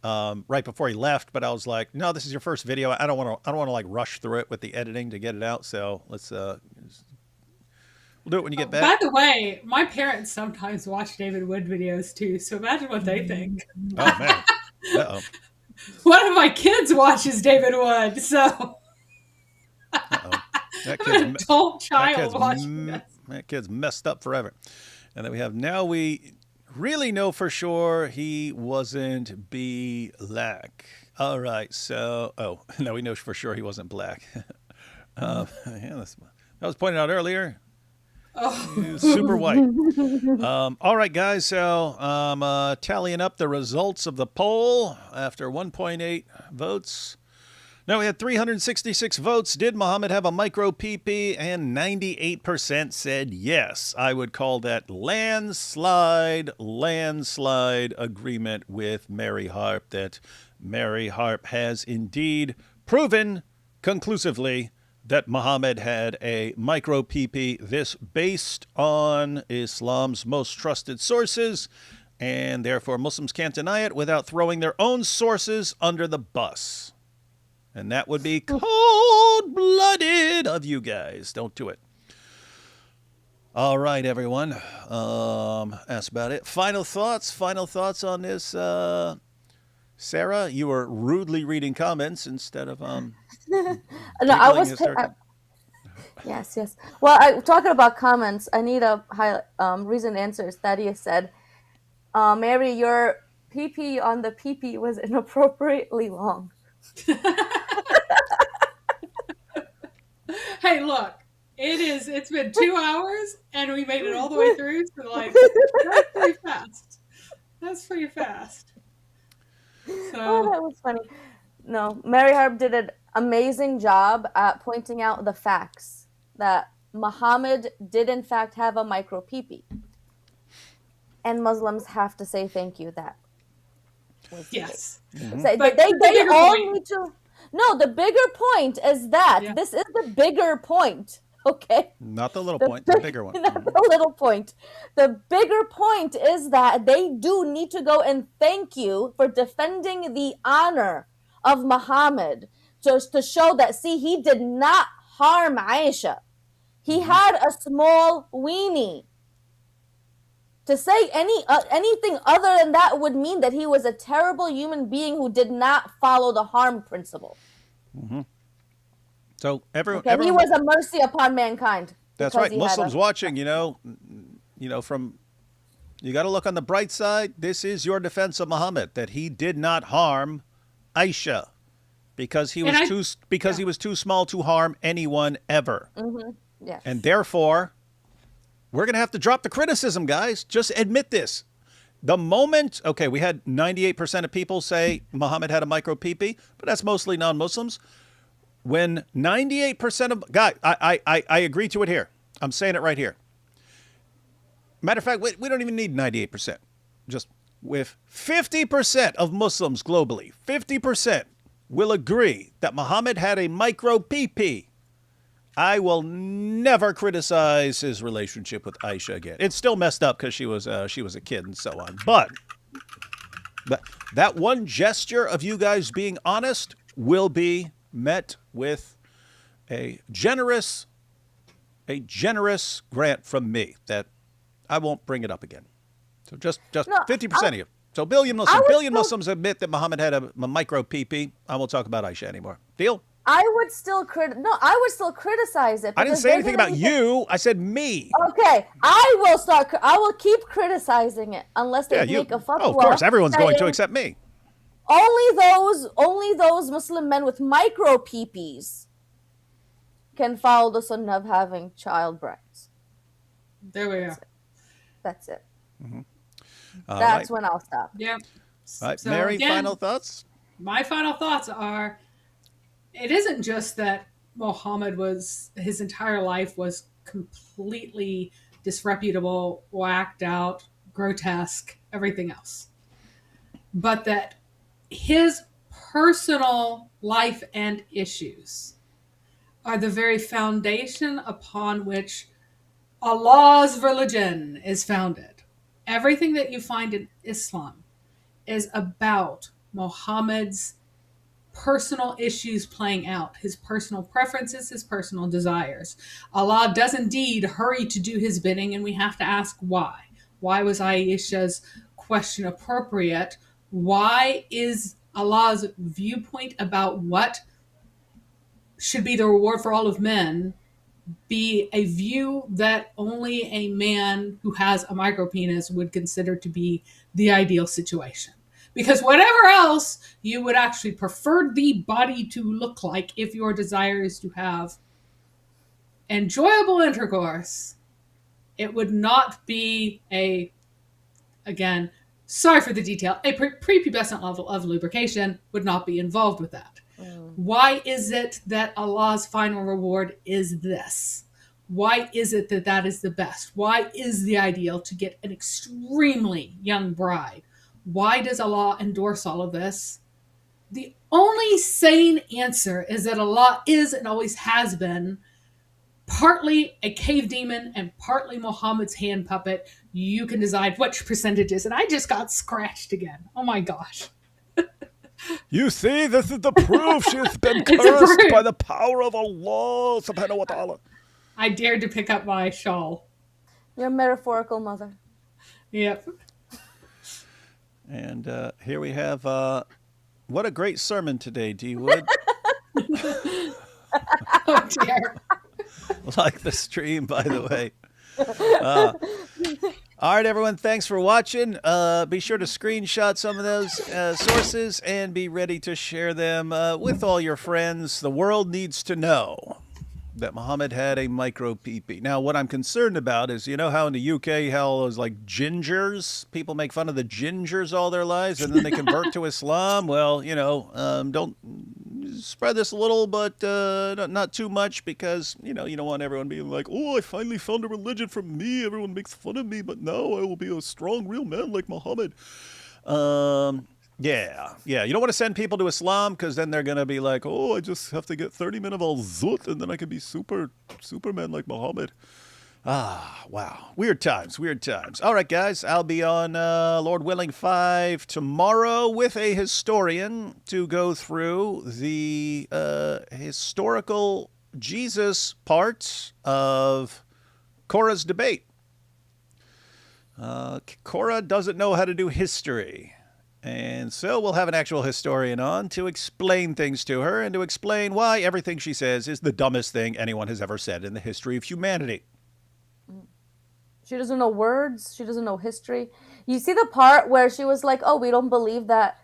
Right before he left, but I was like, no, this is your first video. I don't want to like rush through it with the editing to get it out. So let's we'll do it when you get back. By the way, my parents sometimes watch David Wood videos too. So imagine what they think. Oh man. Uh-oh. One of my kids watches David Wood, so. Uh-oh. That kid's messed up forever. And then we really know for sure he wasn't black. All right, so no, we know for sure he wasn't black. Yeah, that was pointed out earlier. Oh. He was super white. All right, guys, so I'm tallying up the results of the poll after 1.8 votes. Now, we had 366 votes. Did Muhammad have a micro PP? And 98% said yes. I would call that landslide agreement with Mary Harp that Mary Harp has indeed proven conclusively that Muhammad had a micro PP. This based on Islam's most trusted sources, and therefore Muslims can't deny it without throwing their own sources under the bus. And that would be cold-blooded of you guys. Don't do it. All right, everyone. That's about it. Final thoughts on this. Sarah, you were rudely reading comments instead of No, I was. Yes. Well, talking about comments, I need a reason answers. Thaddeus said, Mary, your PP on the PP was inappropriately long. Hey, look, it's been 2 hours and we made it all the way through, so like that's pretty fast. So that was funny. No, Mary Harb did an amazing job at pointing out the facts that Muhammad did in fact have a micro PP, and Muslims have to say thank you. That was yes. So they all need to. No, the bigger point is that this is the bigger point. Okay. Not the little point, the bigger one. Not the little point. The bigger point is that they do need to go and thank you for defending the honor of Muhammad, just to show that, see, he did not harm Aisha. He had a small weenie. To say anything other than that would mean that he was a terrible human being who did not follow the harm principle. Mm-hmm. So everyone, he was a mercy upon mankind. That's right. Muslims watching, you got to look on the bright side. This is your defense of Muhammad, that he did not harm Aisha because he was too small to harm anyone ever. Mm-hmm. Yes. And therefore, we're going to have to drop the criticism, guys. Just admit this. The moment, we had 98% of people say Muhammad had a micro PP, but that's mostly non-Muslims. When 98% of guys, I agree to it here. I'm saying it right here. Matter of fact, we don't even need 98%. Just With 50% of Muslims globally, 50% will agree that Muhammad had a micro PP, I will never criticize his relationship with Aisha again. It's still messed up because she was a kid and so on. But that one gesture of you guys being honest will be met with a generous grant from me that I won't bring it up again. So just 50% of you. So billion Muslims admit that Muhammad had a micro PP. I won't talk about Aisha anymore. Deal? I would still criticize it. I didn't say anything about you. I said me. Okay, I will keep criticizing it unless they make a fatwa. Oh, of course, everyone's going to except me. Only those Muslim men with micro peepees can follow the sunnah of having child brides. There we are. That's it. Mm-hmm. That's when I'll stop. Yeah. All right, So Mary, again, final thoughts? My final thoughts are, it isn't just that Muhammad his entire life was completely disreputable, whacked out, grotesque, everything else, but that his personal life and issues are the very foundation upon which Allah's religion is founded. Everything that you find in Islam is about Muhammad's personal issues playing out, his personal preferences, his personal desires. Allah does indeed hurry to do his bidding, and we have to ask why. Why was Aisha's question appropriate? Why is Allah's viewpoint about what should be the reward for all of men be a view that only a man who has a micropenis would consider to be the ideal situation? Because whatever else you would actually prefer the body to look like if your desire is to have enjoyable intercourse, it would not be again, sorry for the detail, a prepubescent level of lubrication would not be involved with that. Why is it that Allah's final reward is this? Why is it that that is the best? Why is the ideal to get an extremely young bride? Why does Allah endorse all of this? The only sane answer is that Allah is and always has been partly a cave demon and partly Muhammad's hand puppet. You can decide which percentages. And I just got scratched again. Oh my gosh. You see, this is the proof she's been cursed by the power of Allah subhanahu wa ta'ala. I dared to pick up my shawl. Your metaphorical mother. Yep. And here we have, what a great sermon today, D. Wood. Oh dear. Like the stream, by the way. All right, everyone. Thanks for watching. Be sure to screenshot some of those sources and be ready to share them with all your friends. The world needs to know that Muhammad had a micro PP. Now, what I'm concerned about is, you know how in the UK, how those like gingers, people make fun of the gingers all their lives and then they convert to Islam? Well, you know, don't spread this a little, but not too much, because, you know, you don't want everyone being like, oh, I finally found a religion for me. Everyone makes fun of me, but now I will be a strong, real man like Muhammad. Yeah. You don't want to send people to Islam because then they're going to be like, oh, I just have to get 30 minutes of al-zut and then I can be Superman like Muhammad. Ah, wow. Weird times. All right, guys, I'll be on Lord Willing 5 tomorrow with a historian to go through the historical Jesus part of Korah's debate. Korah doesn't know how to do history. And so we'll have an actual historian on to explain things to her and to explain why everything she says is the dumbest thing anyone has ever said in the history of humanity. She doesn't know words. She doesn't know history. You see the part where she was like, oh, we don't believe that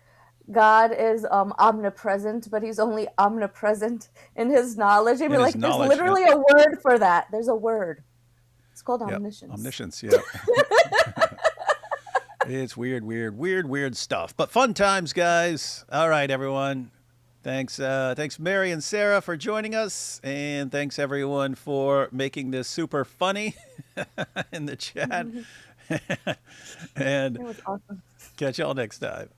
God is omnipresent, but he's only omnipresent in his knowledge. I mean, like, there's literally a word for that. There's a word. It's called omniscience. Omniscience, yeah. It's weird stuff. But fun times, guys. All right, everyone. Thanks Mary and Sarah for joining us, and thanks everyone for making this super funny in the chat. And It was awesome. Catch y'all next time.